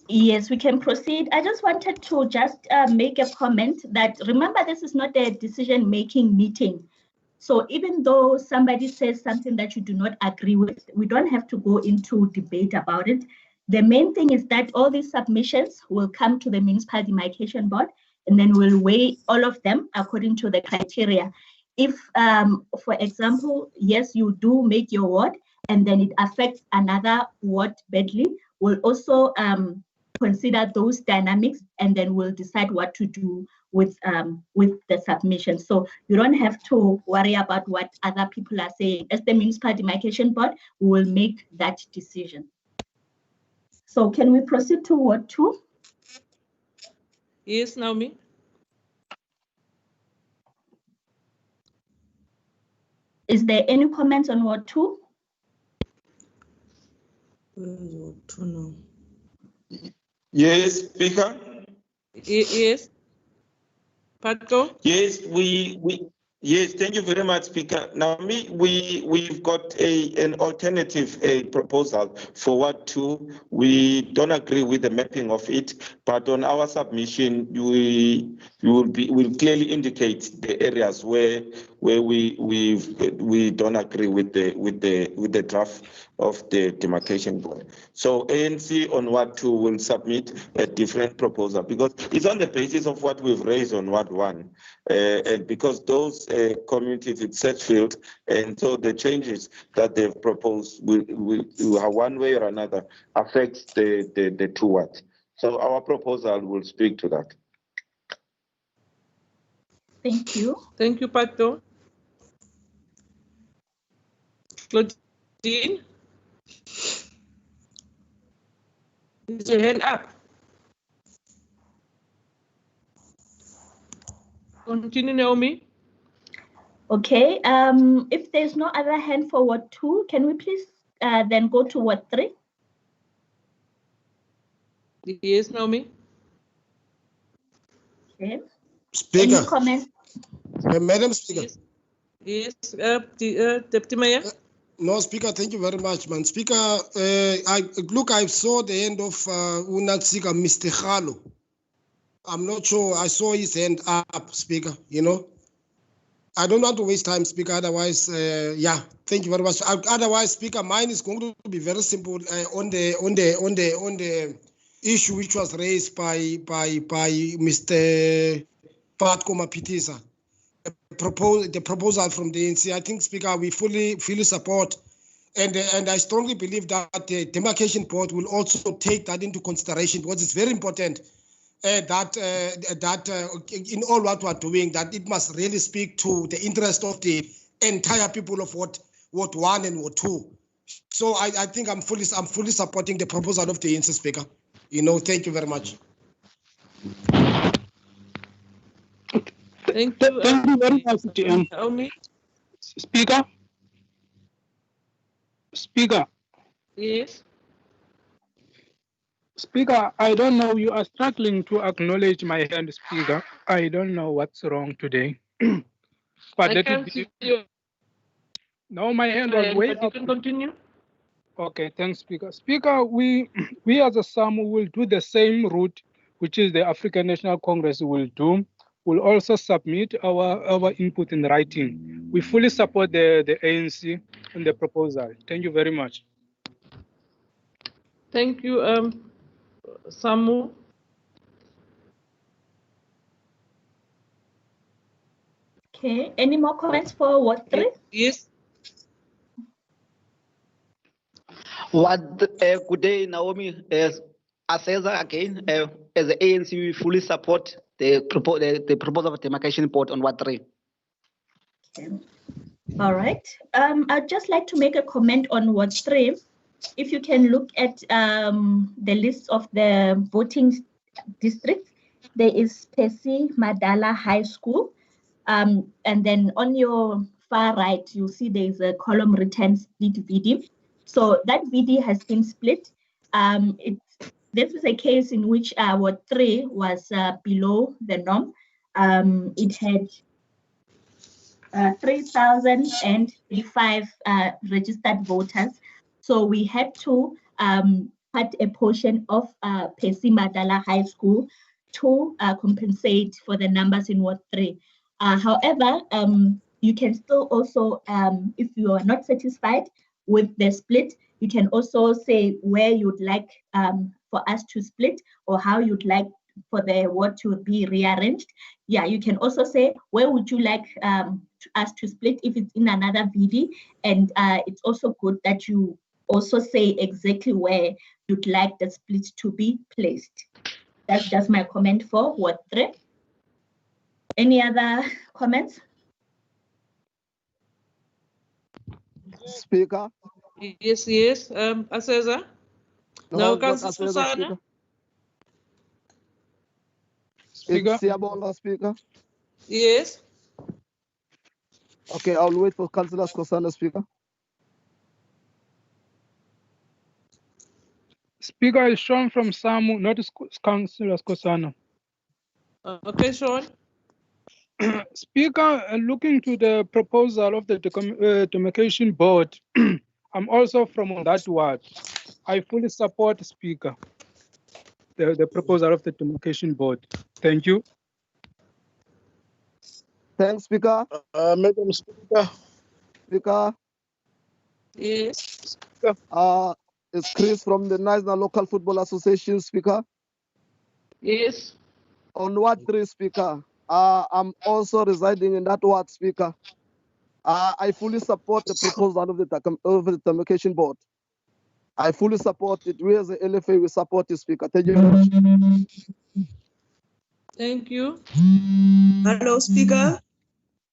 Yes, we can proceed. I just wanted to make a comment that, remember, this is not a decision-making meeting. So even though somebody says something that you do not agree with, we don't have to go into debate about it. The main thing is that all these submissions will come to the Municipal Demarcation Board, and then we'll weigh all of them according to the criteria. If, for example, yes, you do make your ward, and then it affects another ward badly, we'll also consider those dynamics, and then we'll decide what to do with the submission. So you don't have to worry about what other people are saying. As the Municipal Demarcation Board, we will make that decision. So can we proceed to Ward 2? Yes, Naomi. Is there any comments on Ward 2? Yes, Speaker. Yes. Pato? Yes, yes, thank you very much, Speaker. Now, we've got an alternative proposal for Ward 2. We don't agree with the mapping of it, but on our submission, will clearly indicate the areas where we don't agree with the draft of the demarcation board. So ANC on Ward 2 will submit a different proposal because it's on the basis of what we've raised on Ward 1, and because those communities in Sedgefield, and so the changes that they've proposed will one way or another affect the two wards. So our proposal will speak to that. Thank you. Thank you, Pato. Claudine? Is your hand up? Continue, Naomi. Okay, if there's no other hand for Ward 2, can we please then go to Ward 3? Yes, Naomi. Okay. Speaker. Any comments? Madam Speaker. Yes, Deputy Mayor. No, Speaker, thank you very much, man. Speaker, I saw the end of Unatsika, Mr. Khalo. I'm not sure. I saw his hand up, Speaker, you know. I don't want to waste time, Speaker. Otherwise, yeah, thank you very much. Otherwise, Speaker, mine is going to be very simple on the issue which was raised by Mr. Patko Mapitisa. The proposal from the ANC. I think, Speaker, we fully support, and I strongly believe that the demarcation board will also take that into consideration because it's very important. That in all what we're doing, that it must really speak to the interest of the entire people of Ward 1 and Ward 2. So I think I'm fully supporting the proposal of the ANC, Speaker. You know, thank you very much. Thank you very much, Speaker. Speaker. Yes. Speaker, I don't know. You are struggling to acknowledge my hand, Speaker. I don't know what's wrong today. But I let can't it see be. you. No, my hand was way But you up. can continue. Okay, thanks, Speaker. Speaker, we as a SAMU will do the same route, which is the African National Congress will do. We'll also submit our input in writing. We fully support the ANC on the proposal. Thank you very much. Thank you, Samu. Okay, any more comments for Ward 3? Yes. Good day, Naomi. Aseza again, as the ANC, we fully support the proposal of demarcation board on Ward 3. Okay. All right. I'd just like to make a comment on Ward 3. If you can look at the list of the voting districts, there is Pesi Madala High School. And then on your far right, you'll see there's a column written split VD. So that VD has been split. This is a case in which Ward 3 was below the norm. It had 3,035 registered voters. So we had to cut a portion of Pesi Madala High School to compensate for the numbers in Ward 3. However, you can still also, if you are not satisfied with the split, you can also say where you'd like for us to split or how you'd like for the ward to be rearranged. Yeah, you can also say where would you like us to split if it's in another VD, and it's also good that you also say exactly where you'd like the split to be placed. That's just my comment for Ward 3. Any other comments? Speaker. Yes. Aseza. No, Councillor Susana. Speaker. Speaker. Yes. Okay, I'll wait for Councillor Skosana, Speaker. Speaker is Sean from SAMU, not Councillor Skosana. Okay, Sean. Speaker, looking to the proposal of the demarcation board, I'm also from that ward. I fully support, Speaker, the proposal of the demarcation board. Thank you. Thanks, Speaker. Madam Speaker. Speaker. Yes. It's Chris from the National Local Football Association, Speaker. Yes. On Ward 3, Speaker. I'm also residing in that ward, Speaker. I fully support the proposal of the demarcation board. I fully support it. We as the LFA, we support it, Speaker. Thank you very much. Thank you. Hello, Speaker.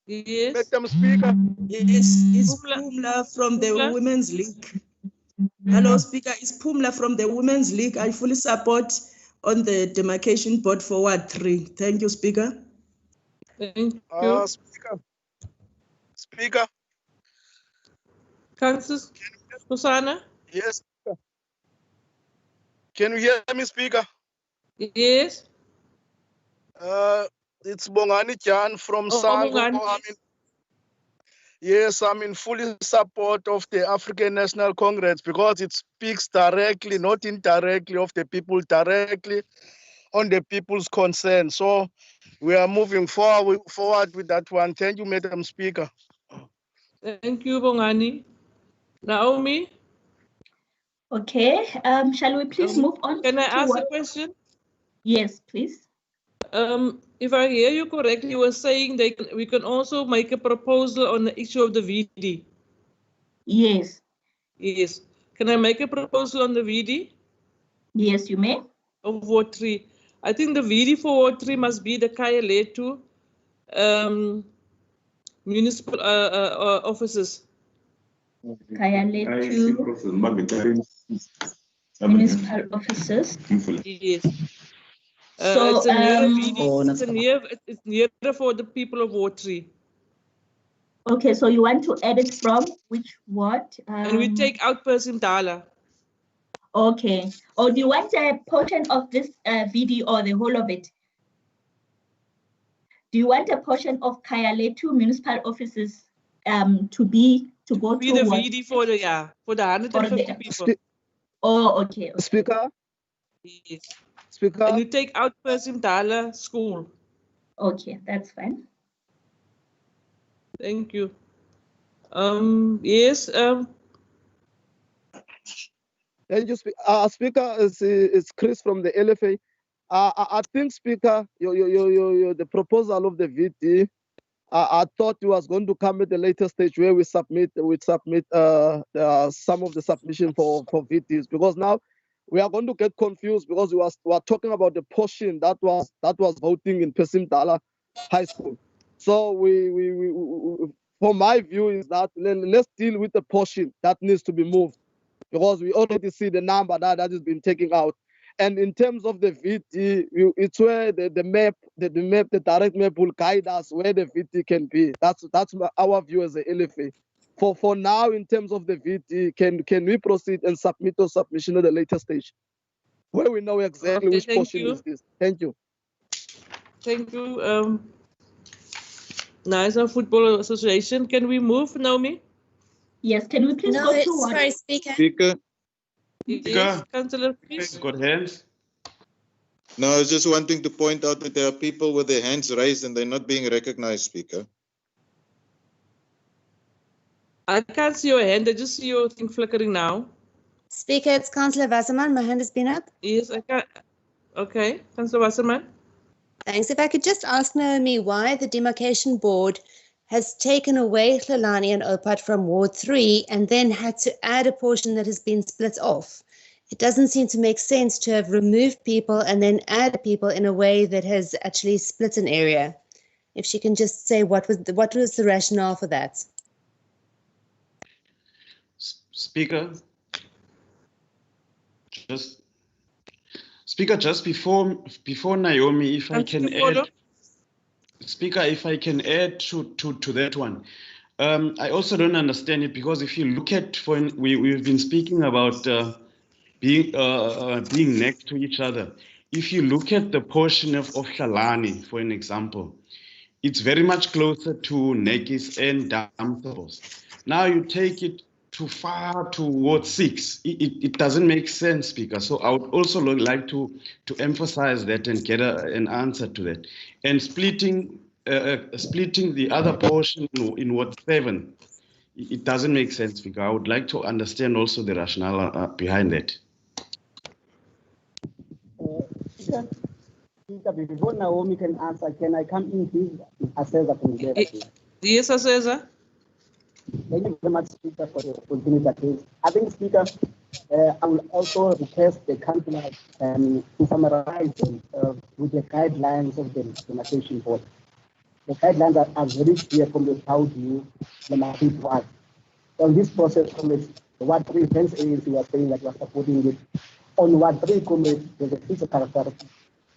Yes. Madam Speaker. Yes, it's Pumla from the Women's League. Hello, Speaker. It's Pumla from the Women's League. I fully support on the demarcation board for Ward 3. Thank you, Speaker. Thank you. Speaker. Councillor Susana. Yes. Can you hear me, Speaker? Yes. It's Bongani Jan from Sango. Yes, I'm in fully support of the African National Congress because it speaks directly, not indirectly, of the people, directly on the people's concern. So we are moving forward with that one. Thank you, Madam Speaker. Thank you, Bongani. Naomi? Okay, shall we please move on? Can I ask a question? Yes, please. If I hear you correctly, you were saying that we can also make a proposal on the issue of the VD. Yes. Yes. Can I make a proposal on the VD? Yes, you may. Of Ward 3. I think the VD for Ward 3 must be the Kayaletu municipal offices. Kayaletu municipal offices. Yes. So, it's nearer for the people of Ward 3. Okay, so you want to add it from which word? And we take out Persimdala. Okay. Or do you want a portion of this video or the whole of it? Do you want a portion of Kayaletu municipal offices to go Be to the what? VD for the 150 people. Oh, okay. Speaker. Yes. Speaker. And you take out Persimdala school. Okay, that's fine. Thank you. Yes. Thank you, Speaker. It's Chris from the LFA. I think, Speaker, the proposal of the VT. I thought it was going to come at the later stage where we submit some of the submission for VTs, because now we are going to get confused because we are talking about the portion that was voting in Persimdala High School. So we for my view is that let's deal with the portion that needs to be moved, because we already see the number that has been taken out. And in terms of the VT, it's where the direct map will guide us where the VT can be. That's our view as a LFA. For now, in terms of the VT, can we proceed and submit a submission at a later stage, where we know exactly which portion is this? Thank you. Thank you. Nisa Football Association, can we move, Naomi? Yes, can we please go to sorry, Speaker. Speaker. Yes, Councillor, please. Good hands. No, I was just wanting to point out that there are people with their hands raised and they're not being recognized, Speaker. I can't see your hand. I just see your thing flickering now. Speaker, it's Councillor Wasserman. My hand has been up. Yes, I can. Okay, Councillor Wasserman. Thanks. If I could just ask Naomi why the demarcation board has taken away Hlelani and Opat from Ward 3 and then had to add a portion that has been split off. It doesn't seem to make sense to have removed people and then add people in a way that has actually split an area. If she can just say what was the rationale for that? Speaker, just before Naomi, if I can add. Speaker, if I can add to that one, I also don't understand it, because if you look at, we've been speaking about being next to each other. If you look at the portion of Hlalani, for an example, it's very much closer to Nekis and Damsabos. Now you take it too far towards 6. It doesn't make sense, Speaker. So I would also like to emphasize that and get an answer to that. And splitting the other portion in Ward 7, it doesn't make sense, Speaker. I would like to understand also the rationale behind that. Before Naomi can answer, can I come in, please? Assessor from there. Yes, Assessor. Thank you very much, Speaker, for the opportunity. I think, Speaker, I will also request the councillor to summarize with the guidelines of the demarcation board. The guidelines are very clear from the how do you demarcate what. On this process, comrades, the Ward 3 Defense Agency was saying that we are supporting it. On Ward 3, comrades, there's a feature characteristic.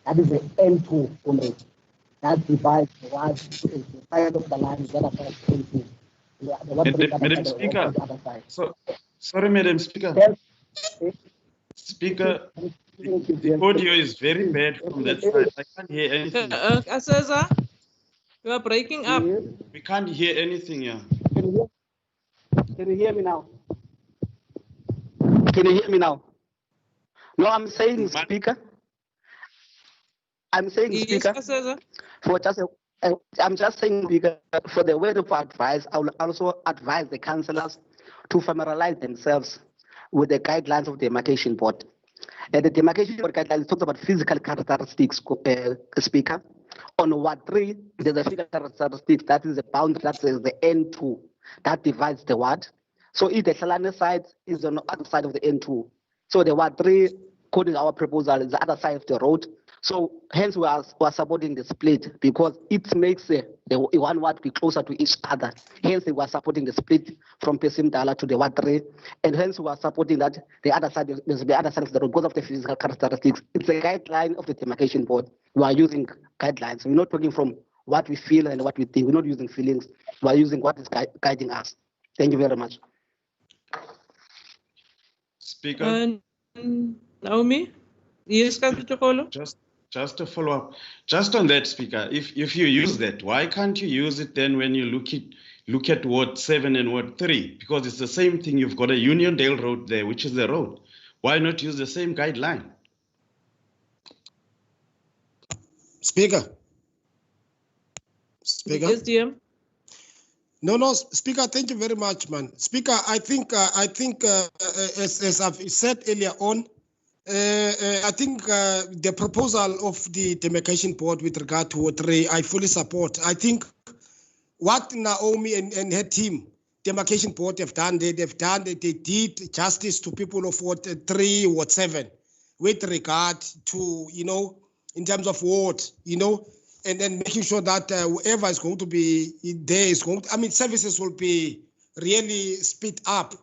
That is the N2, comrades. That divides the Ward to the side of the line, the other side of N2. Madam Speaker, sorry, Madam Speaker. Speaker, the audio is very bad from that side. I can't hear anything. Assessor, you are breaking up. We can't hear anything here. Can you hear me now? Can you hear me now? No, I'm saying, Speaker. I'm saying, Speaker. For just I'm just saying, Speaker, for the word of advice, I will also advise the councillors to familiarize themselves with the guidelines of the demarcation board. The demarcation board guidelines talks about physical characteristics, Speaker. On Ward 3, there's a physical characteristics, that is a boundary, that is the N2, that divides the ward. So if the Hlelani side is on the other side of the N2, so the Ward 3, according to our proposal, is the other side of the road. So hence we are supporting the split, because it makes the one ward be closer to each other. Hence we are supporting the split from Persimdala to the Ward 3, and hence we are supporting that the other side of the road because of the physical characteristics. It's a guideline of the demarcation board. We are using guidelines. We're not talking from what we feel and what we think. We're not using feelings. We're using what is guiding us. Thank you very much. Speaker. Naomi? Yes, Councillor Chokolo? Just to follow up, just on that, Speaker, if you use that, why can't you use it then when you look at Ward 7 and Ward 3? Because it's the same thing. You've got a Uniondale Road there, which is the road. Why not use the same guideline? Speaker. Yes, DM. No, Speaker, thank you very much, man. Speaker, I think as I've said earlier on, I think the proposal of the demarcation board with regard to Ward 3, I fully support. I think what Naomi and her team, demarcation board, have done, they did justice to people of Ward 3, Ward 7, with regard to, in terms of ward, and then making sure that whoever is going to be there is going to, services will be really speed up,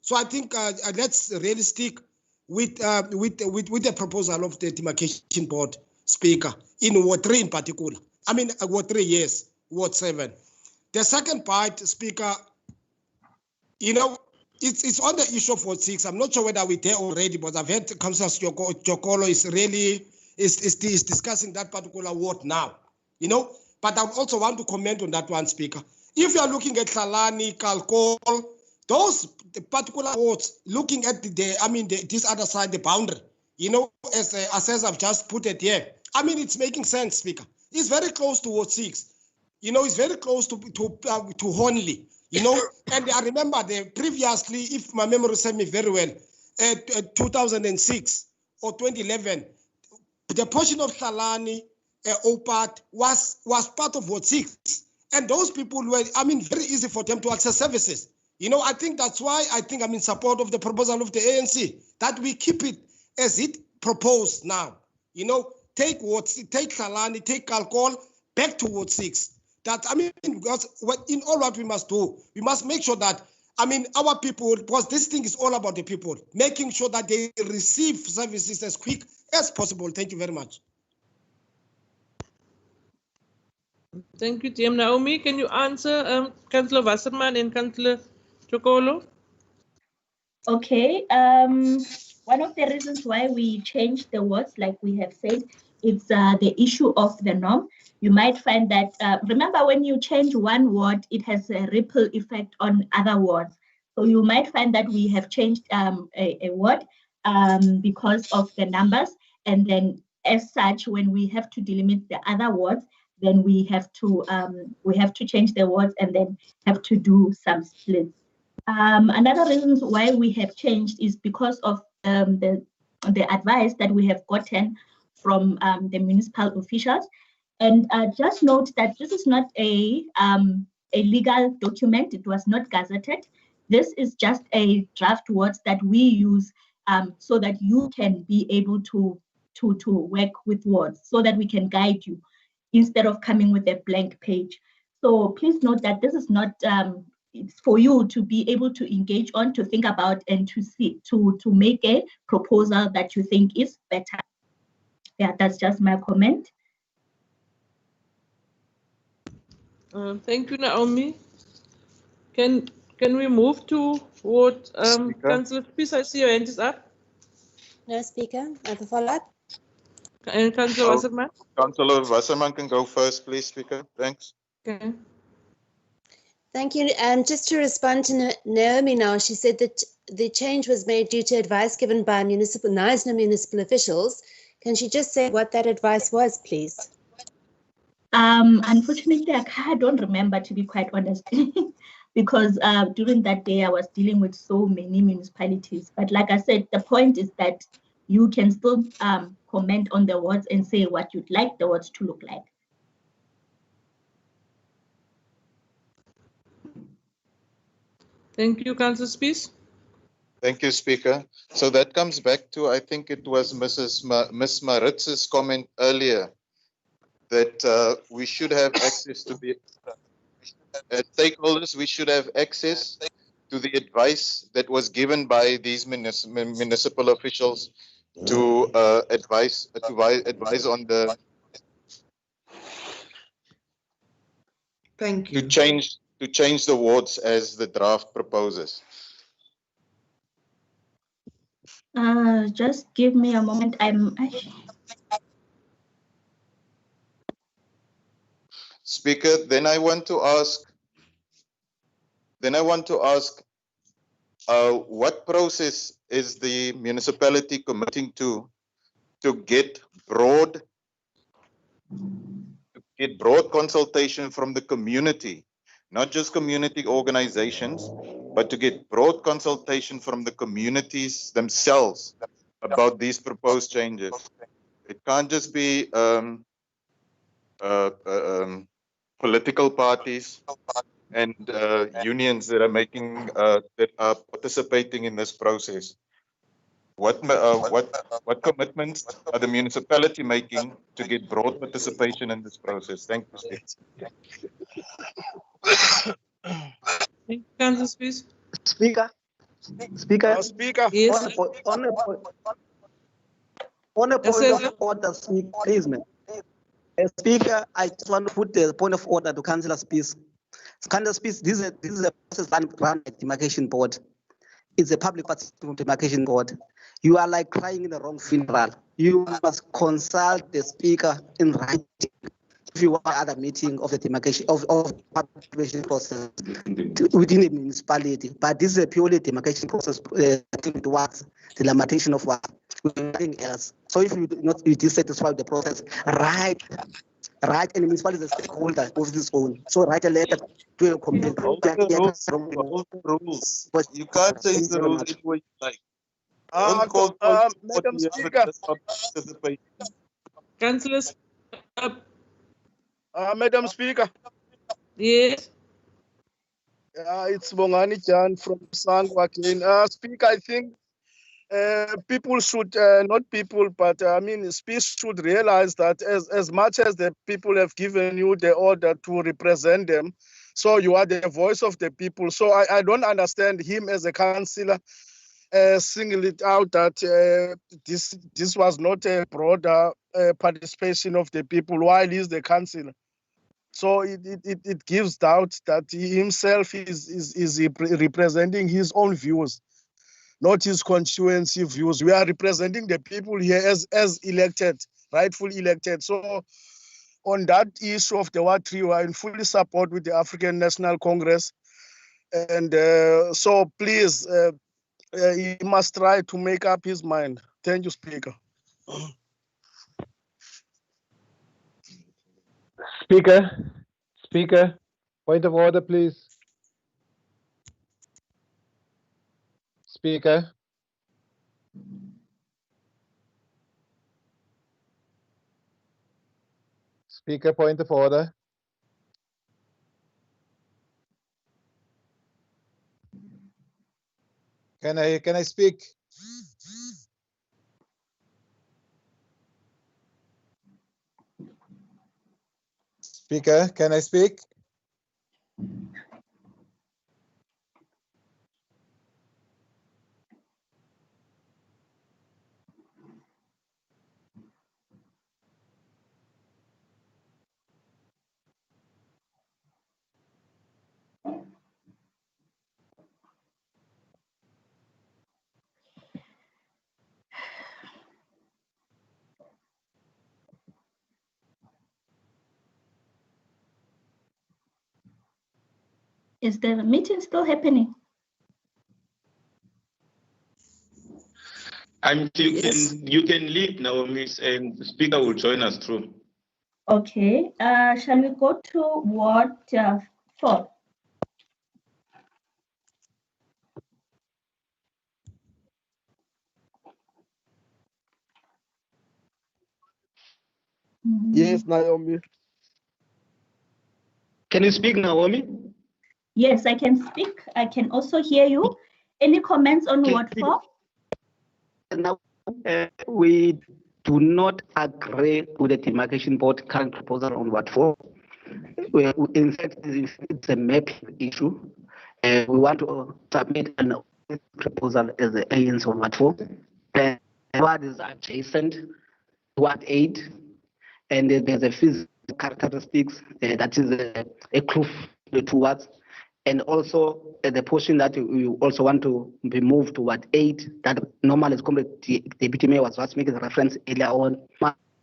So I think let's really stick with the proposal of the demarcation board, Speaker, in Ward 3 in particular. Ward 3, yes, Ward 7. The second part, Speaker, it's on the issue of Ward 6. I'm not sure whether we're there already, but I've heard Councillor Jokolo is discussing that particular ward now, But I also want to comment on that one, Speaker. If you are looking at Tlalani, Kalkol, those particular wards, looking at this other side, the boundary, as I've just put it here, it's making sense, Speaker. It's very close to Ward 6. It's very close to Honley, And I remember previously, if my memory serves me very well, 2006 or 2011, the portion of Tlalani, Opat was part of Ward 6. And those people were, very easy for them to access services. I think that's why I'm in support of the proposal of the ANC, that we keep it as it proposed now. Take Tlalani, take Kalkol, back to Ward 6. Because in all what we must do, we must make sure that, our people, because this thing is all about the people, making sure that they receive services as quick as possible. Thank you very much. Thank you, TM. Naomi, can you answer Councillor Wasserman and Councillor Chokolo? Okay. One of the reasons why we changed the words, like we have said, it's the issue of the norm. You might find that, remember when you change one word, it has a ripple effect on other words. So you might find that we have changed a word because of the numbers. And then as such, when we have to delimit the other words, then we have to change the words and then have to do some splits. Another reason why we have changed is because of the advice that we have gotten from the municipal officials. And just note that this is not a legal document. It was not gazetted. This is just a draft words that we use so that you can be able to work with words, so that we can guide you instead of coming with a blank page. So please note that this is not, it's for you to be able to engage on, to think about, and to see, to make a proposal that you think is better. Yeah, that's just my comment. Thank you, Naomi. Can we move to what Councillor Peace? I see your hand is up. No, Speaker. I have a follow-up. And Councillor Wasserman. Councillor Wasserman can go first, please, Speaker. Thanks. Okay. Thank you. Just to respond to Naomi now, she said that the change was made due to advice given by Knysna municipal officials. Can she just say what that advice was, please? Unfortunately, I don't remember, to be quite honest, because during that day I was dealing with so many municipalities. But like I said, the point is that you can still comment on the words and say what you'd like the words to look like. Thank you, Councillor Spies. Thank you, Speaker. So that comes back to, I think it was Miss Maritz's comment earlier, that we should have access to the stakeholders. We should have access to the advice that was given by these municipal officials to advise on the Thank you. To change the wards as the draft proposes. Just give me a moment. Speaker, then I want to ask, what process is the municipality committing to get broad consultation from the community, not just community organizations, but to get broad consultation from the communities themselves about these proposed changes. It can't just be political parties and unions that are making that are participating in this process. What commitments are the municipality making to get broad participation in this process? Thank you, Speaker. Kansas, please. Speaker. Speaker. Yes. On a point of order, Speaker, please, man. Speaker, I just want to put the point of order to Councillor Spees. Councillor Spees, this is a process run by the demarcation board. It's a public participation demarcation board. You are like crying in the wrong funeral. You must consult the speaker in writing if you want other meeting of the demarcation of participation process within the municipality. But this is a purely demarcation process towards the limitation of what, nothing else. So if you not be dissatisfied with the process, write, and the municipality is a stakeholder of this own. So write a letter to a complaint. Hold the rules. You can't change the rules any way you like. Madam Speaker. Councillor. Madam Speaker. Yes. It's Bongani Jan from Sangu again. Speaker, I think people should, not people, but I mean, speech should realize that as much as the people have given you the order to represent them, so you are the voice of the people. So I don't understand him as a councillor single it out that this was not a broader participation of the people while he's the councillor. So it gives doubt that he himself is representing his own views, not his constituency views. We are representing the people here as elected, rightfully elected. So on that issue of the Ward 3, we are in full support with the African National Congress. And so please, he must try to make up his mind. Thank you, Speaker. Speaker, point of order, please. Speaker. Speaker, point of order. Can I speak? Speaker, can I speak? Is the meeting still happening? You can leave now, Miss, and the speaker will join us through. Okay. Shall we go to Ward 4? Yes, Naomi. Can you speak, Naomi? Yes, I can speak. I can also hear you. Any comments on Ward 4? Now, we do not agree with the demarcation board current proposal on Ward 4. In fact, it's a mapping issue. We want to submit an proposal as the ANC on Ward 4. Ward is adjacent to Ward 8, and there's a characteristics, that is a clue towards, and also the portion that we also want to be moved to Ward 8, that normally is Deputy Mayor was just making a reference earlier on,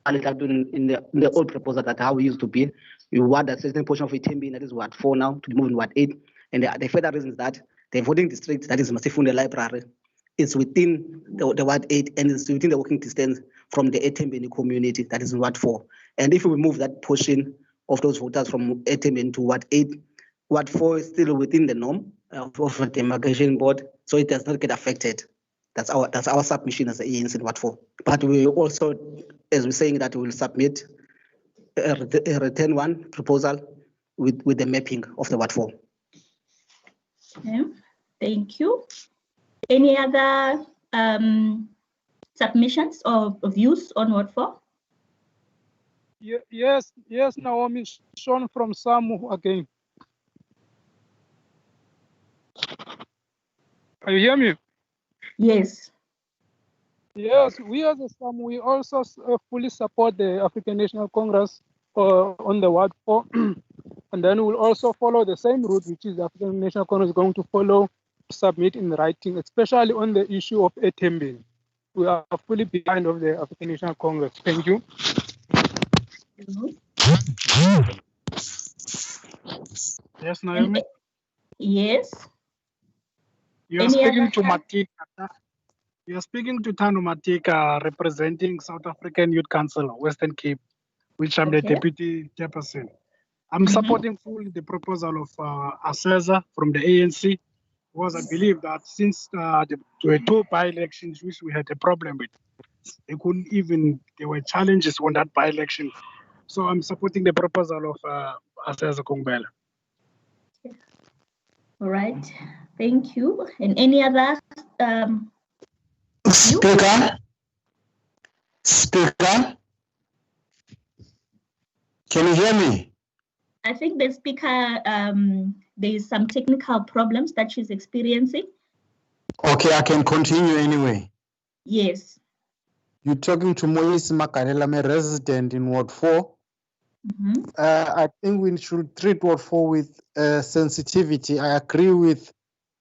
in the old proposal that how we used to be. We want a certain portion of Itembi, that is Ward 4 now, to be moved in Ward 8. And the further reason is that the voting district, that is Masifunde Library, is within the Ward 8 and is within the walking distance from the Etembeni community, that is in Ward 4. And if we move that portion of those voters from Etembeni to Ward 8, Ward 4 is still within the norm of the demarcation board, so it does not get affected. That's our submission as the ANC in Ward 4. But we also, as we're saying, that we will submit a return one proposal with the mapping of the Ward 4. Okay, thank you. Any other submissions or views on Ward 4? Yes, Naomi, Sean from SAMU again. Can you hear me? Yes. Yes, we as a SAMU, we also fully support the African National Congress on the Ward 4. And then we'll also follow the same route, which is the African National Congress is going to follow, submit in writing, especially on the issue of Etembeni. We are fully behind of the African National Congress. Thank you. Yes, Naomi? Yes. You are speaking to Matika. You are speaking to Tanu Matika, representing South African Youth Council, Western Cape, which I'm the deputy chairperson. I'm supporting fully the proposal of Aseza from the ANC, because I believe that since there were two by-elections which we had a problem with, they couldn't even, there were challenges on that by-election. So I'm supporting the proposal of Aseza Kongbela. All right, thank you. And any other Speaker, can you hear me? I think the speaker, there is some technical problems that she's experiencing. Okay, I can continue anyway. Yes. You're talking to Moise Makarela, I'm a resident in Ward 4. I think we should treat Ward 4 with sensitivity. I agree with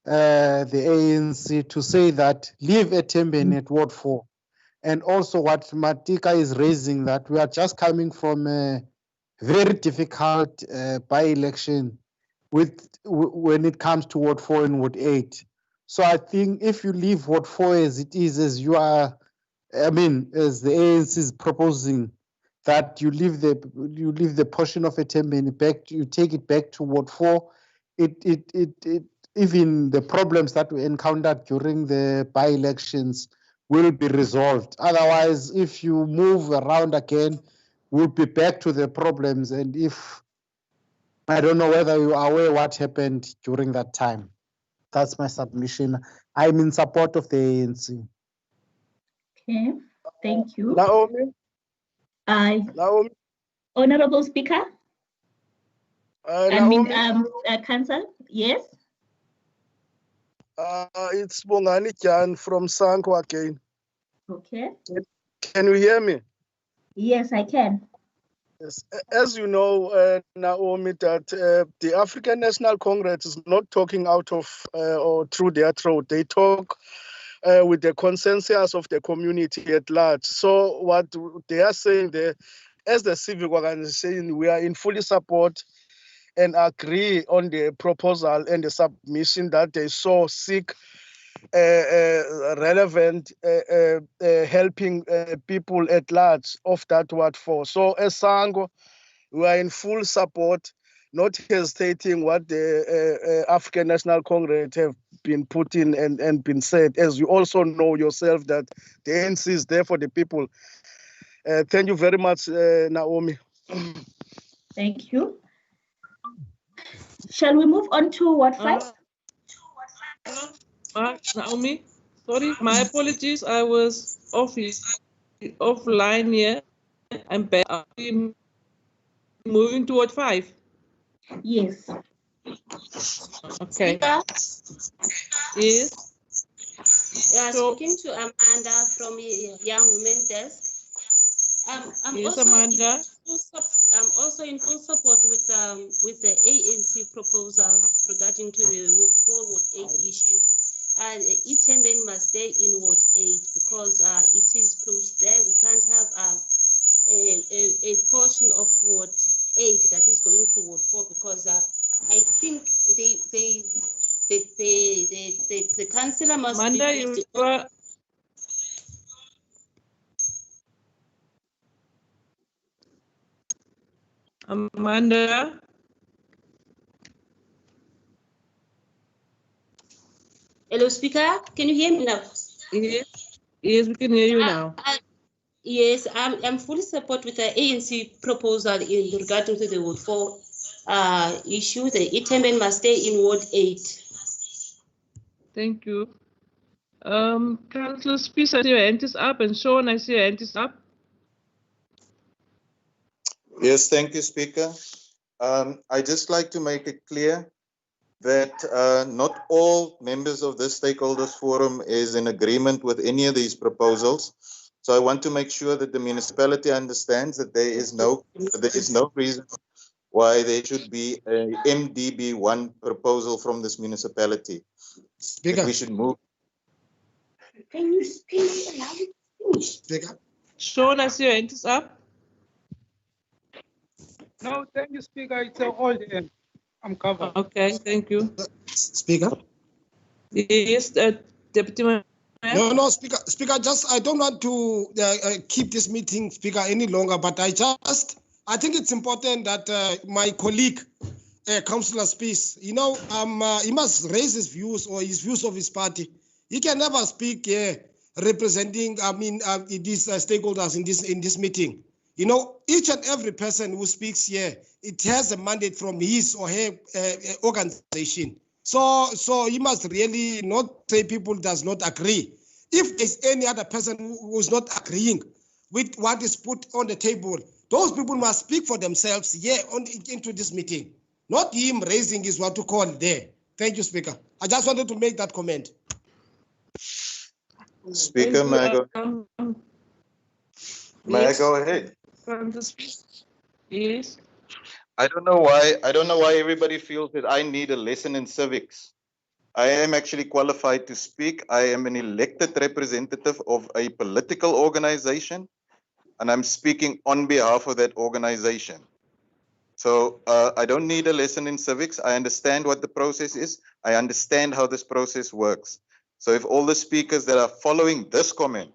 the ANC to say that leave Etembeni at Ward 4. And also what Matika is raising, that we are just coming from a very difficult by-election when it comes to Ward 4 and Ward 8. So I think if you leave Ward 4 as it is, as you are, I mean, as the ANC is proposing, that you leave the portion of Etembeni back, you take it back to Ward 4. Even the problems that we encountered during the by-elections will be resolved. Otherwise, if you move around again, we'll be back to the problems. And if, I don't know whether you are aware what happened during that time. That's my submission. I'm in support of the ANC. Okay, thank you. Naomi? Naomi? Honorable Speaker? Council, yes? It's Bongani Jan from Sanko again. Okay. Can you hear me? Yes, I can. Yes. As you know, Naomi, that the African National Congress is not talking out of or through their throat. They talk with the consensus of the community at large. So what they are saying there, as the civic organization, we are in fully support and agree on the proposal and the submission that they so seek relevant helping people at large of that Ward 4. So as Sango, we are in full support, not hesitating what the African National Congress have been put in and been said. As you also know yourself that the ANC is there for the people. Thank you very much, Naomi. Thank you. Shall we move on to Ward 5? Naomi, sorry, my apologies. I was offline here. I'm back. Are we moving to Ward 5? Yes. Okay. Speaker? Yes. Yeah, speaking to Amanda from Young Women Desk. I'm Yes, also Amanda. I'm also in full support with the ANC proposal regarding to the Ward 4, Ward 8 issue. E10 must stay in Ward 8 because it is close there. We can't have a portion of Ward 8 that is going to Ward 4 because I think the councillor must Amanda, be you were. Amanda. Hello, Speaker. Can you hear me now? Yes, yes, we can hear you now. Yes, I'm fully support with the ANC proposal in regard to the Ward 4 issue. The E10 must stay in Ward 8. Thank you. Councillor Spies, I see your hand is up, and Sean, I see your hand is up. Yes, thank you, Speaker. I just like to make it clear that not all members of this stakeholders forum is in agreement with any of these proposals. So I want to make sure that the municipality understands that there is no reason why there should be a MDB1 proposal from this municipality. Speaker. That we should move. Can you speak? Speaker. Sean, I see your hand is up. No, thank you, Speaker. It's all the end. I'm covered. Okay, thank you. Speaker. Yes, Deputy Mayor. No, Speaker. Just I don't want to keep this meeting, Speaker, any longer. But I think it's important that my colleague, Councillor Spies, he must raise his views or his views of his party. He can never speak representing, these stakeholders in this meeting. Each and every person who speaks here, it has a mandate from his or her organization. So you must really not say people does not agree. If there's any other person who's not agreeing with what is put on the table, those people must speak for themselves here into this meeting. Not him raising his what to call there. Thank you, Speaker. I just wanted to make that comment. Speaker, may I go? May I go ahead? Yes. I don't know why everybody feels that I need a lesson in civics. I am actually qualified to speak. I am an elected representative of a political organization, and I'm speaking on behalf of that organization. So I don't need a lesson in civics. I understand what the process is. I understand how this process works. So if all the speakers that are following this comment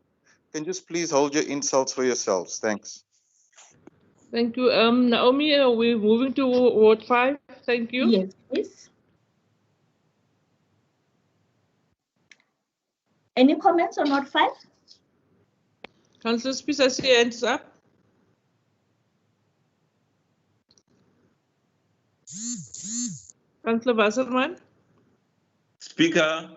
can just please hold your insults for yourselves. Thanks. Thank you. Naomi, we're moving to Ward 5. Thank you. Yes, please. Any comments on Ward 5? Councillor Spies, I see your hands up. Councillor Wasserman. Speaker.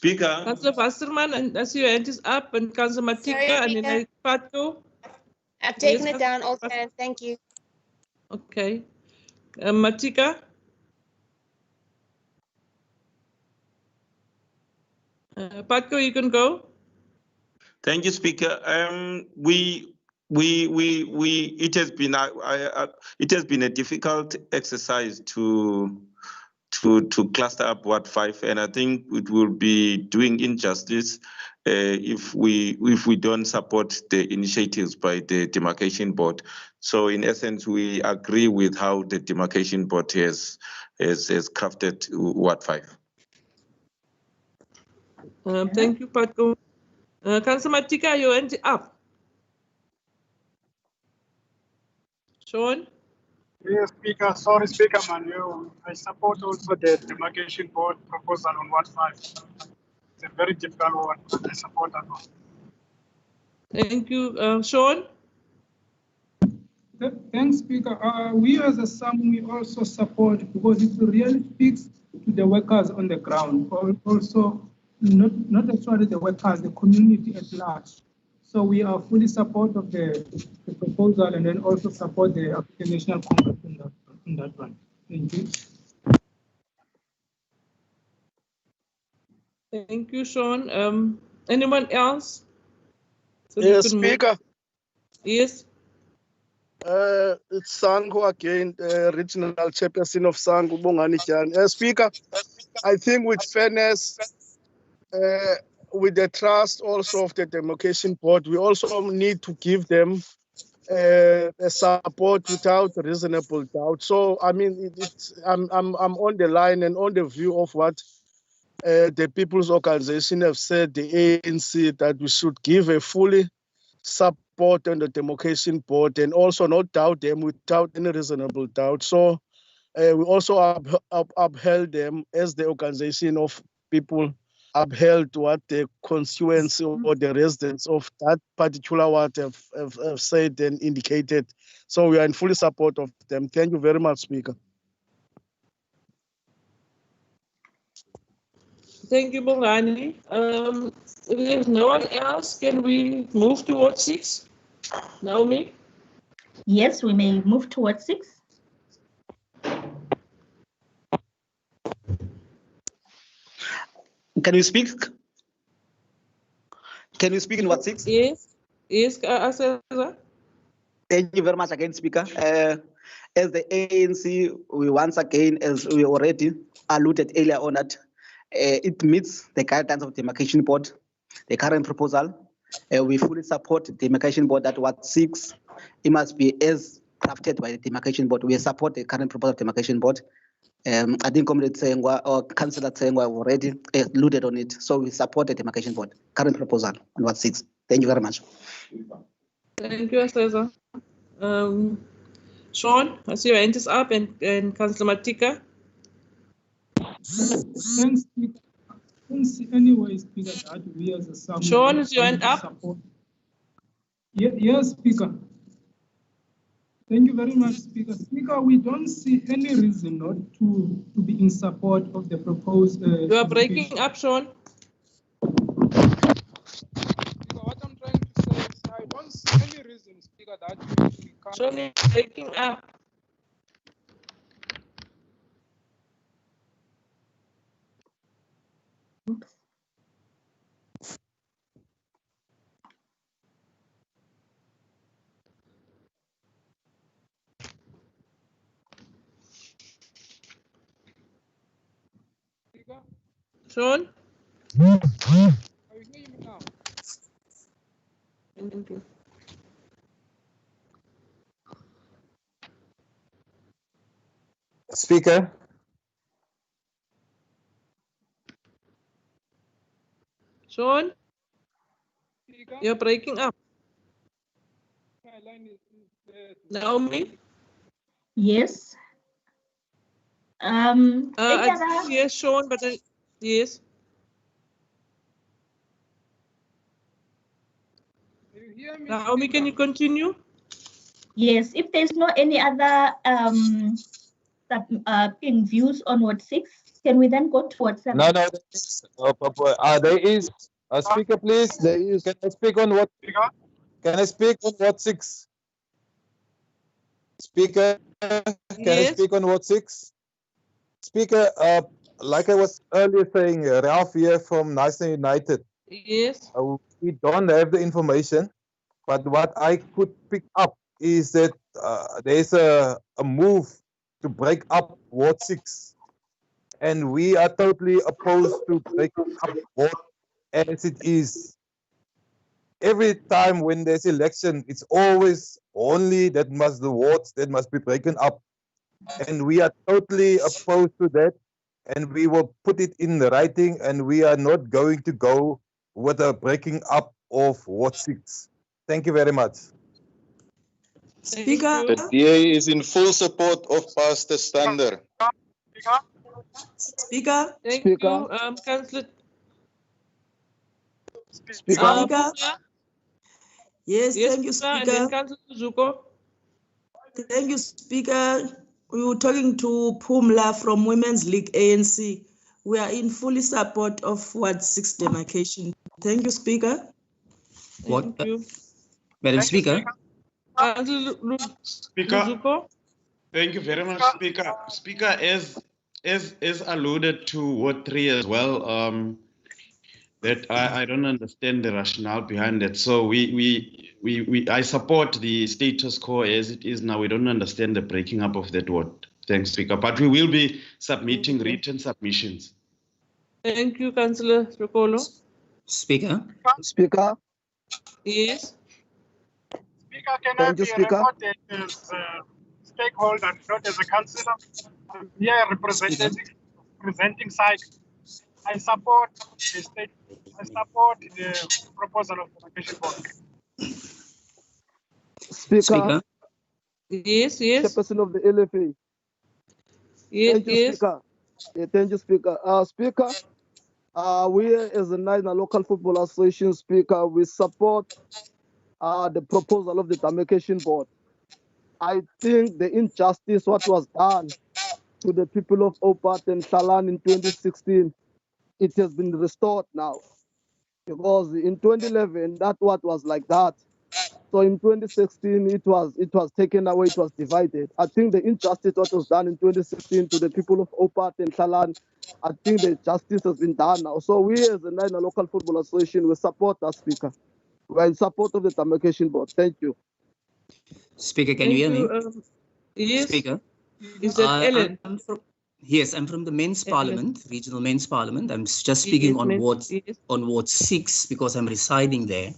Councillor Wasserman, and I see your hand is up, and Councillor Matika, and then Pato. I've taken it down, old man. Thank you. Okay. Matika. Patko, you can go. Thank you, Speaker. It has been a difficult exercise to cluster up Ward 5, and I think it will be doing injustice if we don't support the initiatives by the demarcation board. So in essence, we agree with how the demarcation board has crafted Ward 5. Thank you, Patko. Councillor Matika, your hand up. Sean? Yes, Speaker. Sorry, Speaker, man. I support also the demarcation board proposal on Ward 5. It's a very difficult one, but I support that one. Thank you. Sean? Thanks, Speaker. We as a SAM, we also support because it really speaks to the workers on the ground, also not actually the workers, the community at large. So we are fully support of the proposal and then also support the African National Congress in that one. Thank you. Thank you, Sean. Anyone else? So Yes, we can move. Speaker. Yes. It's Sango again, regional chairperson of Sango, Bongani Jan. Speaker, I think with fairness, with the trust also of the demarcation board, we also need to give them a support without reasonable doubt. So I mean, I'm on the line and on the view of what the People's Organization have said, the ANC, that we should give a fully support on the demarcation board and also not doubt them without any reasonable doubt. So we also upheld them as the organization of people upheld what the constituents or the residents of that particular ward have said and indicated. So we are in full support of them. Thank you very much, Speaker. Thank you, Bongani. If there's no one else, can we move towards 6? Naomi? Yes, we may move towards 6. Can you speak? Can you speak in what 6? Yes. Yes, Cesar. Thank you very much again, Speaker. As the ANC, we once again, as we already alluded earlier on, that it meets the guidelines of the demarcation board, the current proposal. We fully support the demarcation board that what 6, it must be as crafted by the demarcation board. We support the current proposal of the demarcation board. I think Comrade Tsengwa or Councillor Tsengwa have already alluded on it. So we support the demarcation board, current proposal on what 6. Thank you very much. Thank you, Cesar. Sean, I see your hand is up, and Councillor Matika. Thanks, Speaker. I don't see any way, Speaker, that we as a Samu Sean, is your hand up? Support. Yes, Speaker. Thank you very much, Speaker. Speaker, we don't see any reason not to be in support of the proposed. You are breaking up, Sean. Speaker, what I'm trying to say is I don't see any reason, Speaker, that we can't. Sean is breaking up. Oops. Sean? Are you hearing me now? Thank you. Speaker. Sean? You're breaking up. My line is Naomi? Yes. Yes, Sean, but yes. Naomi, can you continue? Yes, if there's no any other views on what 6, can we then go towards 7? No, there is. Speaker, please. There is. Can I speak on what? Can I speak on what 6? Speaker, can I speak on what 6? Speaker, like I was earlier saying, Ralph here from National United. Yes. We don't have the information, but what I could pick up is that there's a move to break up Ward 6. And we are totally opposed to breaking up Ward as it is. Every time when there's election, it's always only the wards that must be broken up. And we are totally opposed to that. And we will put it in the writing, and we are not going to go with a breaking up of Ward 6. Thank you very much. Speaker. The DA is in full support of Pastor Stander. Speaker. Thank you, Councillor. Speaker. Yes, thank you, And then Speaker. Councillor Zuko. Thank you, Speaker. We were talking to Pumla from Women's League ANC. We are in fully support of Ward 6 demarcation. Thank you, Speaker. Thank you. Madam Speaker. Speaker. Thank you very much, Speaker. Speaker, as alluded to Ward 3 as well, that I don't understand the rationale behind it. So I support the status quo as it is now. We don't understand the breaking up of that word. Thanks, Speaker. But we will be submitting written submissions. Thank you, Councillor Rokolo. Speaker. Speaker. Yes. Speaker, can Thank I you, be Speaker. recorded as a stakeholder, not as a councillor? I'm here representing side. I support the state. I support the proposal of the demarcation board. Speaker. Yes. Chairperson of the LFA. Thank you, Speaker. Yeah, thank you, Speaker. Speaker, we as the National Local Football Association, Speaker, we support the proposal of the demarcation board. I think the injustice what was done to the people of Opat and Shalan in 2016, it has been restored now. Because in 2011, that what was like that. So in 2016, it was taken away, it was divided. I think the injustice what was done in 2016 to the people of Opat and Shalan, I think the justice has been done now. So we as the National Local Football Association, we support that, Speaker. We're in support of the demarcation board. Thank you. Speaker, can you hear me? Yes. Speaker. Is that Ellen? Yes, I'm from the Men's Parliament, Regional Men's Parliament. I'm just speaking on Ward 6 because I'm residing there.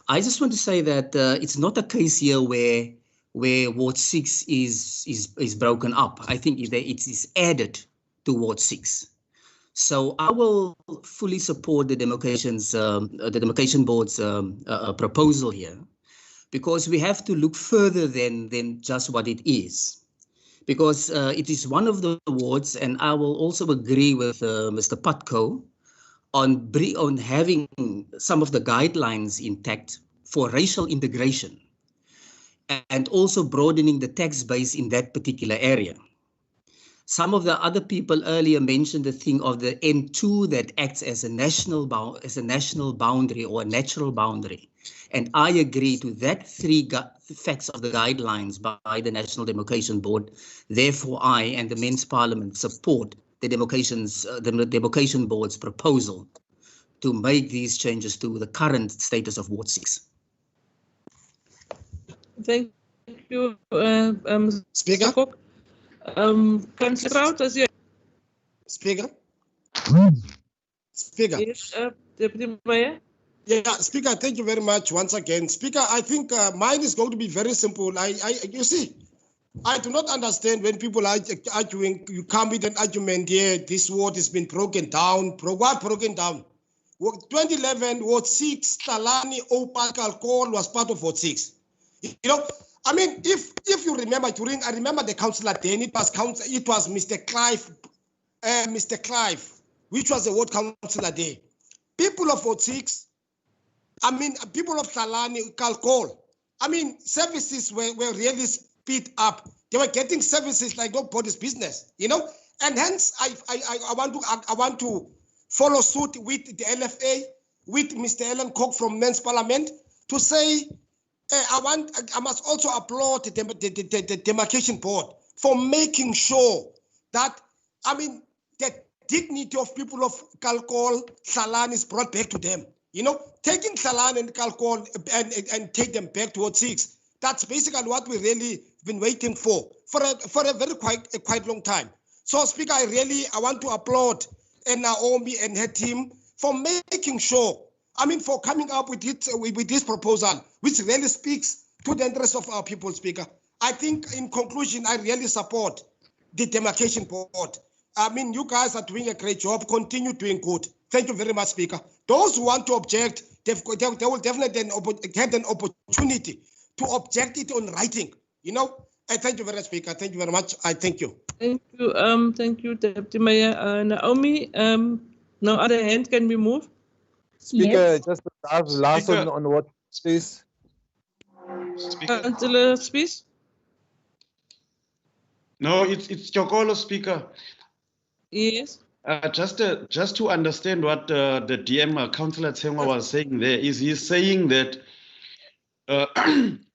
I just want to say that it's not a case here where Ward 6 is broken up. I think it is added to Ward 6. So I will fully support the demarcation board's proposal here, because we have to look further than just what it is. Because it is one of the wards, and I will also agree with Mr. Patko on having some of the guidelines intact for racial integration and also broadening the tax base in that particular area. Some of the other people earlier mentioned the thing of the N2 that acts as a national boundary or a natural boundary. And I agree to that three facts of the guidelines by the National Demarcation Board. Therefore, I and the Men's Parliament support the Demarcation Board's proposal to make these changes to the current status of Ward 6. Thank you, Speaker. Cook. Councillor Prout, as you. Speaker. Speaker. Yes, Deputy Mayor. Yeah, Speaker, thank you very much once again. Speaker, I think mine is going to be very simple. You see, I do not understand when people are arguing, you come with an argument here, this ward has been broken down. What broken down? 2011, Ward 6, Talani, Opak, Alcohol was part of Ward 6. You know, I mean, if you remember, I remember the councillor then, it was Mr. Clive, which was the ward councillor there. People of Ward 6, I mean, people of Talani, Kalkol, I mean, services were really speed up. They were getting services like nobody's business, you know? And hence, I want to follow suit with the LFA, with Mr. Ellen Cook from Men's Parliament to say, I must also applaud the demarcation board for making sure that, I mean, the dignity of people of Kalkol, Salan is brought back to them. You know, taking Salan and Kalkol and take them back to Ward 6. That's basically what we really been waiting for a very quite long time. So, Speaker, I want to applaud Naomi and her team for making sure, I mean, for coming up with this proposal, which really speaks to the interest of our people, Speaker. I think, in conclusion, I really support the demarcation board. I mean, you guys are doing a great job. Continue doing good. Thank you very much, Speaker. Those who want to object, they will definitely get an opportunity to object it on writing. You know, I thank you very much, Speaker. Thank you very much. I thank you. Thank you, Deputy Mayor. Naomi, no other hand can be moved. Speaker, just last on what, please. Councillor Spies? No, it's Chokolo, Speaker. Yes. Just to understand what the DM Councillor Tsengwa was saying there, is he's saying that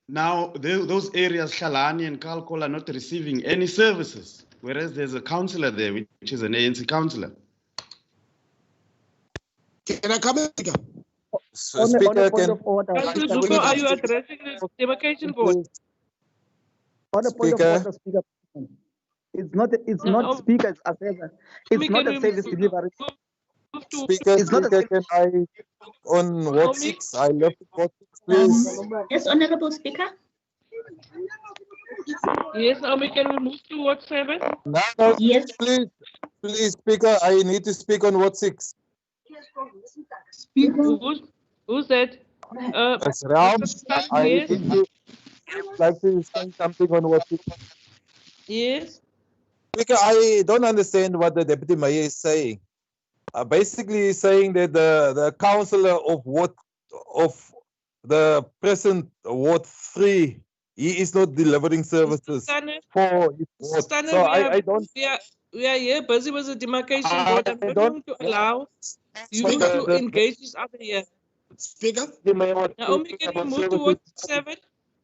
now those areas, Shalani and Kalkol, are not receiving any services, whereas there's a councillor there, which is an ANC councillor. Can I come in? So, Speaker, can Councillor Zuko, are you addressing the demarcation board? On a point of Speaker. order, Speaker. It's not Speaker, it's Assessor. It's not a service delivery. Speaker, It's not a Speaker, can I on Ward 6? I love Ward 6, please. Yes, Honorable Speaker. Yes, Naomi, can we move to Ward 7? No, yes. Please, Speaker, I need to speak on Ward 6. Speaker. Who's that? It's Ram. I Yes. like to say something on Ward 6. Yes. Speaker, I don't understand what the Deputy Mayor is saying. Basically saying that the councillor of the present Ward 3, he is not delivering services for his ward. So I don't. We are here busy with the demarcation board. I'm not going to allow you to engage this other here. Speaker. Naomi, can you move to Ward 7?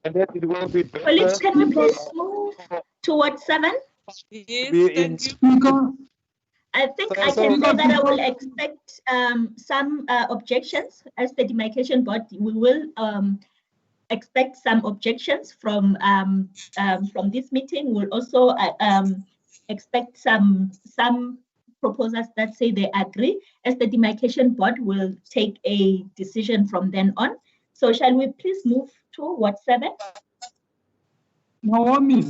And then it will be better. Colleagues, can we please move to Ward 7? Yes, thank you. I think I can say that I will expect some objections as the demarcation board. We will expect some objections from this meeting. We'll also expect some proposals that say they agree, as the demarcation board will take a decision from then on. So shall we please move to Ward 7? Naomi.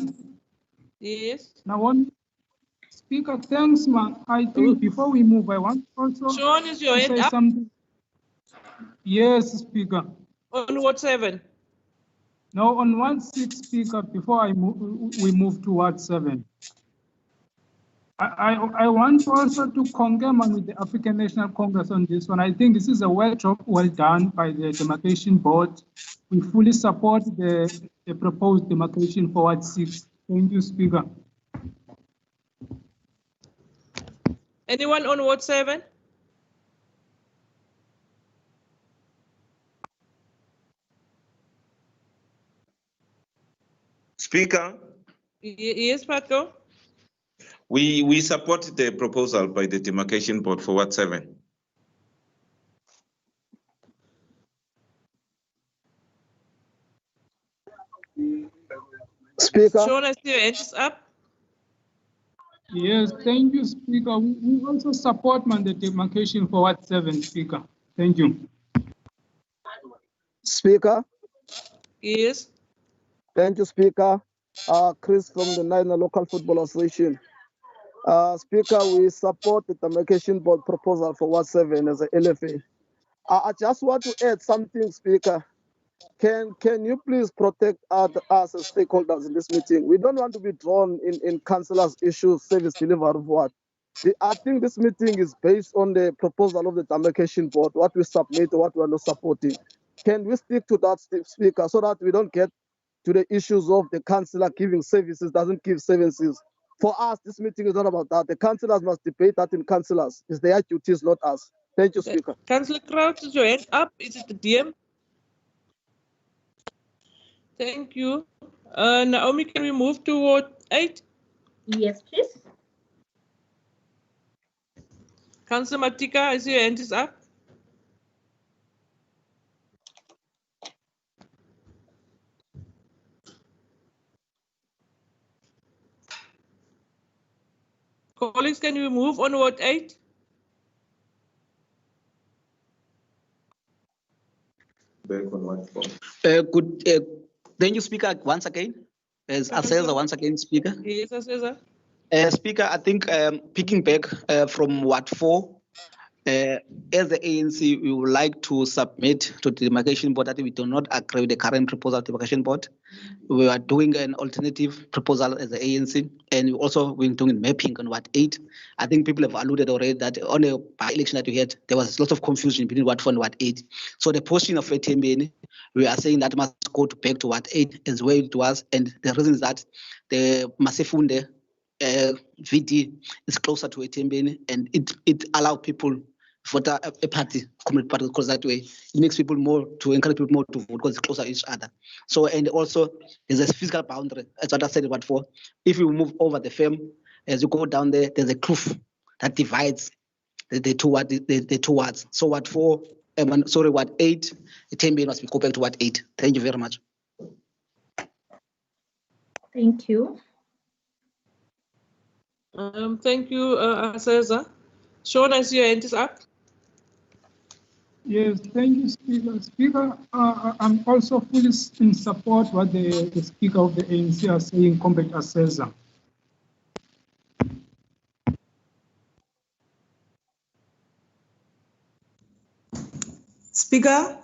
Yes. Naomi. Speaker, thanks, man. I think before we move, I want also Sean, is your to hand say up? something. Yes, Speaker. On Ward 7? No, on 1-6, Speaker, before we move to Ward 7. I want also to concur with the African National Congress on this one. I think this is a job well done by the demarcation board. We fully support the proposed demarcation for Ward 6. Thank you, Speaker. Anyone on Ward 7? Speaker. Yes, Patko. We support the proposal by the demarcation board for Ward 7. Speaker. Sean, I see your hand is up. Yes, thank you, Speaker. We also support the demarcation for Ward 7, Speaker. Thank you. Speaker. Yes. Thank you, Speaker. Chris from the National Local Football Association. Speaker, we support the demarcation board proposal for Ward 7 as a LFA. I just want to add something, Speaker. Can you please protect us as stakeholders in this meeting? We don't want to be drawn in councillors' issues, service delivery of what. I think this meeting is based on the proposal of the demarcation board, what we submit or what we are not supporting. Can we stick to that, Speaker, so that we don't get to the issues of the councillor giving services, doesn't give services? For us, this meeting is not about that. The councillors must debate that in councillors. It's their duties, not us. Thank you, Speaker. Councillor Crouch, is your hand up? Is it the DM? Thank you. Naomi, can we move to Ward 8? Yes, please. Councillor Matika, I see your hand is up. Colleagues, can we move on Ward 8? Thank you, Speaker, once again. As Assessor, once again, Speaker. Yes, Assessor. Speaker, I think picking back from Ward 4, as the ANC, we would like to submit to the demarcation board that we do not agree with the current proposal of the demarcation board. We are doing an alternative proposal as the ANC, and we also been doing mapping on Ward 8. I think people have alluded already that on the by-election that we had, there was lots of confusion between Ward 4 and Ward 8. So the portion of Etembeni, we are saying that must go back to Ward 8 as where it was, and the reason is that the Masefunde VD is closer to Etembeni, and it allows people vote a party, community party, because that way it makes people more to encourage people more to vote because it's closer to each other. So, and also there's a physical boundary, as what I said about 4. If you move over the firm, as you go down there, there's a kloof that divides the two wards. So Ward 4, Ward 8, the 10 billion must be go back to Ward 8. Thank you very much. Thank you. Thank you, Aseza. Sean, I see your hand is up. Yes, thank you, Speaker. Speaker, I'm also fully in support what the Speaker of the ANC are saying, Comrade Aseza. Speaker?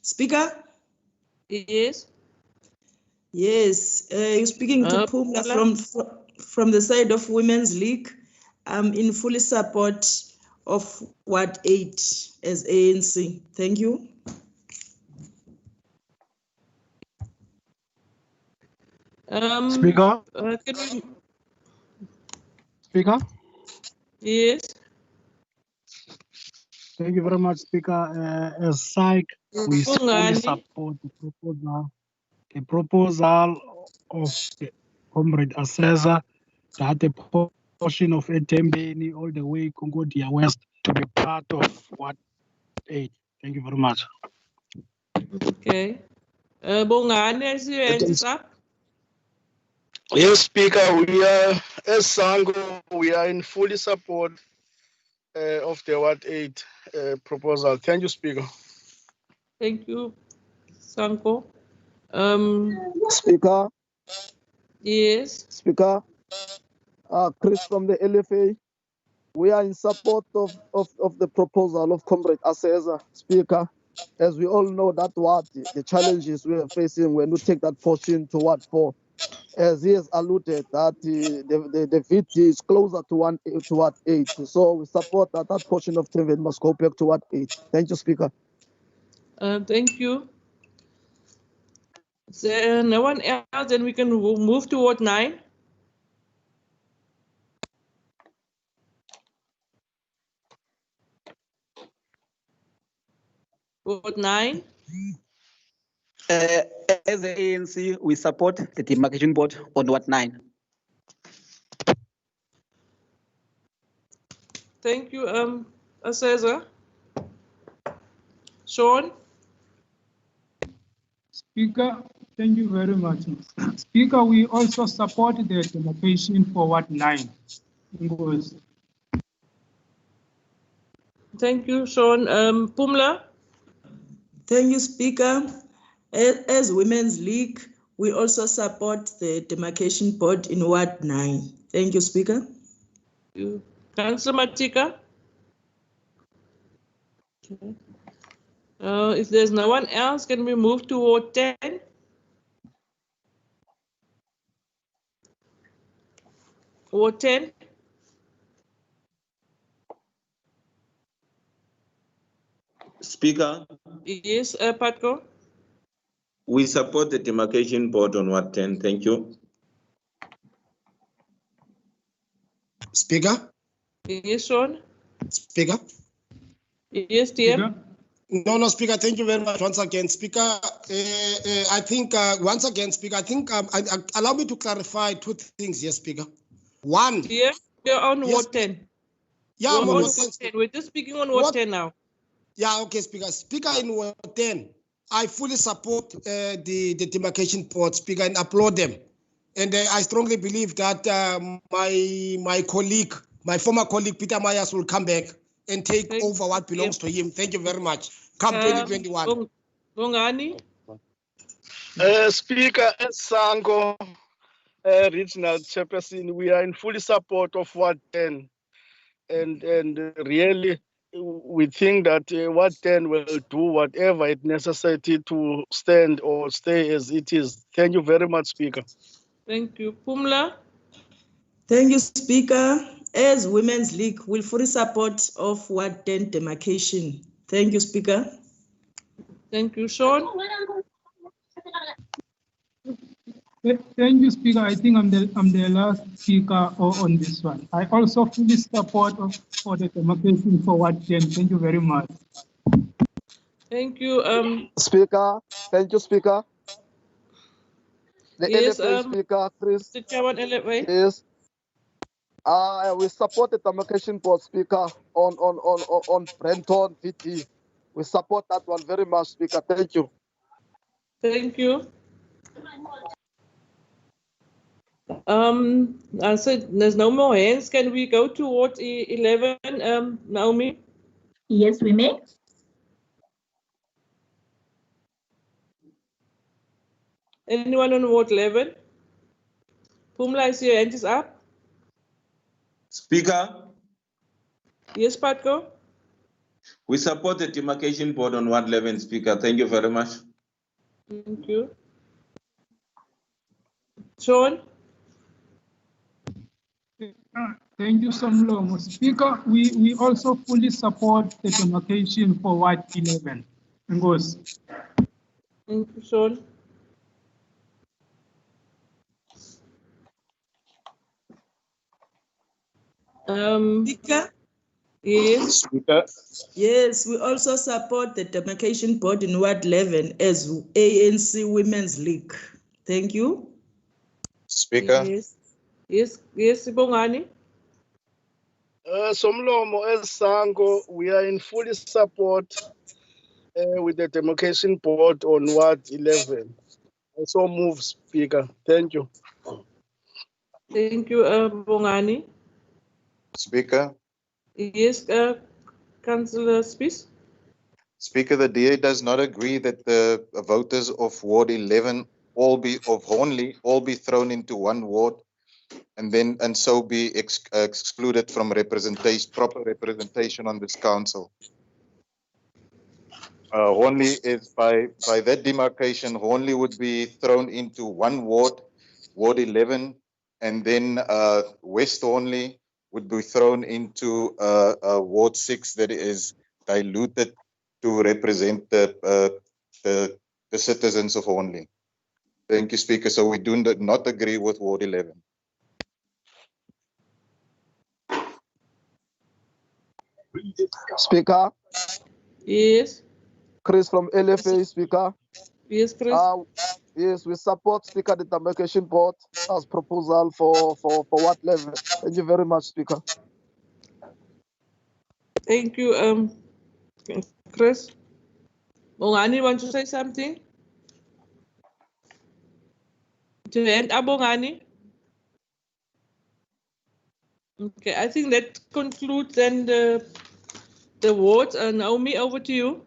Speaker? Yes. Yes, you're speaking to Pumla from the side of Women's League. I'm in fully support of Ward 8 as ANC. Thank you. Speaker? Can we... Speaker? Yes. Thank you very much, Speaker. As SAIC, we fully support the proposal of the Comrade Aseza that the portion of Etembeni all the way Congodia West to be part of Ward 8. Thank you very much. Okay. Bongani, I see your hand is up. Yes, Speaker, we are, as Sango, we are in fully support of the Ward 8 proposal. Thank you, Speaker. Thank you, Sanko. Speaker? Yes. Speaker? Chris from the LFA. We are in support of the proposal of Comrade Aseza, Speaker. As we all know, that what the challenges we are facing when we take that portion to Ward 4. As he has alluded, that the VT is closer to Ward 8. So we support that portion of Temven must go back to Ward 8. Thank you, Speaker. Thank you. Is there no one else? Then we can move to Ward 9. Ward 9. As the ANC, we support the demarcation board on Ward 9. Thank you, Aseza. Sean? Speaker, thank you very much. Speaker, we also support the demarcation for Ward 9. Thank you, Sean. Pumla? Thank you, Speaker. As Women's League, we also support the demarcation board in Ward 9. Thank you, Speaker. Thank you. Councillor Matika? Okay. If there's no one else, can we move to Ward 10? Ward 10? Speaker? Yes, Patko? We support the demarcation board on Ward 10. Thank you. Speaker? Yes, Sean? Speaker? Yes, TM? No, Speaker, thank you very much once again. Speaker, I think, once again, Speaker, I think, allow me to clarify two things here, Speaker. One. Yeah, you're on yes, Ward 10. Yeah, you're I'm on Ward 10. We're just speaking on Ward 10 now. Yeah, okay, Speaker. Speaker, in Ward 10, I fully support the demarcation board, Speaker, and applaud them. And I strongly believe that my colleague, my former colleague, Peter Myers, will come back and take over what belongs to him. Thank you very much. Come 2021. Bongani? Speaker, as Sango, Regional Chairperson, we are in fully support of Ward 10. And really, we think that Ward 10 will do whatever it necessary to stand or stay as it is. Thank you very much, Speaker. Thank you. Pumla? Thank you, Speaker. As Women's League, we'll fully support of Ward 10 demarcation. Thank you, Speaker. Thank you, Sean. Thank you, Speaker. I think I'm the last speaker on this one. I also fully support for the demarcation for Ward 10. Thank you very much. Thank you. Speaker, thank you, Speaker. The Yes, LFA Speaker, Chris. Mr. Chairman, LFA. Yes. We support the demarcation board, Speaker, on Brenton VT. We support that one very much, Speaker. Thank you. Thank you. I said there's no more hands. Can we go to Ward 11, Naomi? Yes, we may. Anyone on Ward 11? Pumla, I see your hand is up. Speaker, Yes, Patko? we support the demarcation board on Ward 11, Speaker. Thank you very much. Thank you. Sean? Thank you, Somlomo. Speaker, we also fully support the demarcation for Ward 11. Ngos. Thank you, Sean. Speaker? Yes. Speaker? Yes, we also support the demarcation board in Ward 11 as ANC Women's League. Thank you. Speaker? Yes, Sibongani. Somlomo, as Sango, we are in fully support with the demarcation board on Ward 11. I so move, Speaker. Thank you. Thank you, Bongani. Speaker? Yes, Councillor Spies. Speaker, the DA does not agree that the voters of Ward 11 all be thrown into one ward and so be excluded from proper representation on this council. Hornley is by that demarcation, Hornley would be thrown into one ward, Ward 11, and then West Hornley would be thrown into Ward 6 that is diluted to represent the citizens of Hornley. Thank you, Speaker. So we do not agree with Ward 11. Speaker? Yes. Chris from LFA, Speaker. Yes, Chris. Yes, we support Speaker the demarcation board as proposal for Ward 11. Thank you very much, Speaker. Thank you, Chris. Bongani, want to say something? To end, Bongani? Okay, I think that concludes then the wards. Naomi, over to you.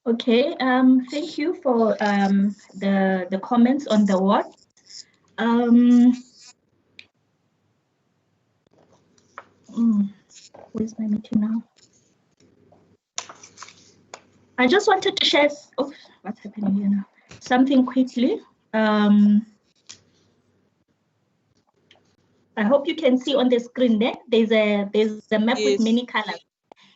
Okay, thank you for the comments on the ward. Where's my meeting now? I just wanted to share, what's happening here now? Something quickly. I hope you can see on the screen there. There's a map with many colors.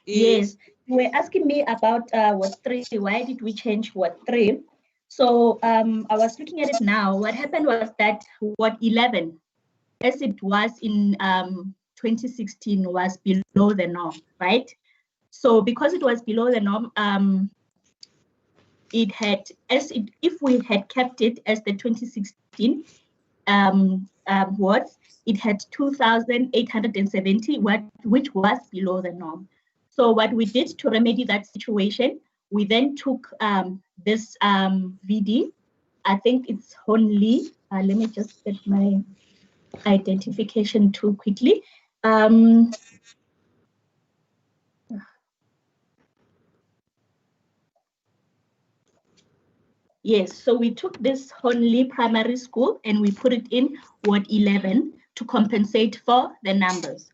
Yes. You were asking me about Ward 3. Why did we change Ward 3? So I was looking at it now. What happened was that Ward 11, as it was in 2016, was below the norm, right? So because it was below the norm, if we had kept it as the 2016 wards, it had 2,870, which was below the norm. So what we did to remedy that situation, we then took this VD. I think it's only, let me just get my identification too quickly. Yes, so we took this Honley Primary School and we put it in Ward 11 to compensate for the numbers.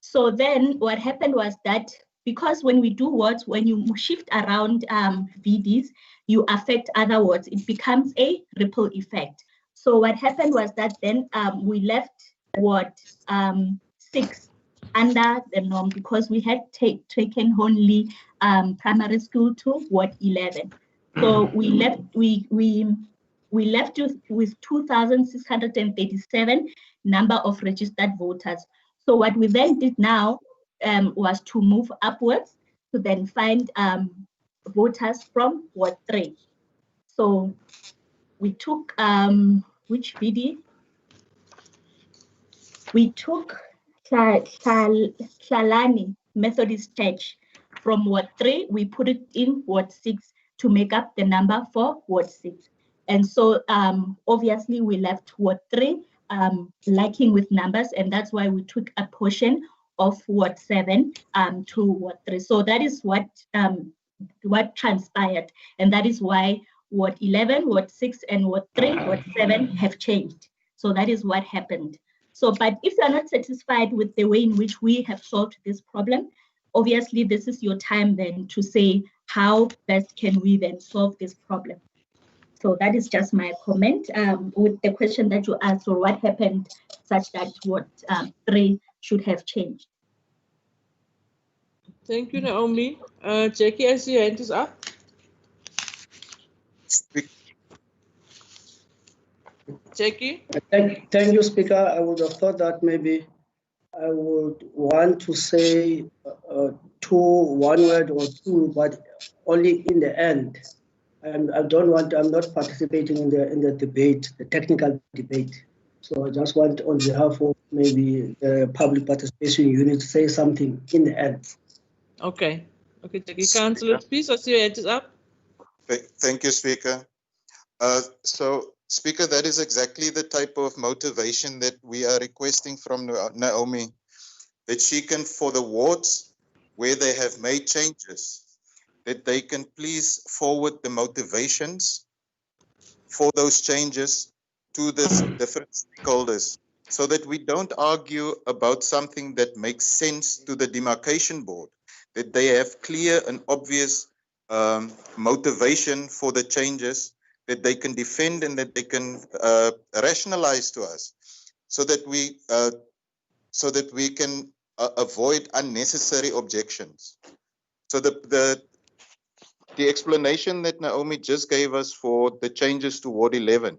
So then what happened was that because when we do wards, when you shift around VDs, you affect other wards, it becomes a ripple effect. So what happened was that then we left Ward 6 under the norm because we had taken Honley Primary School to Ward 11. So we left with 2,637 number of registered voters. So what we then did now was to move upwards to then find voters from Ward 3. So we took, which BD? We took Tlalani Methodist Church from Ward 3, we put it in Ward 6 to make up the number for Ward 6. And so obviously we left Ward 3 lacking with numbers, and that's why we took a portion of Ward 7 to Ward 3. So that is what transpired, and that is why Ward 11, Ward 6, and Ward 3, Ward 7 have changed. So that is what happened. So, but if you are not satisfied with the way in which we have solved this problem, obviously this is your time then to say how best can we then solve this problem. So that is just my comment with the question that you asked, or what happened such that Ward 3 should have changed. Thank you, Naomi. Jackie, I see your hand is up. Jackie? Thank you, Speaker. I would have thought that maybe I would want to say one word or two, but only in the end. And I don't want, I'm not participating in the debate, the technical debate. So I just want on behalf of maybe the public participation unit to say something in the end. Okay. Okay, Jackie. Councillor, please, I see your hand is up. Thank you, Speaker. So, Speaker, that is exactly the type of motivation that we are requesting from Naomi, that she can, for the wards where they have made changes, that they can please forward the motivations for those changes to the different stakeholders, so that we don't argue about something that makes sense to the demarcation board, that they have clear and obvious motivation for the changes that they can defend and that they can rationalize to us, so that we can avoid unnecessary objections. So the explanation that Naomi just gave us for the changes to Ward 11,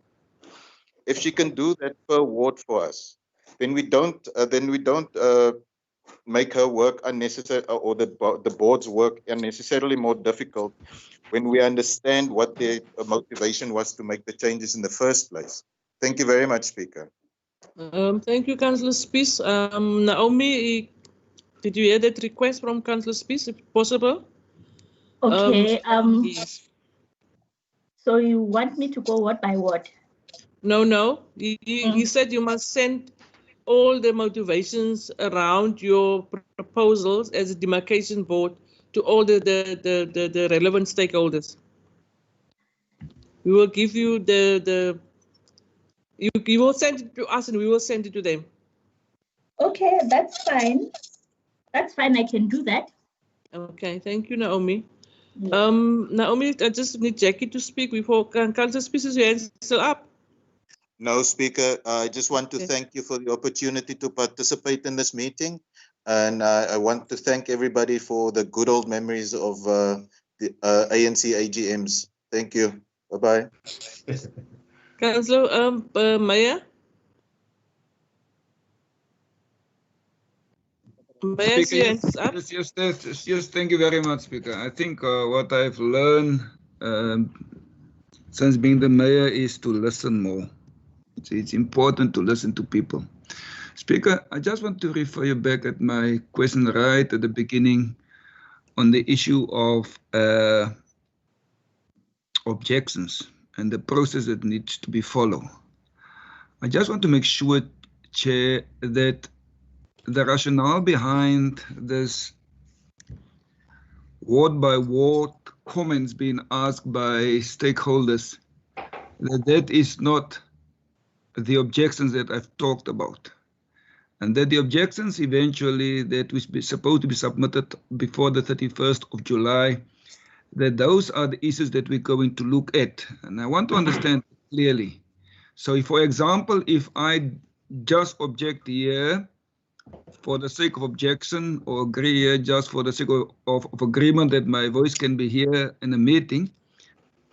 if she can do that per ward for us, then we don't make her work unnecessary, or the board's work unnecessarily more difficult, when we understand what their motivation was to make the changes in the first place. Thank you very much, Speaker. Thank you, Councillor Spies. Naomi, did you hear that request from Councillor Spies, if possible? Okay. Yes. So you want me to go word by word? No. He said you must send all the motivations around your proposals as a demarcation board to all the relevant stakeholders. We will give you you will send it to us and we will send it to them. Okay, that's fine. That's fine, I can do that. Okay, thank you, Naomi. Naomi, I just need Jackie to speak before Councillor Spies, your hand still up. No, Speaker, I just want to thank you for the opportunity to participate in this meeting. And I want to thank everybody for the good old memories of the ANC AGMs. Thank you. Bye-bye. Councillor Meyer? Speaker, yes, thank you very much, Speaker. I think what I've learned since being the mayor is to listen more. It's important to listen to people. Speaker, I just want to refer you back at my question right at the beginning on the issue of objections and the process that needs to be followed. I just want to make sure, Chair, that the rationale behind this ward by ward comments being asked by stakeholders, that is not the objections that I've talked about, and that the objections eventually that was supposed to be submitted before the 31st of July, that those are the issues that we're going to look at. And I want to understand clearly. So, for example, if I just object here for the sake of objection, or agree here just for the sake of agreement that my voice can be here in a meeting,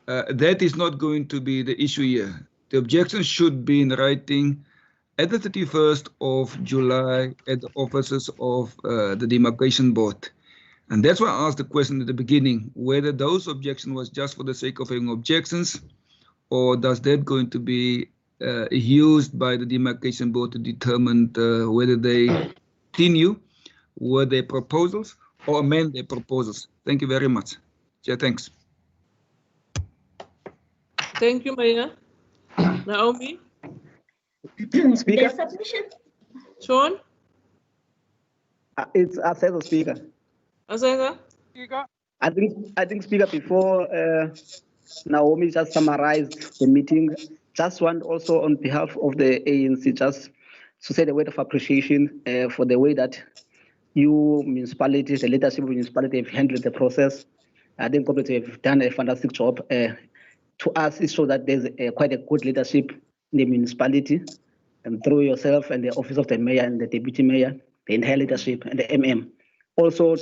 that is not going to be the issue here. The objection should be in writing at the 31st of July at the offices of the demarcation board. And that's why I asked the question at the beginning, whether those objections was just for the sake of having objections, or does that going to be used by the demarcation board to determine whether they continue with their proposals or amend their proposals. Thank you very much. Chair, thanks. Thank you, Maya. Naomi? Speaker? The submission. Sean? It's Aseza, Speaker. Aseza? Speaker? I think Speaker, before Naomi just summarized the meeting, just want also on behalf of the ANC just to say the word of appreciation for the way that you municipalities, the leadership of municipality have handled the process. I think corporates have done a fantastic job. To us, it shows that there's quite a good leadership in the municipality, and through yourself and the office of the mayor and the deputy mayor, the entire leadership and the MM. Also,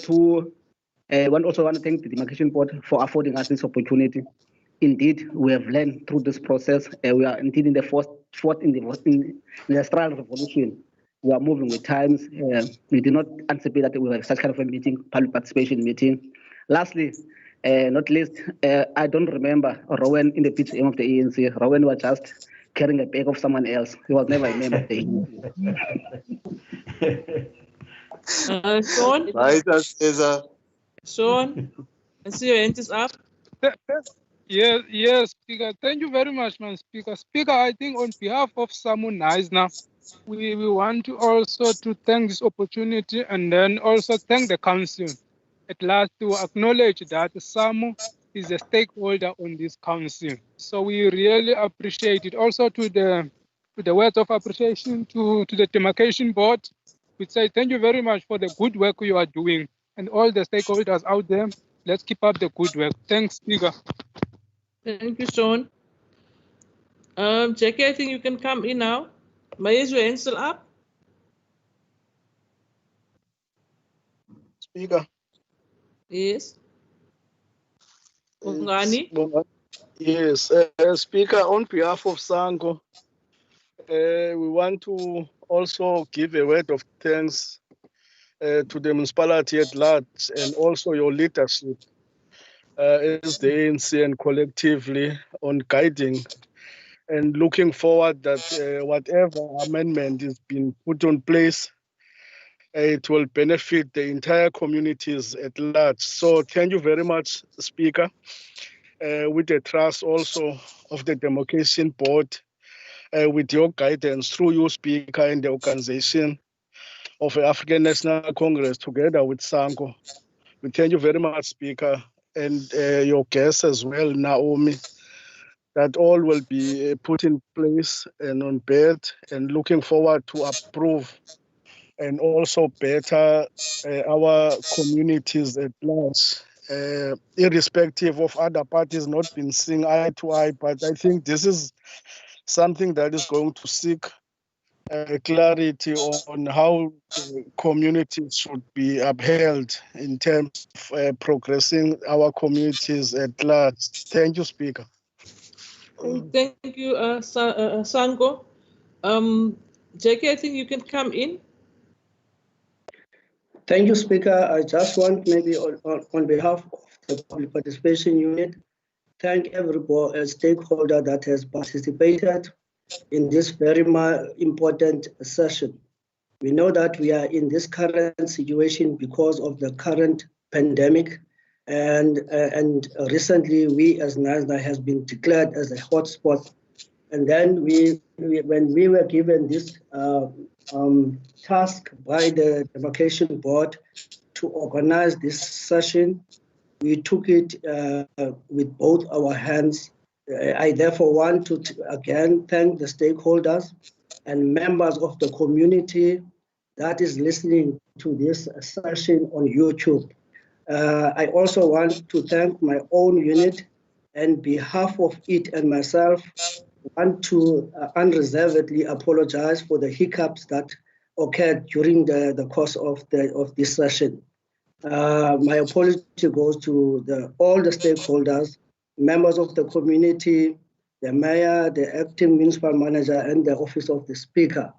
I want to thank the demarcation board for affording us this opportunity. Indeed, we have learned through this process. We are indeed in the fourth in the industrial revolution. We are moving with times. We did not anticipate that we will have such kind of a meeting, public participation meeting. Lastly, not least, I don't remember Rowan in the PGM of the ANC. Rowan was just carrying a bag of someone else. He was never a member of the ANC. Sean? Right, Sean, I see your hand is up. Yes, Speaker. Thank you very much, man, Speaker. Speaker, I think on behalf of Samu Naisna, we want to also to thank this opportunity and then also thank the council at last to acknowledge that Samu is a stakeholder on this council. So we really appreciate it. Also to the words of appreciation to the demarcation board, we say thank you very much for the good work you are doing, and all the stakeholders out there. Let's keep up the good work. Thanks, Speaker. Thank you, Sean. Jackie, I think you can come in now. Maya, is your hand still up? Speaker. Yes. Ungani? Yes, Speaker, on behalf of Sango, we want to also give a word of thanks to the municipality at large and also your leadership as the ANC and collectively on guiding and looking forward that whatever amendment is being put on place, it will benefit the entire communities at large. So thank you very much, Speaker, with the trust also of the demarcation board, with your guidance through you, Speaker, and the organization of the African National Congress together with Sango. We thank you very much, Speaker, and your guests as well, Naomi, that all will be put in place and on bed, and looking forward to approve and also better our communities at large, irrespective of other parties not being seen eye to eye. But I think this is something that is going to seek clarity on how the communities should be upheld in terms of progressing our communities at large. Thank you, Speaker. Thank you, Sango. Jackie, I think you can come in. Thank you, Speaker. I just want maybe on behalf of the public participation unit, thank every stakeholder that has participated in this very important session. We know that we are in this current situation because of the current pandemic, and recently we as NASDA has been declared as a hotspot. And then when we were given this task by the demarcation board to organize this session, we took it with both our hands. I therefore want to again thank the stakeholders and members of the community that is listening to this session on YouTube. I also want to thank my own unit, and on behalf of it and myself, want to unreservedly apologize for the hiccups that occurred during the course of this session. My apology goes to all the stakeholders, members of the community, the mayor, the acting municipal manager, and the office of the speaker.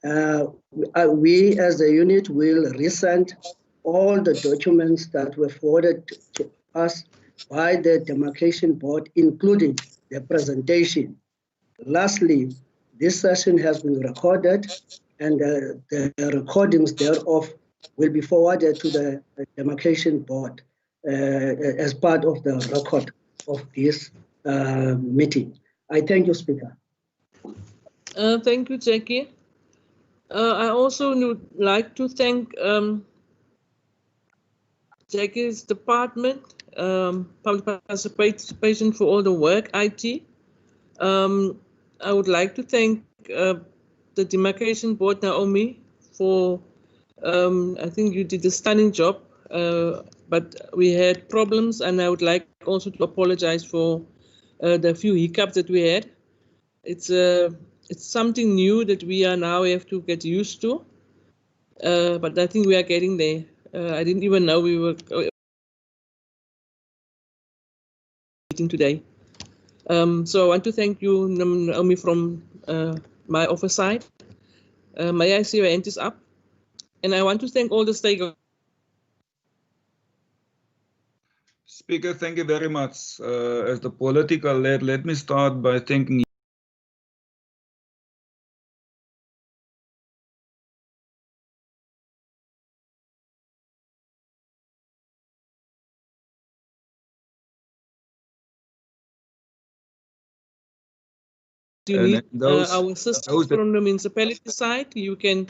We as a unit will resend all the documents that were forwarded to us by the demarcation board, including the presentation. Lastly, this session has been recorded, and the recordings thereof will be forwarded to the demarcation board as part of the record of this meeting. I thank you, Speaker. Thank you, Jackie. I also would like to thank Jackie's department, public participation, for all the work, IT. I would like to thank the demarcation board, Naomi, for, I think you did a stunning job, but we had problems, and I would like also to apologize for the few hiccups that we had. It's something new that we have to get used to, but I think we are getting there. I didn't even know we were meeting today. So I want to thank you, Naomi, from my office side. May I see your hand is up? And I want to thank all the stakeholders. Speaker, thank you very much. As the political lead, let me start by thanking you need our sisters from the municipality side, you can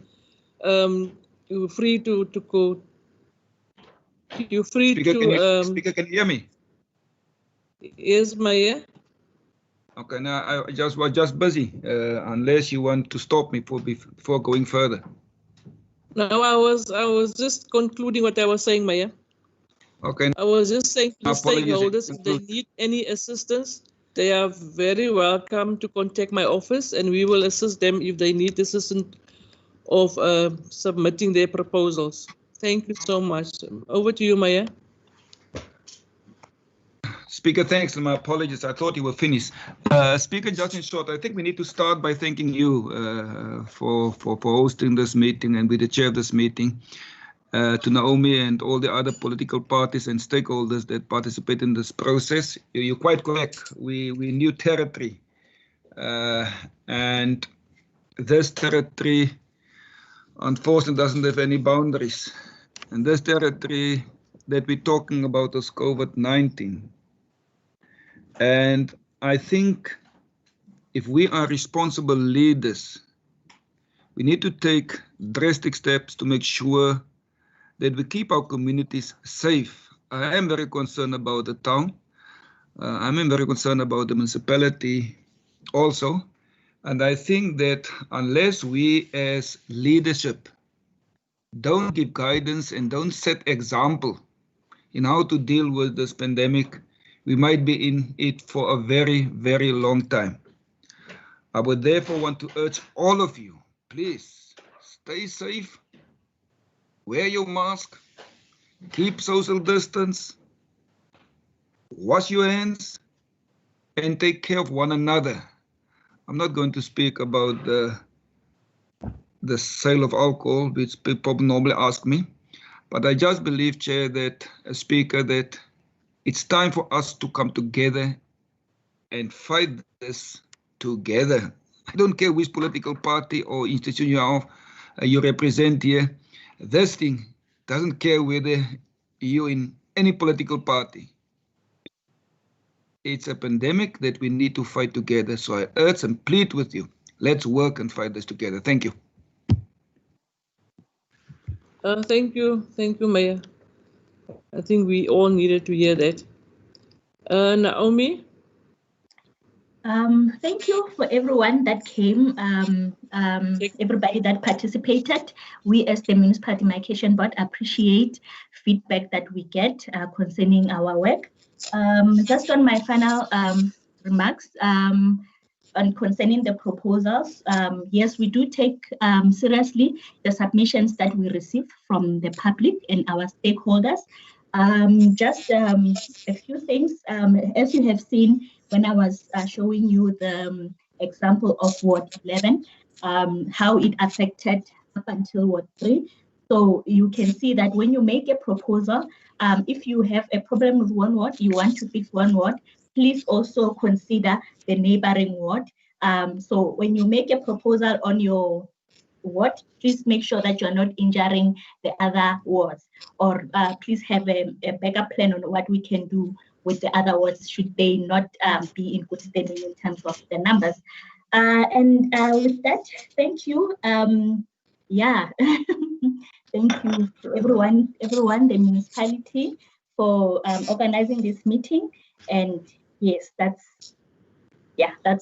you're free to go. You're free Speaker, to Speaker, can you hear me? Yes, Maya. Okay, now I was just busy. Unless you want to stop me before going further. No, I was just concluding what I was saying, Maya. Okay. I was just saying to the stakeholders, if they conclude. need any assistance, they are very welcome to contact my office, and we will assist them if they need assistance of submitting their proposals. Thank you so much. Over to you, Maya. Speaker, thanks, and my apologies. I thought you were finished. Speaker, just in short, I think we need to start by thanking you for hosting this meeting and be the chair of this meeting. To Naomi and all the other political parties and stakeholders that participate in this process. You're quite correct. We new territory, and this territory, unfortunately, doesn't have any boundaries. And this territory that we're talking about is COVID-19. And I think if we are responsible leaders, we need to take drastic steps to make sure that we keep our communities safe. I am very concerned about the town. I'm very concerned about the municipality also. And I think that unless we as leadership don't give guidance and don't set example in how to deal with this pandemic, we might be in it for a very, very long time. I would therefore want to urge all of you, please stay safe, wear your mask, keep social distance, wash your hands, and take care of one another. I'm not going to speak about the sale of alcohol, which people normally ask me, but I just believe, Chair, that as Speaker, that it's time for us to come together and fight this together. I don't care which political party or institution you represent here. This thing doesn't care whether you're in any political party. It's a pandemic that we need to fight together. So I urge and plead with you. Let's work and fight this together. Thank you. Thank you, Maya. I think we all needed to hear that. Naomi? Thank you for everyone that came, everybody that participated. We as the Municipal Demarcation Board appreciate feedback that we get concerning our work. Just on my final remarks, on concerning the proposals, yes, we do take seriously the submissions that we receive from the public and our stakeholders. Just a few things, as you have seen when I was showing you the example of Ward 11, how it affected up until Ward 3. So you can see that when you make a proposal, if you have a problem with one ward, you want to fix one ward, please also consider the neighboring ward. So when you make a proposal on your ward, please make sure that you're not injuring the other wards, or please have a backup plan on what we can do with the other wards should they not be in good standing in terms of the numbers. And with that, thank you. Yeah, thank you to everyone, the municipality for organizing this meeting. And yes, that's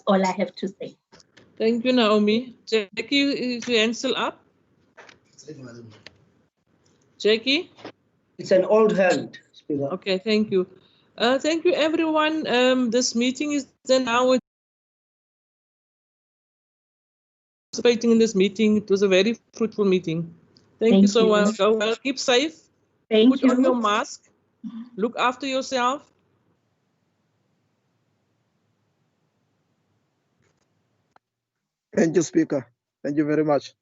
all I have to say. Thank you, Naomi. Jackie, is your hand still up? Jackie? It's an old hand, Speaker. Okay, thank you. Thank you, everyone. This meeting is then now participating in this meeting. It was a very fruitful meeting. Thank you so much. Go well. Keep safe. Put on your mask. Look after yourself. Thank you, Speaker. Thank you very much.